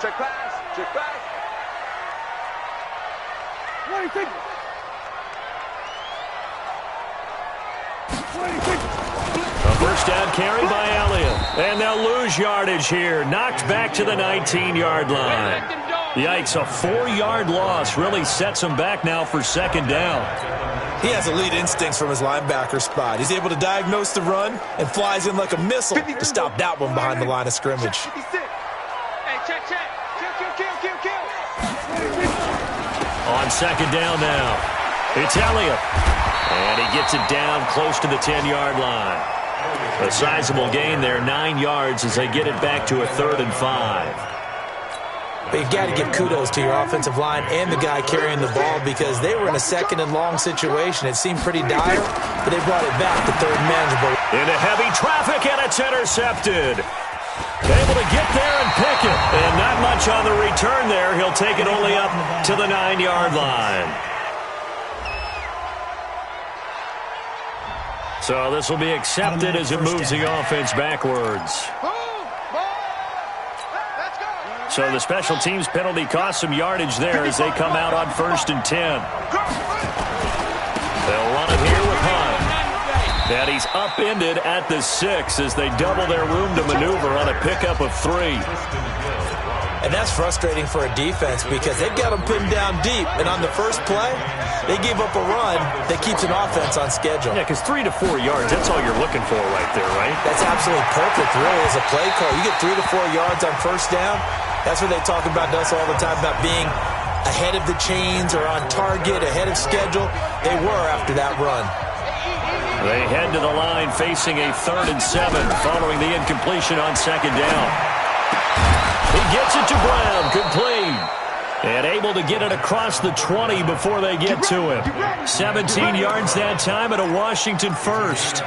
pass. Check pass. What do you think? A first down carry by Elliott. And they'll lose yardage here. Knocked back to the 19-yard line. Yikes, a 4-yard loss really sets him back now for 2nd down. He has elite instincts from his linebacker spot. He's able to diagnose the run and flies in like a missile to stop that one behind the line of scrimmage. Hey, check. Kill. On 2nd down now, it's Elliott. And he gets it down close to the 10-yard line. A sizable gain there, 9 yards as they get it back to a 3rd and 5. But you've got to give kudos to your offensive line and the guy carrying the ball because they were in a 2nd and long situation. It seemed pretty dire, but they brought it back to 3rd and manageable. Into heavy traffic, and it's intercepted. Able to get there and pick it. And not much on the return there. He'll take it only up to the 9-yard line. So this will be accepted as it moves the offense backwards. So the special teams penalty cost some yardage there as they come out on 1st and 10. They'll run it here with Hunt. And he's upended at the 6 as they double their room to maneuver on a pickup of 3. And that's frustrating for a defense because they've got them pinned down deep. And on the first play, they gave up a run that keeps an offense on schedule. Yeah, because 3 to 4 yards, that's all you're looking for right there, right? That's absolutely perfect, really, as a play call. You get 3 to 4 yards on 1st down. That's what they talk about to us all the time, about being ahead of the chains or on target, ahead of schedule. They were after that run. They head to the line facing a 3rd and 7 following the incompletion on 2nd down. He gets it to Brown, complete. And able to get it across the 20 before they get to him. 17 yards that time and a Washington first.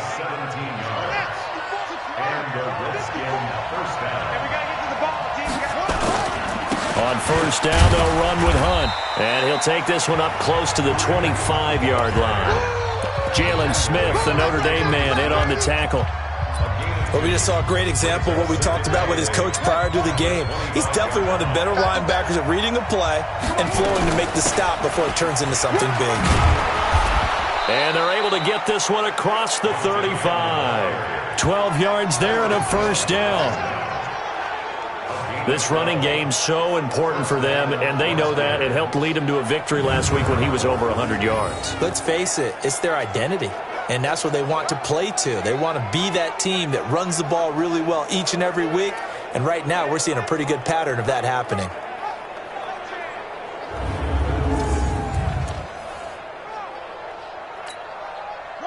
On 1st down, they'll run with Hunt. And he'll take this one up close to the 25-yard line. Jalen Smith, the Notre Dame man, in on the tackle. Well, we just saw a great example of what we talked about with his coach prior to the game. He's definitely one of the better linebackers at reading a play and flowing to make the stop before it turns into something big. And they're able to get this one across the 35. 12 yards there and a 1st down. This running game's so important for them, and they know that. It helped lead them to a victory last week when he was over 100 yards. Let's face it, it's their identity, and that's what they want to play to. They want to be that team that runs the ball really well each and every week, and right now we're seeing a pretty good pattern of that happening.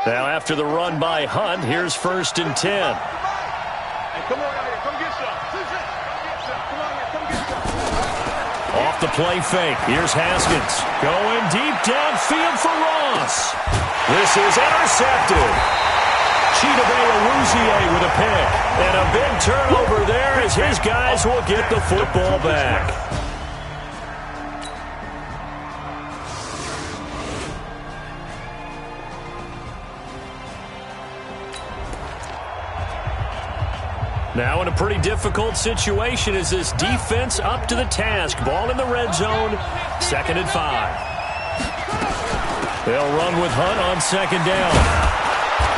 Now after the run by Hunt, here's 1st and 10. Hey, come on out here. Come get some. Come on here. Come get some. Off the play fake. Here's Haskins. Going deep downfield for Ross. This is intercepted. Chidobe Awuzie with a pick. And a big turnover there as his guys will get the football back. Now in a pretty difficult situation is this defense up to the task. Ball in the red zone, 2nd and 5. They'll run with Hunt on 2nd down.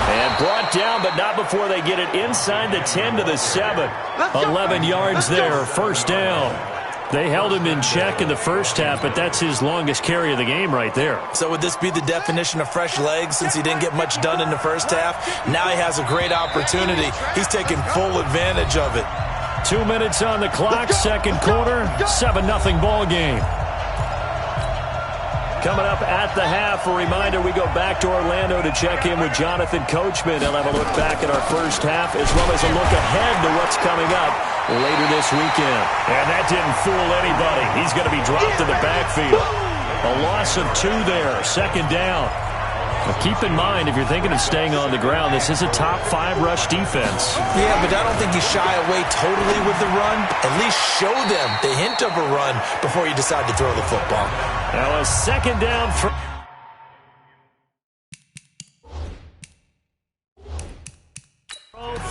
And brought down, but not before they get it inside the 10 to the 7. 11 yards there, 1st down. They held him in check in the first half, but that's his longest carry of the game right there. So would this be the definition of fresh legs since he didn't get much done in the first half? Now he has a great opportunity. He's taking full advantage of it. 2 minutes on the clock, 2nd quarter, 7-0 ball game. Coming up at the half, a reminder, we go back to Orlando to check in with Jonathan Coachman. He'll have a look back at our first half as well as a look ahead to what's coming up later this weekend. And that didn't fool anybody. He's going to be dropped to the backfield. A loss of 2 there, 2nd down. But keep in mind, if you're thinking of staying on the ground, this is a top 5 rush defense. Yeah, but I don't think you shy away totally with the run. At least show them the hint of a run before you decide to throw the football. Now a 2nd down.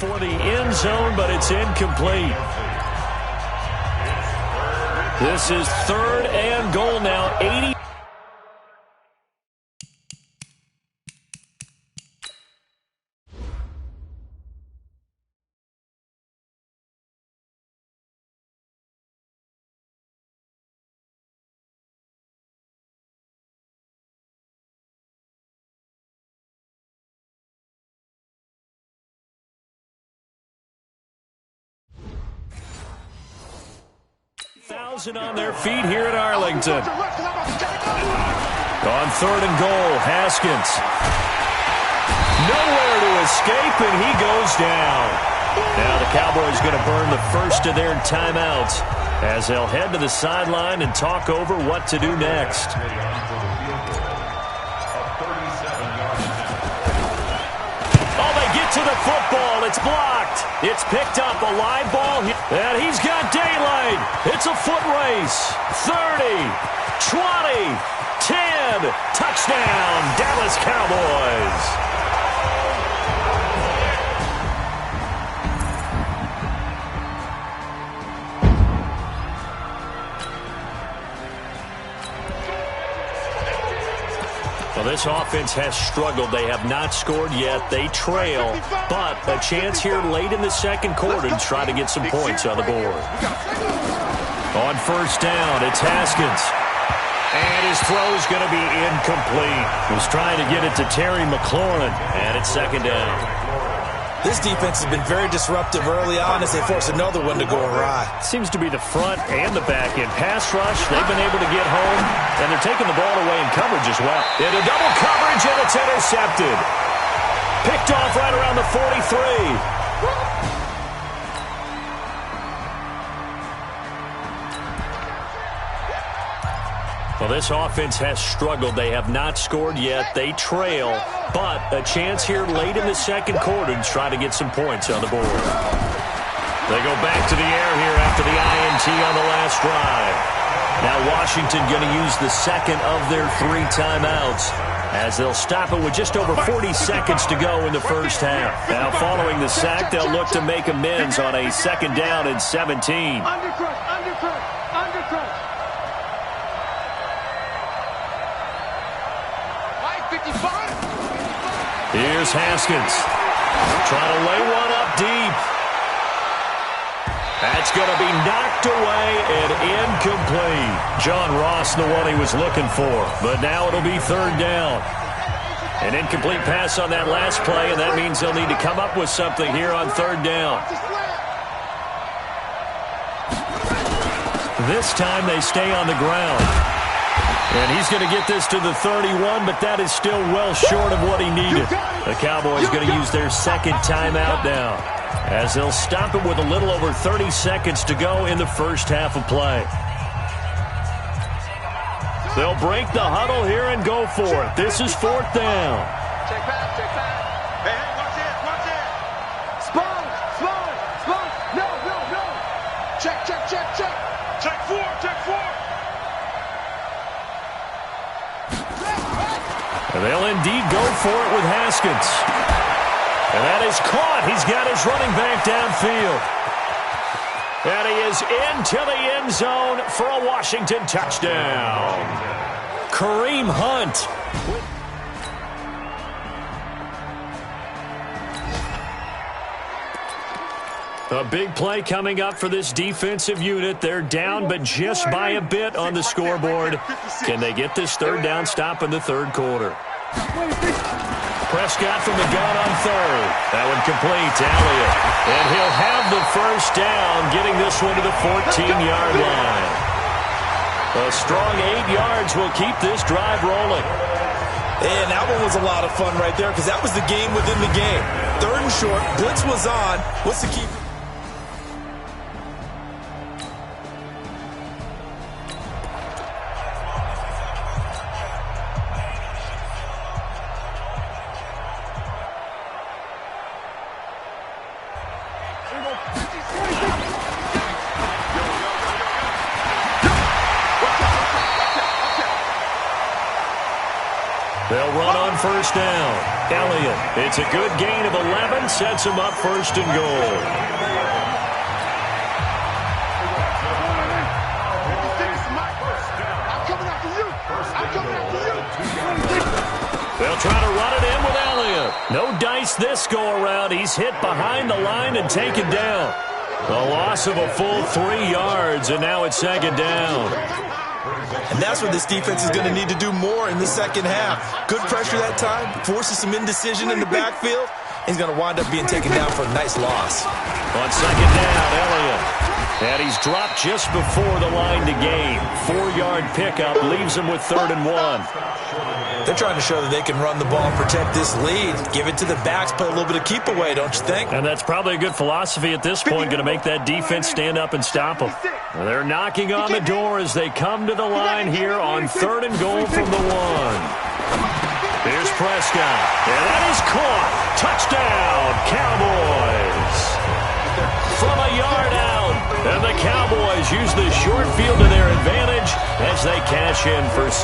For the end zone, but it's incomplete. This is 3rd and goal now, 80. On their feet here at Arlington. On 3rd and goal, Haskins. Nowhere to escape, and he goes down. Now the Cowboys going to burn the first of their timeouts as they'll head to the sideline and talk over what to do next. Oh, they get to the football. It's blocked. It's picked up, a live ball. And he's got daylight. It's a foot race. 30, 20, 10. Touchdown, Dallas Cowboys. Well, this offense has struggled. They have not scored yet. They trail, but a chance here late in the second quarter to try to get some points on the board. On 1st down, it's Haskins. And his throw is going to be incomplete. He was trying to get it to Terry McLaurin, and it's 2nd down. This defense has been very disruptive early on as they force another one to go awry. Seems to be the front and the back end. Pass rush, they've been able to get home, and they're taking the ball away in coverage as well. Into double coverage, and it's intercepted. Picked off right around the 43. Well, this offense has struggled. They have not scored yet. They trail, but a chance here late in the second quarter to try to get some points on the board. They go back to the air here after the INT on the last drive. Now Washington going to use the second of their 3 timeouts as they'll stop it with just over 40 seconds to go in the first half. Now following the sack, they'll look to make amends on a 2nd down and 17. Here's Haskins. Trying to lay one up deep. That's going to be knocked away and incomplete. John Ross, the one he was looking for. But now it'll be 3rd down. An incomplete pass on that last play, and that means they'll need to come up with something here on 3rd down. This time they stay on the ground. And he's going to get this to the 31, but that is still well short of what he needed. The Cowboys going to use their 2nd timeout now as they'll stop it with a little over 30 seconds to go in the first half of play. They'll break the huddle here and go for it. This is 4th down. Check back, check back. Hey, watch it, watch it. Spawn. No. Check. Check 4. They'll indeed go for it with Haskins. And that is caught. He's got his running back downfield. And he is into the end zone for a Washington touchdown. Kareem Hunt. A big play coming up for this defensive unit. They're down, but just by a bit on the scoreboard. Can they get this 3rd down stop in the 3rd quarter? Prescott from the gun on 3rd. That one complete to Elliott. And he'll have the 1st down, getting this one to the 14-yard line. A strong 8 yards will keep this drive rolling. And that one was a lot of fun right there because that was the game within the game. 3rd and short, blitz was on. What's the key? They'll run on first down. Elliott, it's a good gain of 11, sets him up first and goal. They'll try to run it in with Elliott. No dice this go-around. He's hit behind the line and taken down. A loss of a full 3 yards, and now it's second down. And that's what this defense is going to need to do more in the second half. Good pressure that time, forces some indecision in the backfield. He's going to wind up being taken down for a nice loss. On second down, Elliott. And he's dropped just before the line to gain. 4-yard pickup leaves him with 3rd and 1. They're trying to show that they can run the ball and protect this lead. Give it to the backs, play a little bit of keep away, don't you think? And that's probably a good philosophy at this point, going to make that defense stand up and stop them. Well, they're knocking on the door as they come to the line here on 3rd and goal from the 1. Here's Prescott, and that is caught. Touchdown, Cowboys. From a yard out, and the Cowboys use the short field to their advantage as they cash in for 6.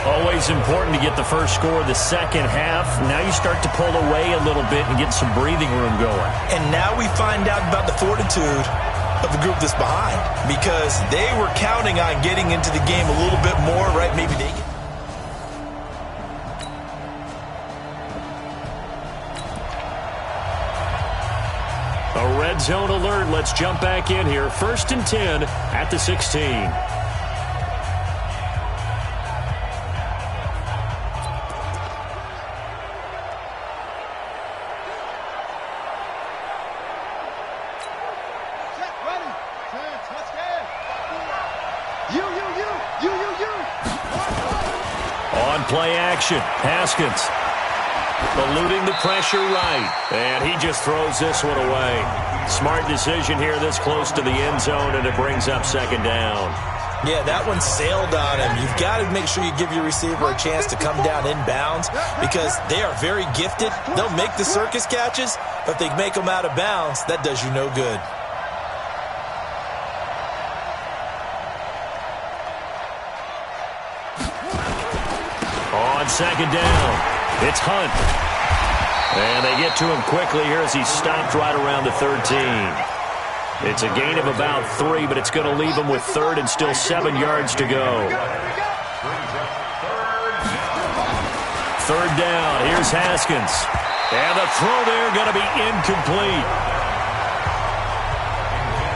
Always important to get the first score of the second half. Now you start to pull away a little bit and get some breathing room going. And now we find out about the fortitude of the group that's behind, because they were counting on getting into the game a little bit more, right? Maybe they get... A red zone alert. Let's jump back in here. 1st and 10 at the 16. On play action, Haskins eluding the pressure right, and he just throws this one away. Smart decision here this close to the end zone, and it brings up second down. Yeah, that one sailed on him. You've got to make sure you give your receiver a chance to come down inbounds, because they are very gifted. They'll make the circus catches, but if they make them out of bounds, that does you no good. On second down, it's Hunt. And they get to him quickly here as he's stopped right around the 13. It's a gain of about 3, but it's going to leave him with 3rd and still 7 yards to go. 3rd down, here's Haskins. And the throw there going to be incomplete.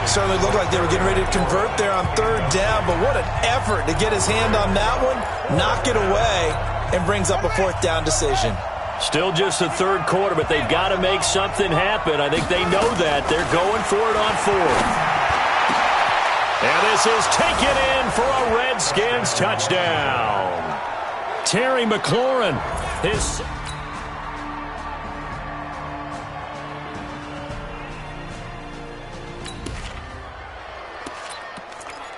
Certainly looked like they were getting ready to convert there on 3rd down, but what an effort to get his hand on that one, knock it away, and brings up a 4th down decision. Still just the 3rd quarter, but they've got to make something happen. I think they know that. They're going for it on 4th. And this is taken in for a Redskins touchdown. Terry McLaurin, his...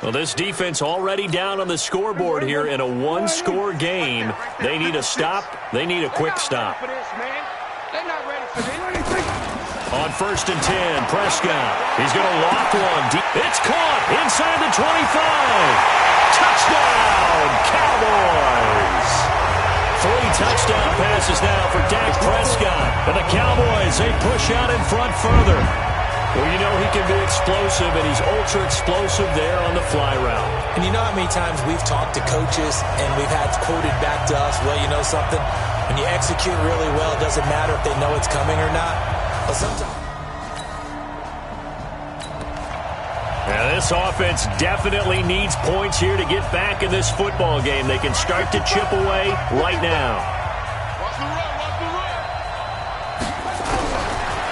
Well, this defense already down on the scoreboard here in a 1-score game. They need a stop. They need a quick stop. On 1st and 10, Prescott. He's going to lock one. It's caught inside the 25. Touchdown, Cowboys. 3 touchdown passes now for Dak Prescott. And the Cowboys, they push out in front further. Well, you know he can be explosive, and he's ultra-explosive there on the fly route. And you know how many times we've talked to coaches, and we've had quoted back to us, well, you know something? When you execute really well, it doesn't matter if they know it's coming or not. Well, sometimes... Now, this offense definitely needs points here to get back in this football game. They can start to chip away right now.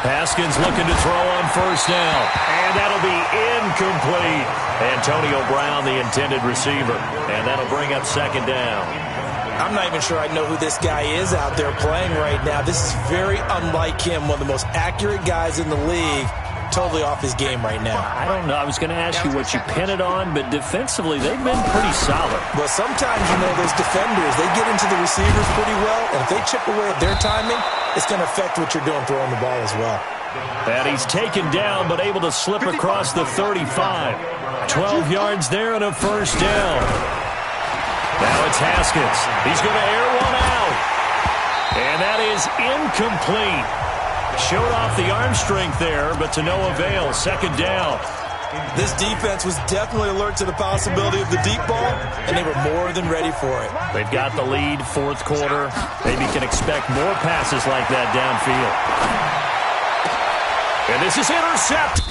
Haskins looking to throw on 1st down, and that'll be incomplete. Antonio Brown, the intended receiver, and that'll bring up 2nd down. I'm not even sure I know who this guy is out there playing right now. This is very unlike him, one of the most accurate guys in the league. Totally off his game right now. I don't know. I was going to ask you what you pin it on, but defensively, they've been pretty solid. Well, sometimes, you know, those defenders, they get into the receivers pretty well, and if they chip away at their timing, it's going to affect what you're doing throwing the ball as well. And he's taken down, but able to slip across the 35. 12 yards there and a 1st down. Now it's Haskins. He's going to air one out. And that is incomplete. Showed off the arm strength there, but to no avail. Second down. This defense was definitely alert to the possibility of the deep ball, and they were more than ready for it. They've got the lead, fourth quarter. Maybe can expect more passes like that downfield. And this is intercepted.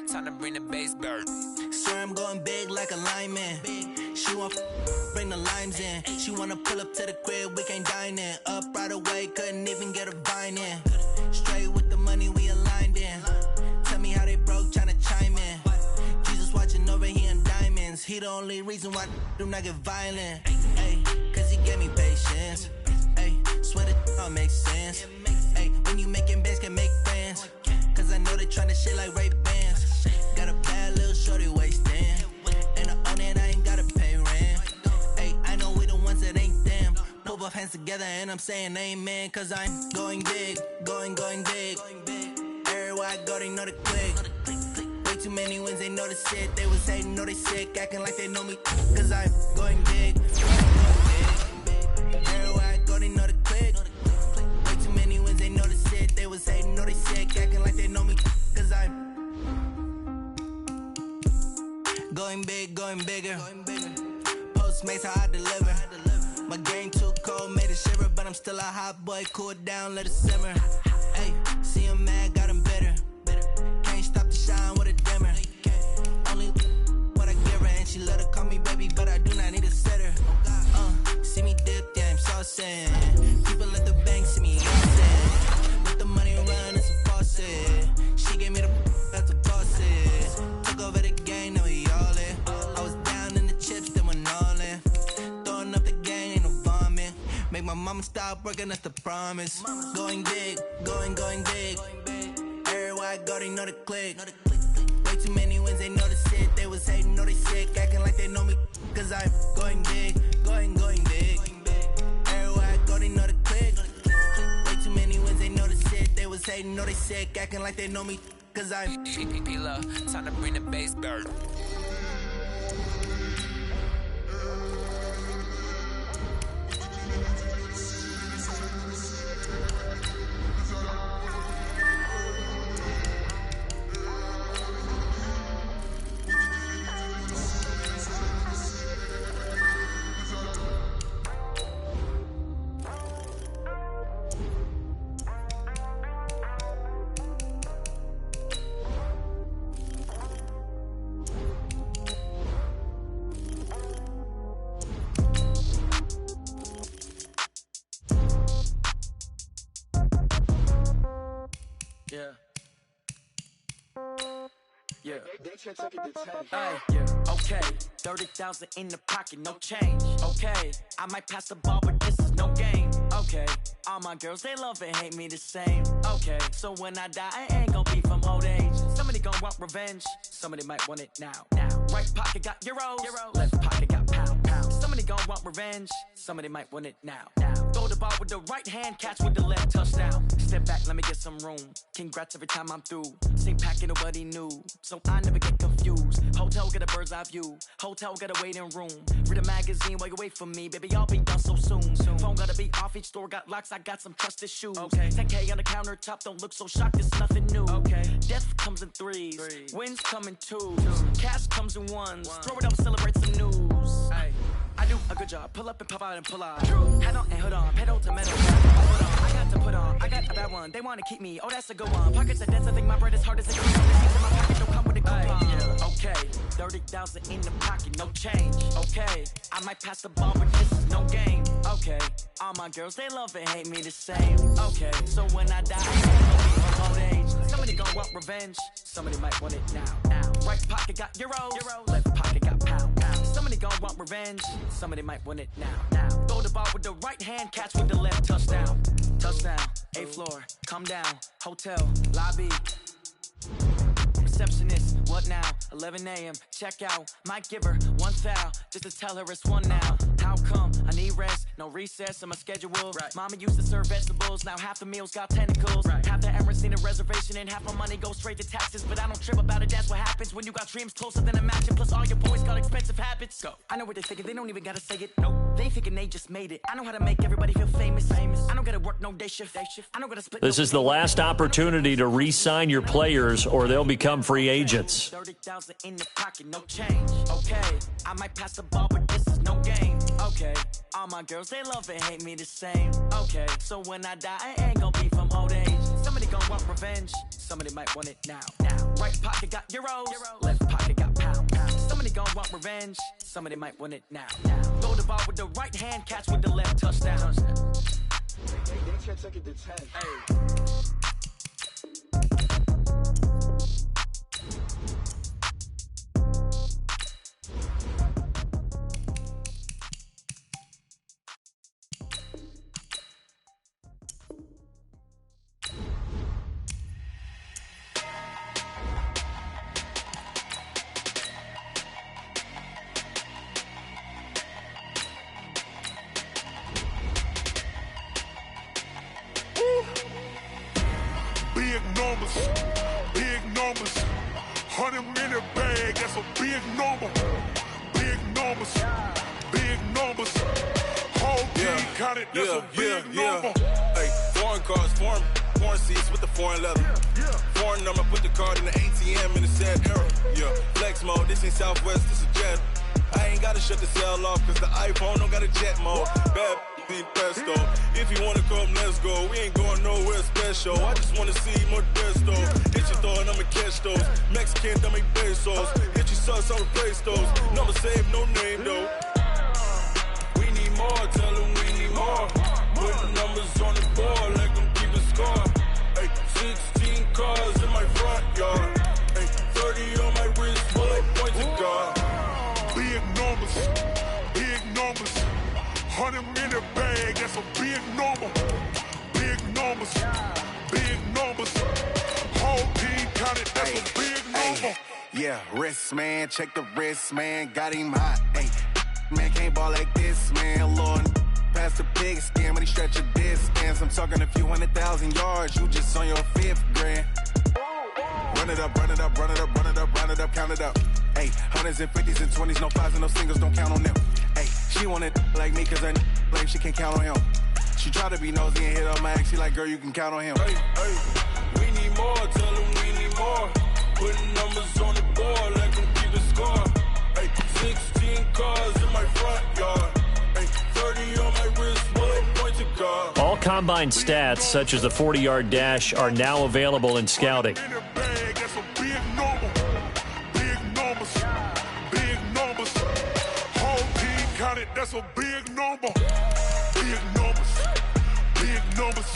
Time to bring the bass bird. Swear I'm going big like a lineman. She want bring the limes in. She wanna pull up to the crib, we can't dine in. Up right away, couldn't even get a vine in. Straight with the money we aligned in. Tell me how they broke, tryna chime in. Jesus watching over here in diamonds. He the only reason why do not get violent. Ay, cause he gave me patience. Ay, swear that all makes sense. Ay, when you making bands can make friends. Cause I know they tryna shit like Ray Bans. Got a bad little shorty wasting. And I own it, I ain't gotta pay rent. Ay, I know we the ones that ain't them. Put both hands together and I'm saying amen. Cause I'm going big, going big. Everywhere I go, they know the click. Way too many wins, they know the shit. They was hating, know they sick, acting like they know me. Cause I'm going big, Everywhere I go, they know the click. Way too many wins, they know the shit. They was hating, know they sick, acting like they know me. Cause I'm going big, going bigger. Postmates how I deliver. My game too cold, made it shiver, but I'm still a hot boy. Cool it down, let it simmer. Hey, see him mad, got him bitter. Can't stop the shine with a dimmer. Only what I give her, and she let her call me baby, but I do not need a sitter. See me dip, yeah, I'm saucing. People at the bank see me saucing. Let the money run, it's a faucet. She gave me the that's a faucet. Took over the game, now we all in. I was down in the chips, then went all in. Throwing up the game, ain't no vomit. Make my mama stop working, that's the promise. Going big, going big. Everywhere I go, they know the click. Way too many wins, they know the shit. They was hating, know they sick, acting like they know me. Cause I'm going big, going big. Everywhere I go, they know the click. Way too many wins, they know the shit. They was hating, know they sick, acting like they know me. Cause I'm P-P-P-Love, time to bring the bass bird. Yeah. Hey, yeah. Okay. 30,000 in the pocket, no change. Okay. I might pass the ball, but this is no game. Okay. All my girls, they love and hate me the same. Okay. So when I die, I ain't gon' be from old age. Somebody gon' want revenge. Somebody might want it now. Right pocket got euros. Left pocket got pound. Somebody gon' want revenge. Somebody might want it now. Throw the ball with the right hand, catch with the left, touchdown. Step back, let me get some room. Congrats every time I'm through. Same packet, nobody knew. So I never get confused. Hotel get a bird's eye view. Hotel got a waiting room. Read a magazine while you wait for me. Baby, I'll be done so soon. Phone gotta be off, each store got locks. I got some trusted shoes. 10K on the countertop, don't look so shocked, it's nothing new. Death comes in threes. Wins come in twos. Cash comes in ones. Throw it up, celebrate some news. I do a good job. Pull up and pop out and pull out. Head on and hood on. Pedal to metal. I got to put on. I got a bad one. They want to keep me. Oh, that's a good one. Pockets are dense. I think my bread is hard as a coupon. The seeds in my pocket don't come with a coupon. Okay. 30,000 in the pocket. No change. Okay. I might pass the ball, but this is no game. Okay. All my girls, they love and hate me the same. Okay. So when I die, I ain't gonna be from old age. Somebody gon' want revenge. Somebody might want it now. Right pocket got euros. Left pocket got pound. Somebody gon' want revenge. Somebody might want it now. Throw the ball with the right hand, catch with the left. Touchdown. 8th floor, come down. Hotel, lobby. Receptionist, what now? 11 a.m. check out. Might give her one foul just to tell her it's one now. How come? I need rest, no recess in my schedule. Right. Mama used to serve vegetables, now half the meals got tentacles. Right. Half the Emirates need a reservation and half my money goes straight to taxes. But I don't trip about it, that's what happens when you got dreams closer than a match. And plus all your boys got expensive habits. Go. I know what they're thinking, they don't even gotta say it. Nope. They thinking they just made it. I know how to make everybody feel famous. I don't gotta work no day shift. I don't gotta split. This is the last opportunity to re-sign your players or they'll become free agents. 30,000 in the pocket, no change. Okay, I might pass the ball, but this is no game. Okay, all my girls, they love and hate me the same. Okay, so when I die, I ain't gonna be from old age. Somebody gon' want revenge. Somebody might want it now. Right pocket got euros. Left pocket got pound. Somebody gon' want revenge. Somebody might want it now. Throw the ball with the right hand, catch with the left. Touchdown. They can't take it to 10. Hey. Big numbers, 100-minute bag, that's a big number. Big numbers, whole team counted, that's a big number. Hey, foreign cars, foreign seats with the foreign leather. Foreign number, put the card in the ATM in the sad era. Yeah, flex mode, this ain't Southwest, this a jet. I ain't gotta shut the cell off, cause the iPhone don't got a jet mode. Bad in pesto. If you wanna come, let's go. We ain't going nowhere special. I just wanna see Modesto. Hit your thought, I'ma catch those. Mexican, don't make pesos. Hit your sus, I'll replace those. Number save, no name though. We need more, tell them we need more. Putting numbers on the board, like them keep a score. Hey, 16 cars in my front yard. Hey, 30 on my wrist, full like points of God. Big numbers, 100-minute bag, that's a big number. Big numbers, whole team counted, that's a big number. Yeah, wrist man, check the wrist man, got him hot. Ay, man can't ball like this, man. Lord, past the pig skin, but he stretch a distance. I'm talking a few 100,000 yards, you just on your 5th grand. Run it up, count it up. Ay, 100s and 50s and 20s, no 5s and no singles, don't count on them. Ay, she want it like me, cause her like she can't count on him. She try to be nosy and hit on my ex, she like, girl, you can count on him. Hey, we need more, tell them we need more. Putting numbers on the board, like them keep a score. Hey, 16 cars in my front yard. Hey, 30 on my wrist, bullet points of God. All combine stats, such as the 40-yard dash, are now available in scouting. That's a big number. Big numbers.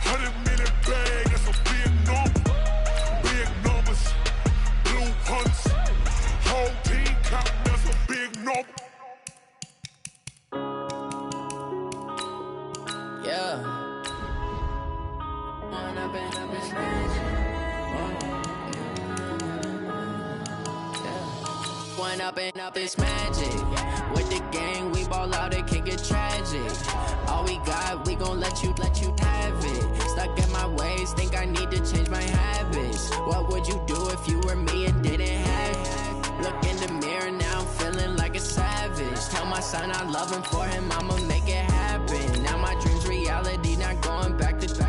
100-minute bag, that's a big number. Big numbers. Blue hunts. Whole team count, that's a big number. Yeah. One up and up is magic. With the gang, we ball out, it can get tragic. All we got, we gon' let you have it. Stuck in my ways, think I need to change my habits. What would you do if you were me and didn't have it? Look in the mirror, now I'm feeling like a savage. Tell my son I love him, for him I'ma make it happen. Now my dream's reality, not going back to.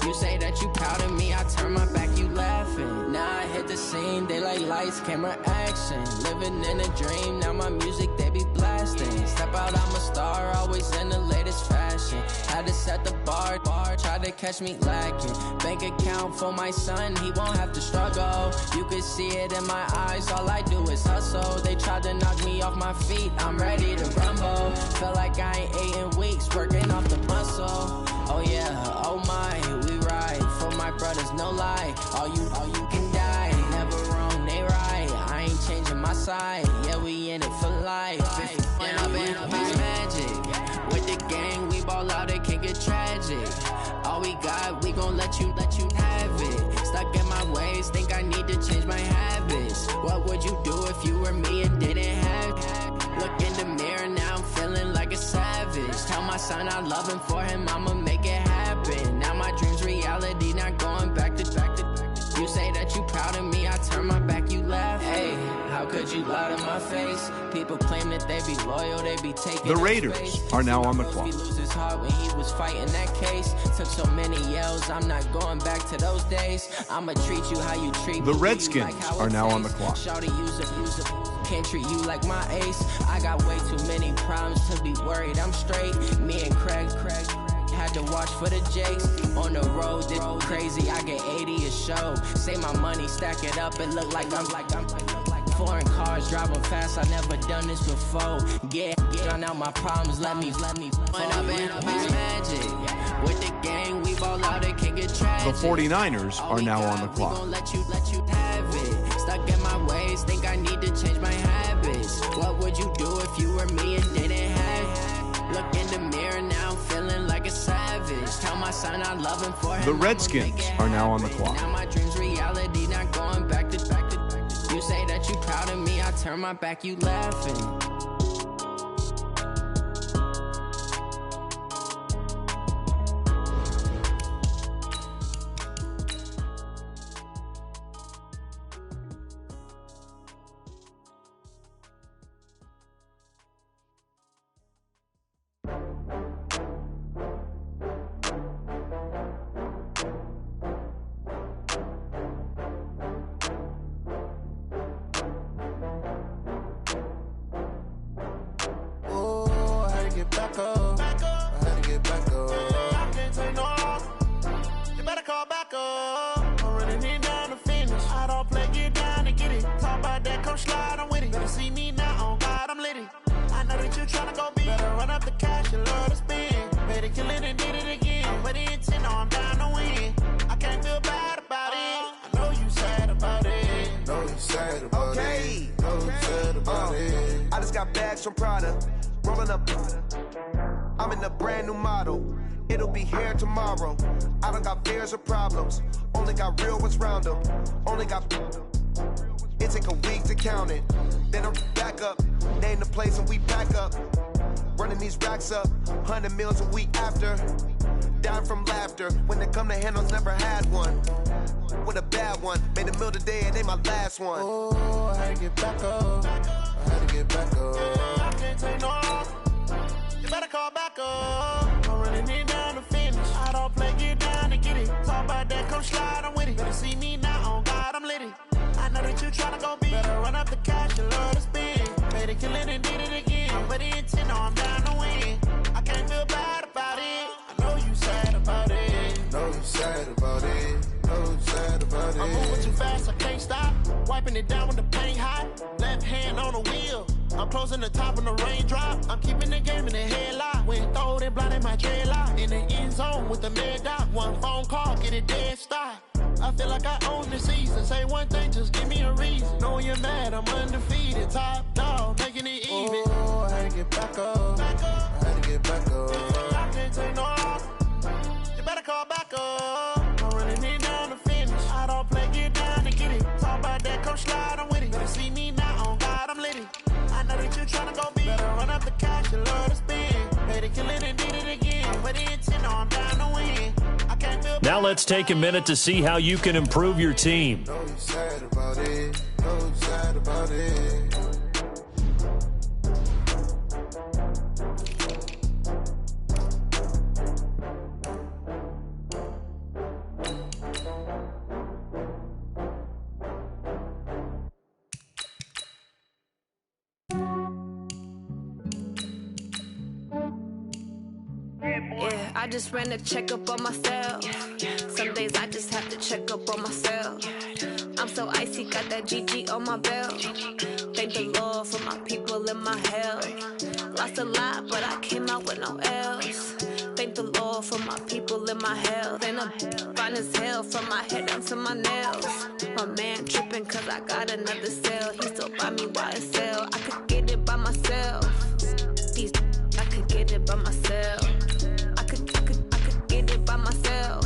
You say that you proud of me, I turn my back, you laughing. Now I hit the scene, they like lights, camera, action. Living in a dream, now my music, they be blasting. Step out, I'm a star, always in the latest fashion. Had to set the bar, try to catch me lacking. Bank account for my son, he won't have to struggle. You can see it in my eyes, all I do is hustle. They tried to knock me off my feet, I'm ready to rumble. Feel like I ain't ate in weeks, working off the muscle. Oh yeah, oh my, we ride for my brothers, no lie. All you can die. side. Yeah, we in it for life. If you up in it's magic. With the gang, we ball out, it can get tragic. All we got, we gon' let you have it. Stuck in my ways, think I need to change my habits. What would you do if you were me and didn't have it? Look in the mirror, now I'm feeling like a savage. Tell my son I love him, for him I'ma make it happen. Now my dream's reality, not going back to. You say that you proud of me, I turn my back, you laugh. Hey, how could you lie to my face? People claim that they be loyal, they be taking The Raiders are now on the clock. He lose his heart when he was fighting that case. Took so many yells, I'm not going back to those days. I'ma treat you how you treat me. The Redskins are now on the clock. Shawty, use it. Can't treat you like my ace. I got way too many problems to be worried. I'm straight. Me and Craig had to watch for the Jakes. On the road, this crazy. I get 80 a show. Say my money, stack it up, it look like I'm foreign cars driving fast. I never done this before. Get on out my problems. Let me. When up in magic. With the gang, we ball out, it can get tragic. The 49ers are now on the clock. We gon' let you have it. Stuck in my ways, think I need to change my habits. What would you do if you were me and didn't have it? Look in the mirror, now I'm feeling like a savage. Tell my son I love him, for him The Redskins are now on the clock. Now my dream's reality, not going back to. You say that you proud of me, I turn my back, you laughing. From Prada, rolling up. I'm in a brand new model. It'll be here tomorrow. I don't got fears or problems. Only got real ones round them. Only got. It take a week to count it. Then I'm back up. Name the place and we pack up. Running these racks up. 100 meals a week after. Down from laughter. When they come to handles, never had one. With a bad one. Made a meal today and ain't my last one. Oh, I had to get back up. I had to get back up. I can't take no loss. You better call back up. I'm running it down to finish. I don't play, get down and get it. Talk about that, come slide, I'm with it. Better see me now, on God, I'm litty. I know that you tryna go big. Better run up the cash, you love to spend. Made a killing and did it again. But the intent, no, I'm down to win. I can't feel bad about it. I know you sad about it. Know you sad about it. Know you sad about it. I'm moving too fast, I can't stop. Wiping it down with the paint hot. Left hand on the wheel. I'm closing the top when the raindrop. I'm keeping the game in the headlock. When throwed it, blinded my dreadlock. In the end zone with the mad dot. One phone call, get it dead stop. I feel like I own the season. Say one thing, just give me a reason. Knowing you're mad, I'm undefeated. Top dog, making it even. Oh, I had to get back up. I had to get back up. I can't take no loss. You better call back up. I'm running it down to finish. I don't play, get down and get it. Talk about that, come slide, I'm with it. Better see me now, on God, I'm litty. I know that you tryna go big. Better run up the cash, you love to spend. Made a killing and did it again. But the intent, no, I'm down to win. I can't feel. Now let's take a minute to see how you can improve your team. Know you sad about it. Know you sad about it. Yeah, I just ran a checkup on myself. Some days I just have to check up on myself. I'm so icy, got that GG on my belt. Thank the Lord for my people in my health. Lost a lot, but I came out with no L's. Thank the Lord for my people in my health. And I'm fine as hell from my head down to my nails. My man tripping cause I got another cell. He still buy me YSL. I could get it by myself. These I could get it by myself. I could get it by myself.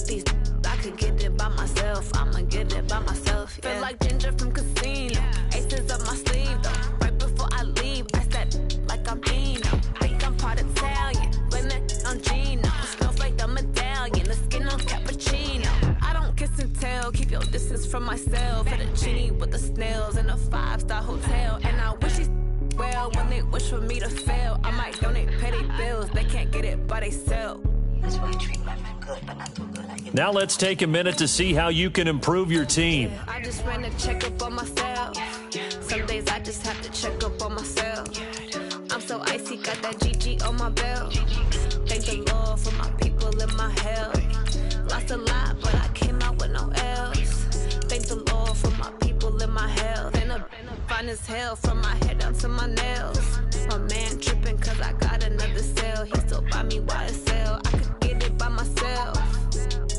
These I could get it by myself. I'ma get it by myself. Yeah. Feel like Ginger from Casino. Aces up my sleeve though. Right before I leave, I said like I'm Dino. Think I'm part Italian, blame that on Gino. It smells like the medallion, the skin on cappuccino. I don't kiss and tell, keep your distance from myself. Fettuccine with the snails in a 5-star hotel. And I wish he's well when they wish for me to fail. I might donate petty bills, they can't get it by themselves. That's why I treat women good, but not too good. Now let's take a minute to see how you can improve your team. I just ran a checkup on myself. Some days I just have to check up on myself. I'm so icy, got that GG on my belt. Thank the Lord for my people in my health. Lost a lot, but I came out with no L's. Thank the Lord for my people in my health. And I'm fine as hell from my head down to my nails. My man tripping cause I got another cell. He still buy me YSL. I could get it by myself.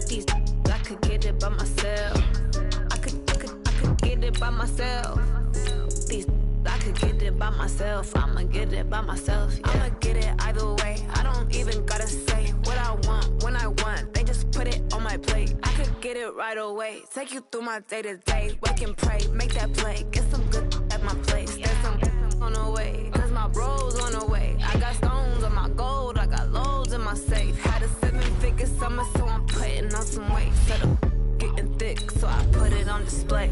These I could get it by myself. I could get it by myself. These I could get it by myself. I'ma get it by myself. Yeah. I'ma get it either way. I don't even gotta say what I want when I want. They just put it on my plate. I could get it right away. Take you through my day to day. Wake and pray, make that play. Get some good at my place. There's some on the way. Cause my bros on the way. I got stones on my gold. I got loads in my safe. Had a 7-figure summer, so I'm putting on some weight. Set up getting thick, so I put it on display.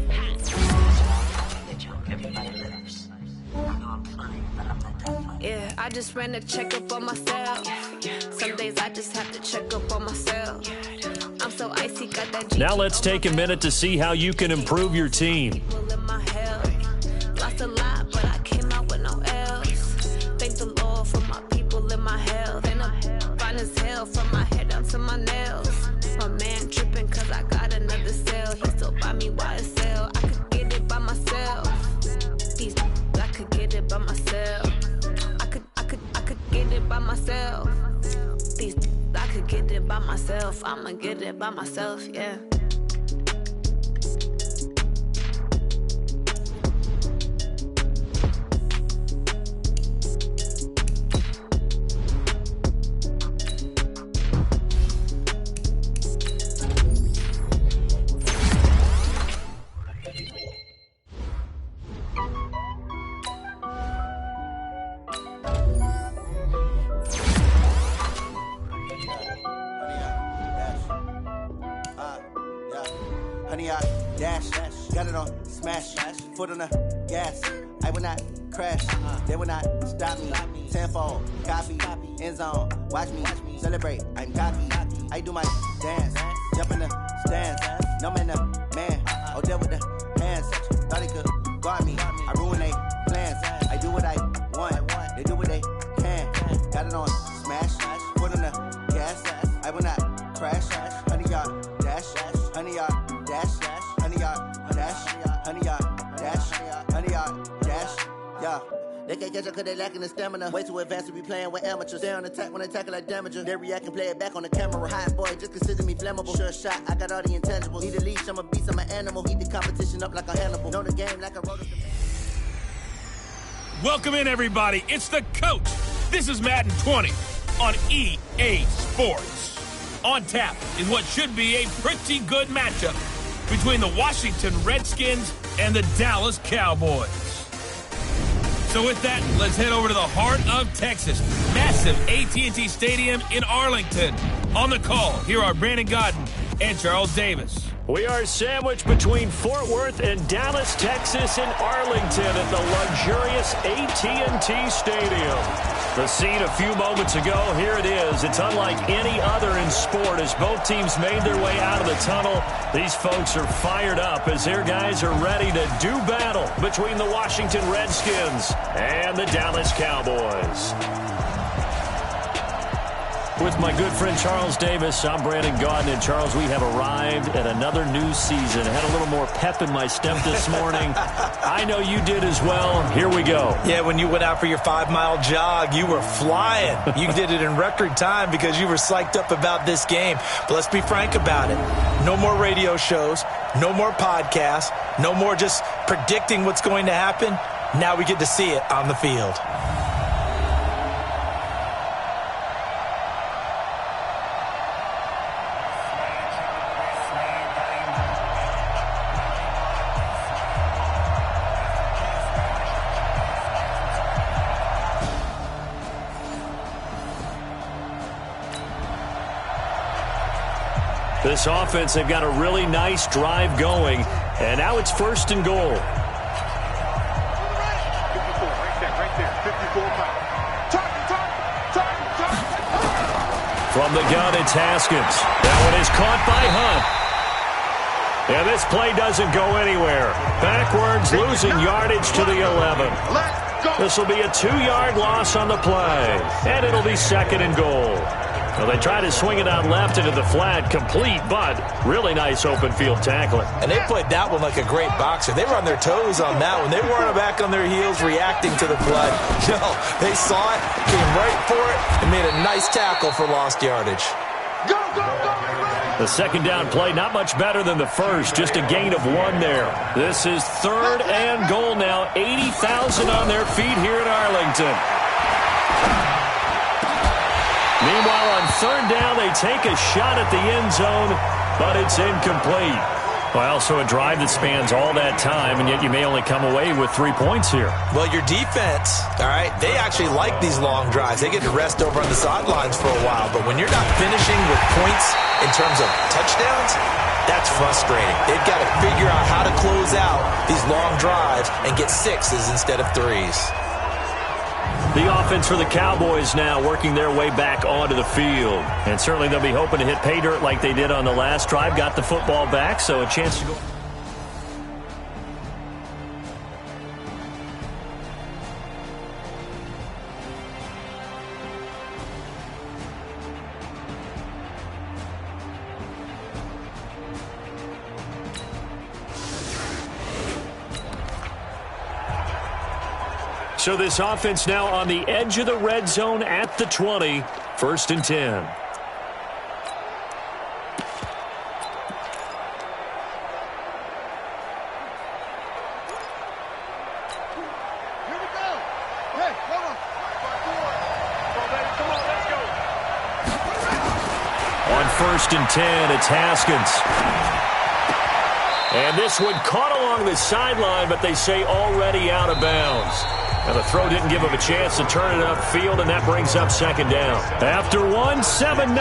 Everybody lives. I know I'm fine, but I'm not that fine. Yeah, I just ran a checkup on myself. Some days I just have to check up on myself. I'm so icy, got that GG. Now let's take a minute to see how you can improve your team. Lost a lot, but I came out with no L's. Thank the Lord for my people in my health. And I'm fine as hell from my head down to my nails. My man tripping cause I got another cell. He still buy me YSL. I could get it by myself. These I could get it by myself. I could get it by myself. These I could get it by myself. I'ma get it by myself, yeah. Foot on the gas, I will not crash, they will not stop me. Tenfold, copy, end zone, watch me celebrate. I'm cocky, I do my dance, jump in the stands. No man, man, oh there with the hands. Thought he could guard me, I ruin they plans. I do what I want, they do what they can. Got it on smash, foot on the gas, I will not crash. 100-yard dash, 100-yard dash, 100-yard dash, 100-yard. Dash, 100-yard dash, yeah. They can't catch up cause they lacking the stamina. Way too advanced to be playing with amateurs. Stay on attack when they tackle like damager. They react and play it back on the camera. Hot boy, just consider me flammable. Sure shot, I got all the intangibles. Need a leash, I'm a beast, I'm an animal. Eat the competition up like a Hannibal. Know the game like a rotor. Welcome in, everybody. It's the coach. This is Madden 20 on EA Sports. On tap is what should be a pretty good matchup between the Washington Redskins and the Dallas Cowboys. So with that, let's head over to the heart of Texas. Massive AT&T Stadium in Arlington. On the call, here are Brandon Godden and Charles Davis. We are sandwiched between Fort Worth and Dallas, Texas, and Arlington at the luxurious AT&T Stadium. The scene a few moments ago, here it is. It's unlike any other in sport as both teams made their way out of the tunnel. These folks are fired up as their guys are ready to do battle between the Washington Redskins and the Dallas Cowboys. With my good friend Charles Davis, I'm Brandon Gaudin. And Charles, we have arrived at another new season. I had a little more pep in my step this morning. I know you did as well. Here we go. Yeah, when you went out for your 5-mile jog, you were flying. You did it in record time because you were psyched up about this game. But let's be frank about it. No more radio shows, no more podcasts, no more just predicting what's going to happen. Now we get to see it on the field. This offense, they've got a really nice drive going, and now it's 1st and goal. 54, right there, 54 pounds. From the gun, it's Haskins. That one is caught by Hunt. And this play doesn't go anywhere. Backwards, losing yardage to the 11. This will be a 2-yard loss on the play, and it'll be 2nd and goal. Well, they try to swing it out left into the flat, complete, but really nice open field tackling. And they played that one like a great boxer. They were on their toes on that one. They weren't back on their heels reacting to the play. No, they saw it, came right for it, and made a nice tackle for lost yardage. The 2nd down play, not much better than the first, just a gain of 1 there. This is 3rd and goal now, 80,000 on their feet here in Arlington. Meanwhile, on 3rd down, they take a shot at the end zone, but it's incomplete. Well, so a drive that spans all that time, and yet you may only come away with 3 points here. Well, your defense, all right, they actually like these long drives. They get to rest over on the sidelines for a while, but when you're not finishing with points in terms of touchdowns, that's frustrating. They've got to figure out how to close out these long drives and get 6s instead of 3s. The offense for the Cowboys now working their way back onto the field. And certainly they'll be hoping to hit pay dirt like they did on the last drive. Got the football back, so a chance to go. So this offense now on the edge of the red zone at the 20. 1st and 10. On 1st and 10, it's Haskins. And this one caught along the sideline, but they say already out of bounds. Now the throw didn't give him a chance to turn it upfield, and that brings up 2nd down. After 1, 7-0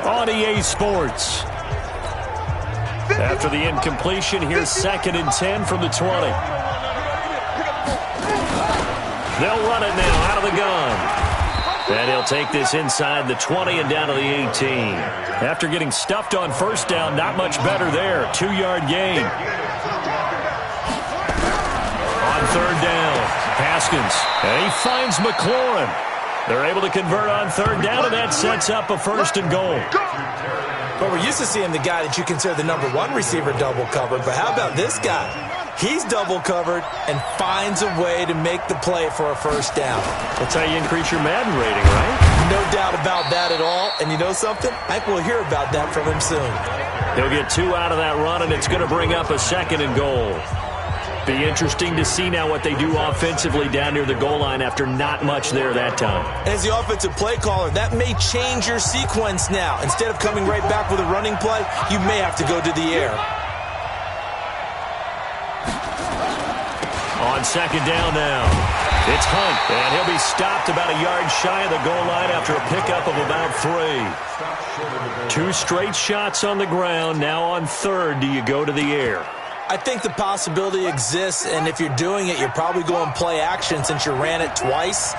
on EA Sports. After the incompletion, here's 2nd and 10 from the 20. They'll run it now out of the gun. And he'll take this inside the 20 and down to the 18. After getting stuffed on 1st down, not much better there. 2-yard gain. On 3rd down, Haskins. And he finds McLaurin. They're able to convert on 3rd down, and that sets up a 1st and goal. Well, we're used to seeing the guy that you consider the number 1 receiver double covered, but how about this guy? He's double covered and finds a way to make the play for a 1st down. That's how you increase your Madden rating, right? No doubt about that at all. And you know something? I think we'll hear about that from him soon. He'll get 2 out of that run, and it's going to bring up a 2nd and goal. Be interesting to see now what they do offensively down near the goal line after not much there that time. As the offensive play caller, that may change your sequence now. Instead of coming right back with a running play, you may have to go to the air. On 2nd down now, it's Hunt, and he'll be stopped about a yard shy of the goal line after a pickup of about 3. 2 straight shots on the ground. Now on 3rd, do you go to the air? I think the possibility exists, and if you're doing it, you're probably going play action since you ran it twice.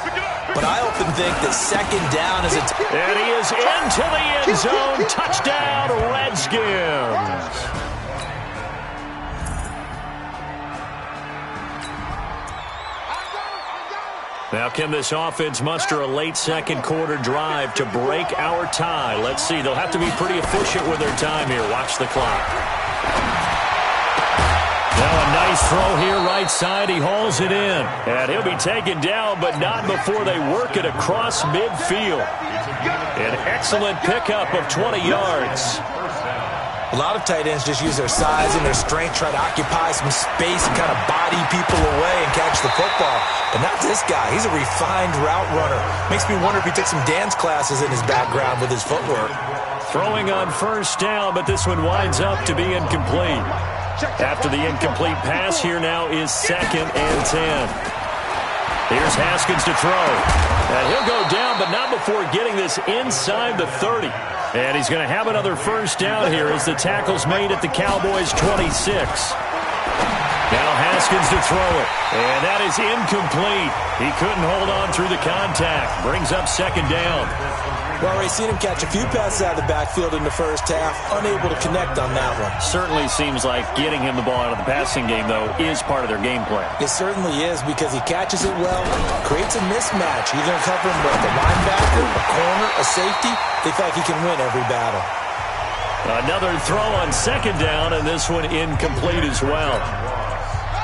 But I often think that 2nd down is and he is into the end zone. Touchdown, Redskins. Now, can this offense muster a late second quarter drive to break our tie? Let's see. They'll have to be pretty efficient with their time here. Watch the clock. Now a nice throw here right side. He hauls it in. And he'll be taken down, but not before they work it across midfield. An excellent pickup of 20 yards. A lot of tight ends just use their size and their strength, try to occupy some space and kind of body people away and catch the football. But not this guy. He's a refined route runner. Makes me wonder if he took some dance classes in his background with his footwork. Throwing on first down, but this one winds up to be incomplete. After the incomplete pass, here now is 2nd and 10. Here's Haskins to throw. And he'll go down, but not before getting this inside the 30. And he's going to have another first down here as the tackle's made at the Cowboys' 26. Now Haskins to throw it. And that is incomplete. He couldn't hold on through the contact. Brings up 2nd down. We've already seen him catch a few passes out of the backfield in the first half. Unable to connect on that one. Certainly seems like getting him the ball out of the passing game, though, is part of their game plan. It certainly is because he catches it well, creates a mismatch. He's going to cover him with a linebacker, a corner, a safety. They feel like he can win every battle. Another throw on 2nd down, and this one incomplete as well.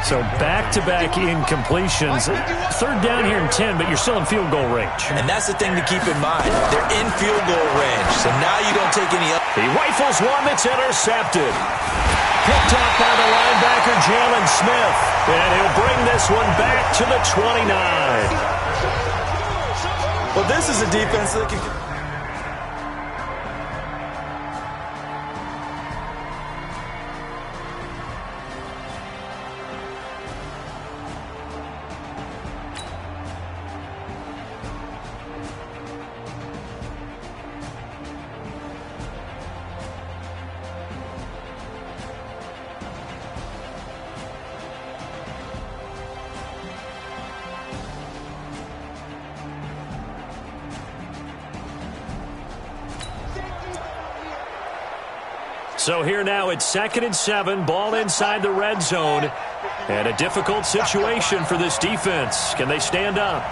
So back-to-back incompletions. 3rd down here and 10, but you're still in field goal range. And that's the thing to keep in mind. They're in field goal range, so now you don't take any up. He rifles one that's intercepted. Picked up by the linebacker, Jalen Smith. And he'll bring this one back to the 29. Well, this is a defense that can... So here now it's 2nd and 7, ball inside the red zone. And a difficult situation for this defense. Can they stand up?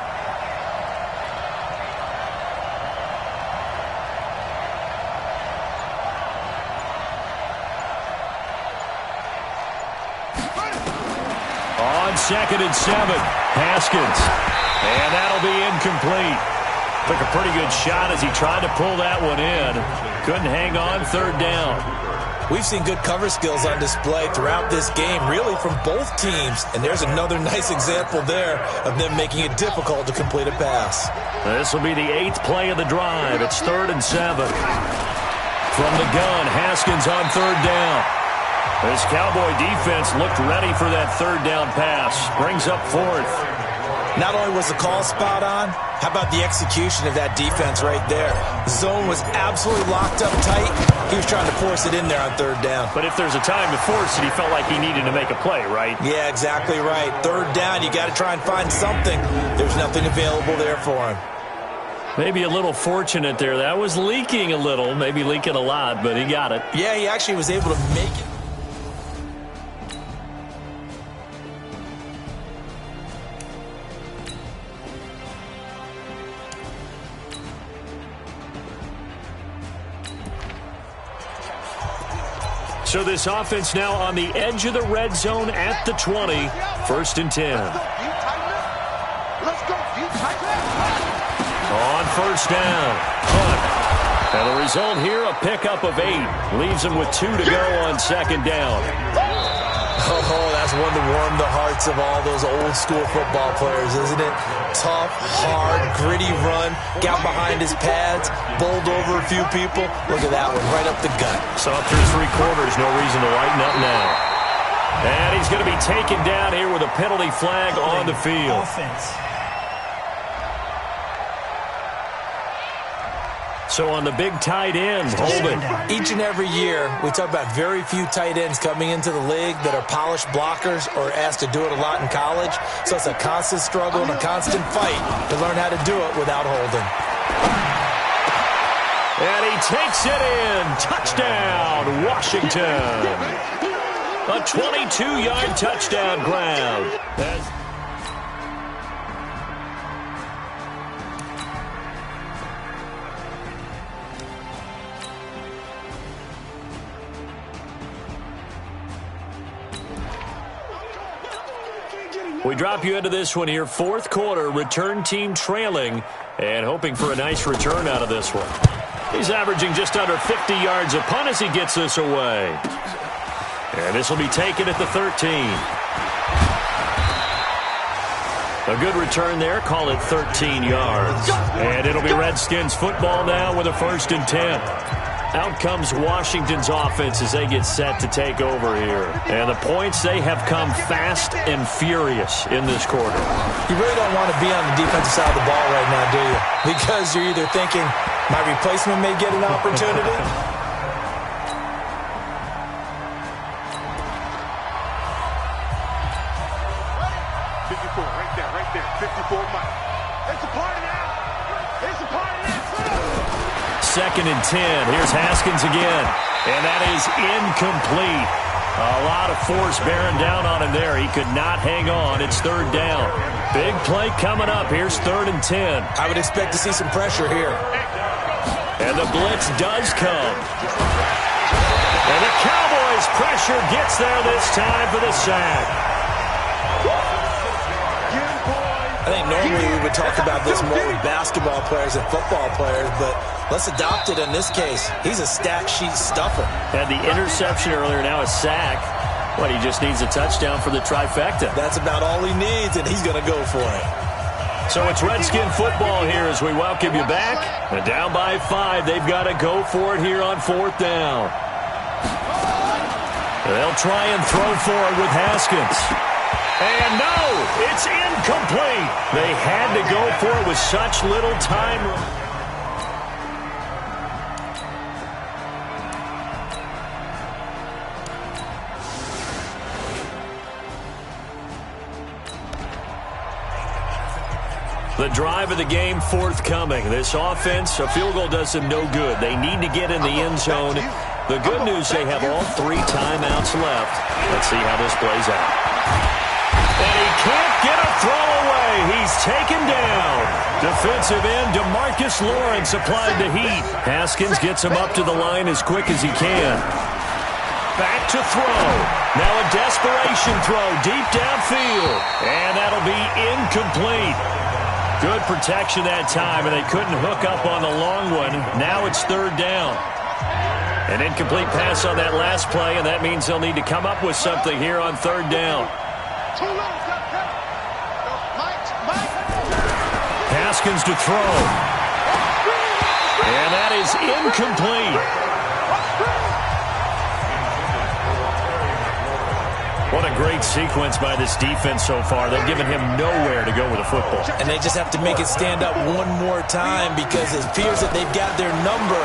On 2nd and 7, Haskins. And that'll be incomplete. Took a pretty good shot as he tried to pull that one in. Couldn't hang on 3rd down. We've seen good cover skills on display throughout this game, really from both teams. And there's another nice example there of them making it difficult to complete a pass. This will be the 8th play of the drive. It's 3rd and 7. From the gun, Haskins on 3rd down. This Cowboy defense looked ready for that 3rd down pass. Brings up 4th. Not only was the call spot on, how about the execution of that defense right there? The zone was absolutely locked up tight. He was trying to force it in there on 3rd down. But if there's a time to force it, he felt like he needed to make a play, right? Yeah, exactly right. 3rd down, you got to try and find something. There's nothing available there for him. Maybe a little fortunate there. That was leaking a little, maybe leaking a lot, but he got it. Yeah, he actually was able to make it. So this offense now on the edge of the red zone at the 20. 1st and 10. On 1st down. Hunt. And the result here, a pickup of 8. Leaves him with 2 to go on 2nd down. Oh, that's one to warm the hearts of all those old school football players, isn't it? Tough, hard, gritty run, got behind his pads, bowled over a few people. Look at that one, right up the gut. Saw through 3 quarters, no reason to lighten up now. And he's going to be taken down here with a penalty flag on the field. So on the big tight end, holding. Each and every year, we talk about very few tight ends coming into the league that are polished blockers or asked to do it a lot in college. So it's a constant struggle and a constant fight to learn how to do it without holding. And he takes it in. Touchdown, Washington. A 22-yard touchdown grab. We drop you into this one here. Fourth quarter, return team trailing and hoping for a nice return out of this one. He's averaging just under 50 yards a punt as he gets this away. And this will be taken at the 13. A good return there. Call it 13 yards. And it'll be Redskins football now with a 1st and 10. Out comes Washington's offense as they get set to take over here. And the points, they have come fast and furious in this quarter. You really don't want to be on the defensive side of the ball right now, do you? Because you're either thinking, my replacement may get an opportunity. 54, right there. 54 Mike. It's a party now. It's a party now. 2nd and 10. Here's Haskins again. And that is incomplete. A lot of force bearing down on him there. He could not hang on. It's 3rd down. Big play coming up. Here's 3rd and 10. I would expect to see some pressure here. And the blitz does come. And the Cowboys' pressure gets there this time for the sack. I think normally we would talk about this more with basketball players and football players, but let's adopt it in this case. He's a stat sheet stuffer. Had the interception earlier, now a sack. What, he just needs a touchdown for the trifecta. That's about all he needs, and he's going to go for it. So it's Redskin football here as we welcome you back. And down by 5, they've got to go for it here on 4th down. They'll try and throw for it with Haskins. And no, it's incomplete. They had to go for it with such little time. The drive of the game forthcoming. This offense, a field goal does them no good. They need to get in the end zone. The good news, they have all 3 timeouts left. Let's see how this plays out. And he can't get a throw away. He's taken down. Defensive end DeMarcus Lawrence applied the heat. Haskins gets him up to the line as quick as he can. Back to throw. Now a desperation throw deep downfield. And that'll be incomplete. Good protection that time, and they couldn't hook up on the long one. Now it's 3rd down. An incomplete pass on that last play, and that means they'll need to come up with something here on 3rd down. Haskins to throw. And that is incomplete. What a great sequence by this defense so far. They've given him nowhere to go with the football. And they just have to make it stand up one more time because it appears that they've got their number.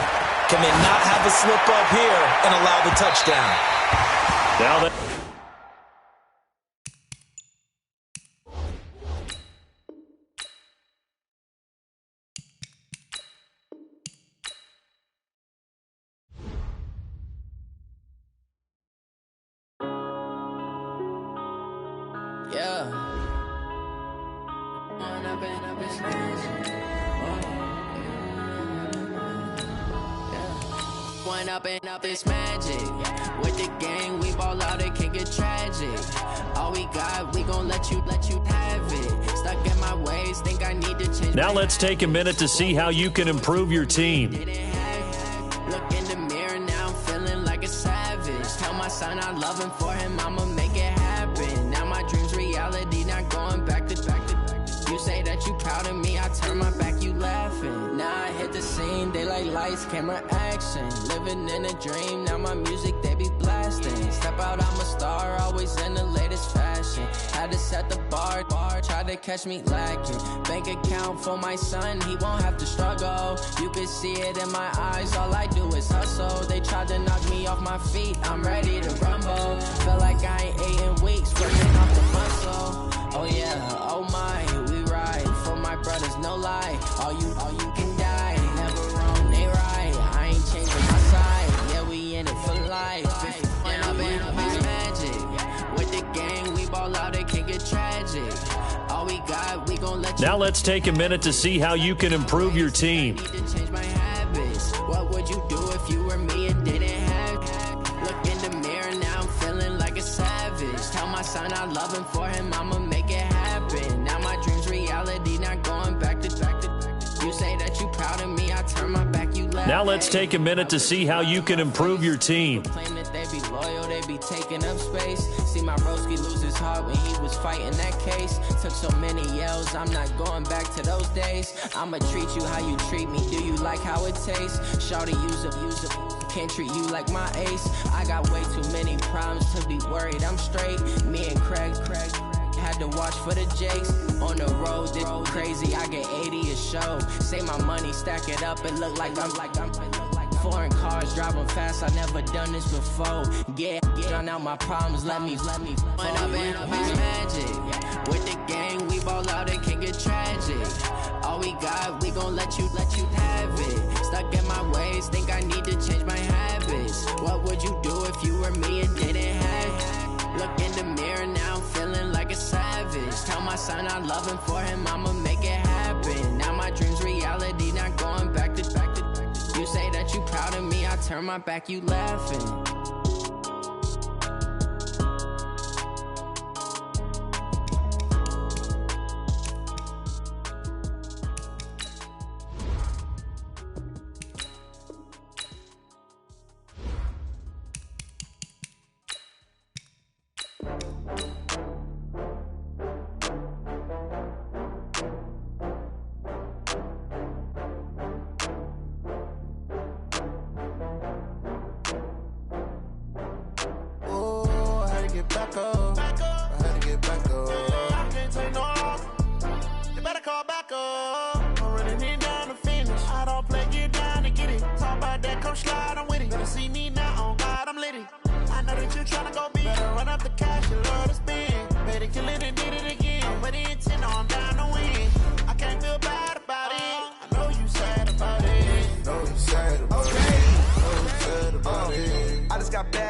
Can they not have a slip up here and allow the touchdown? Now that up this magic. With the gang, we ball out, it can get tragic. All we got, we gon' let you have it. Stuck in my ways, think I need to change. Now let's take a minute to see how you can improve your team. Look in the mirror, now I'm feeling like a savage. Tell my son I love him, for him I'ma make it happen. Now my dream's reality, not going back to back. You say that you proud of me, I turn my back, you laughing. Now I hit the scene, they like lights, camera, action. Living in a dream, now my music, they be blasting. Step out, I'm a star, always in the latest fashion. Had to set the bar, try to catch me lacking. Bank account for my son, he won't have to struggle. You can see it in my eyes, all I do is hustle. They tried to knock me off my feet, I'm ready to rumble. Feel like I ain't ate in weeks, working off the muscle. Oh yeah, oh my, we ride for my brothers, no lie. All you can die, never wrong, they right. I ain't changing my side, yeah, we in it for life. And I've been magic. With the gang, we ball out, it can get tragic. All we got, we gon' let you. Now let's take a minute to see how you can improve your team. Need to change my habits. What would you do if you were me and didn't have? Look in the mirror, now I'm feeling like a savage. Tell my son, I love him, for him, I'ma make it happen. Now my dream's reality, not going back to. You say that you proud of me, I turn my back, you left. Now let's take a minute to see how you can improve your team. Claim that they be loyal, they be taking up space. See my broski lose his heart when he was fighting that case. Took so many yells, I'm not going back to those days. I'ma treat you how you treat me, do you like how it tastes? Shawty, use up, can't treat you like my ace. I got way too many problems to be worried, I'm straight. Me and Craig had to watch for the Jakes. On the road, this crazy, I get 80 a show. Say my money, stack it up, it look like I'm foreign cars, driving fast, I never done this before. Drown out my problems, let me When I've been up is magic. With the gang, we ball out, it can get tragic. All we got, we gon' let you have it. Stuck in my ways, think I need to change my habits. What would you do if you were me and didn't have it? Look in the mirror now, I'm feeling like a savage. Tell my son I love him, for him, I'ma make it happen. Now my dream's reality, not going back to. You say that you proud of me, I turn my back, you laughing.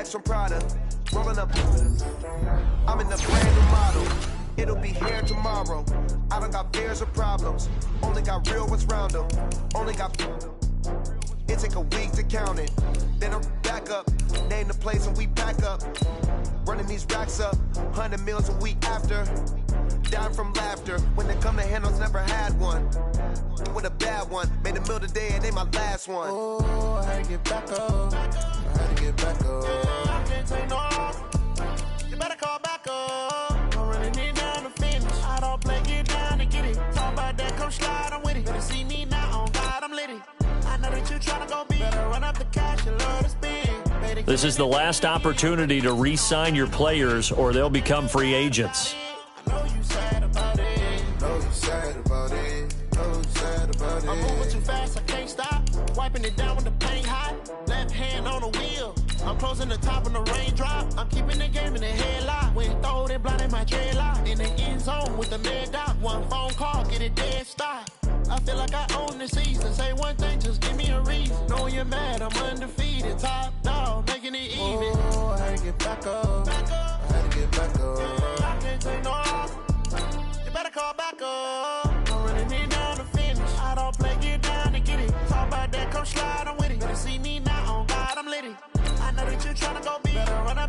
From Prada, rolling up. I'm in the brand new model. It'll be here tomorrow. I don't got fears or problems. Only got real ones round them. Only got. It take a week to count it. Then I'm back up. Name the place and we pack up. Running these racks up. 100 meals a week after. Dying from laughter. When they come to handles, never had one. With a bad one. Made a meal today and they my last one. Oh, I had to get back up. I had to get back up. I can't take no loss. You better call back up. I'm running it down to finish. I don't play, get down to get it. Talk about that, come slide, I'm with it. Better see me now, on God, I'm litty. I know that you tryna go big. Better run up the cash, you love to spend. This is the last opportunity to re-sign your players or they'll become free agents. I know you sad about it. Know you sad about it. Know you sad about it. I'm moving too fast, I can't stop. Wiping it down with the paint hot. Left hand on the wheel. I'm closing the top on the raindrop. I'm keeping the game in the headlock. When throw it blind in my dreadlock. In the end zone with the lead dot. One phone call, get it dead stop. I feel like I own the season. Say one thing, just give me a reason. Know you're mad, I'm undefeated. Top dog, making it even. Oh, I had to get back up. I had to get back up. I can't take no loss. You better call back up. I'm running it down to finish. I don't play, get down to get it. Talk about that, come slide, I'm with it. Better see me now, on God, I'm litty. I know that you're trying to go big. Better run up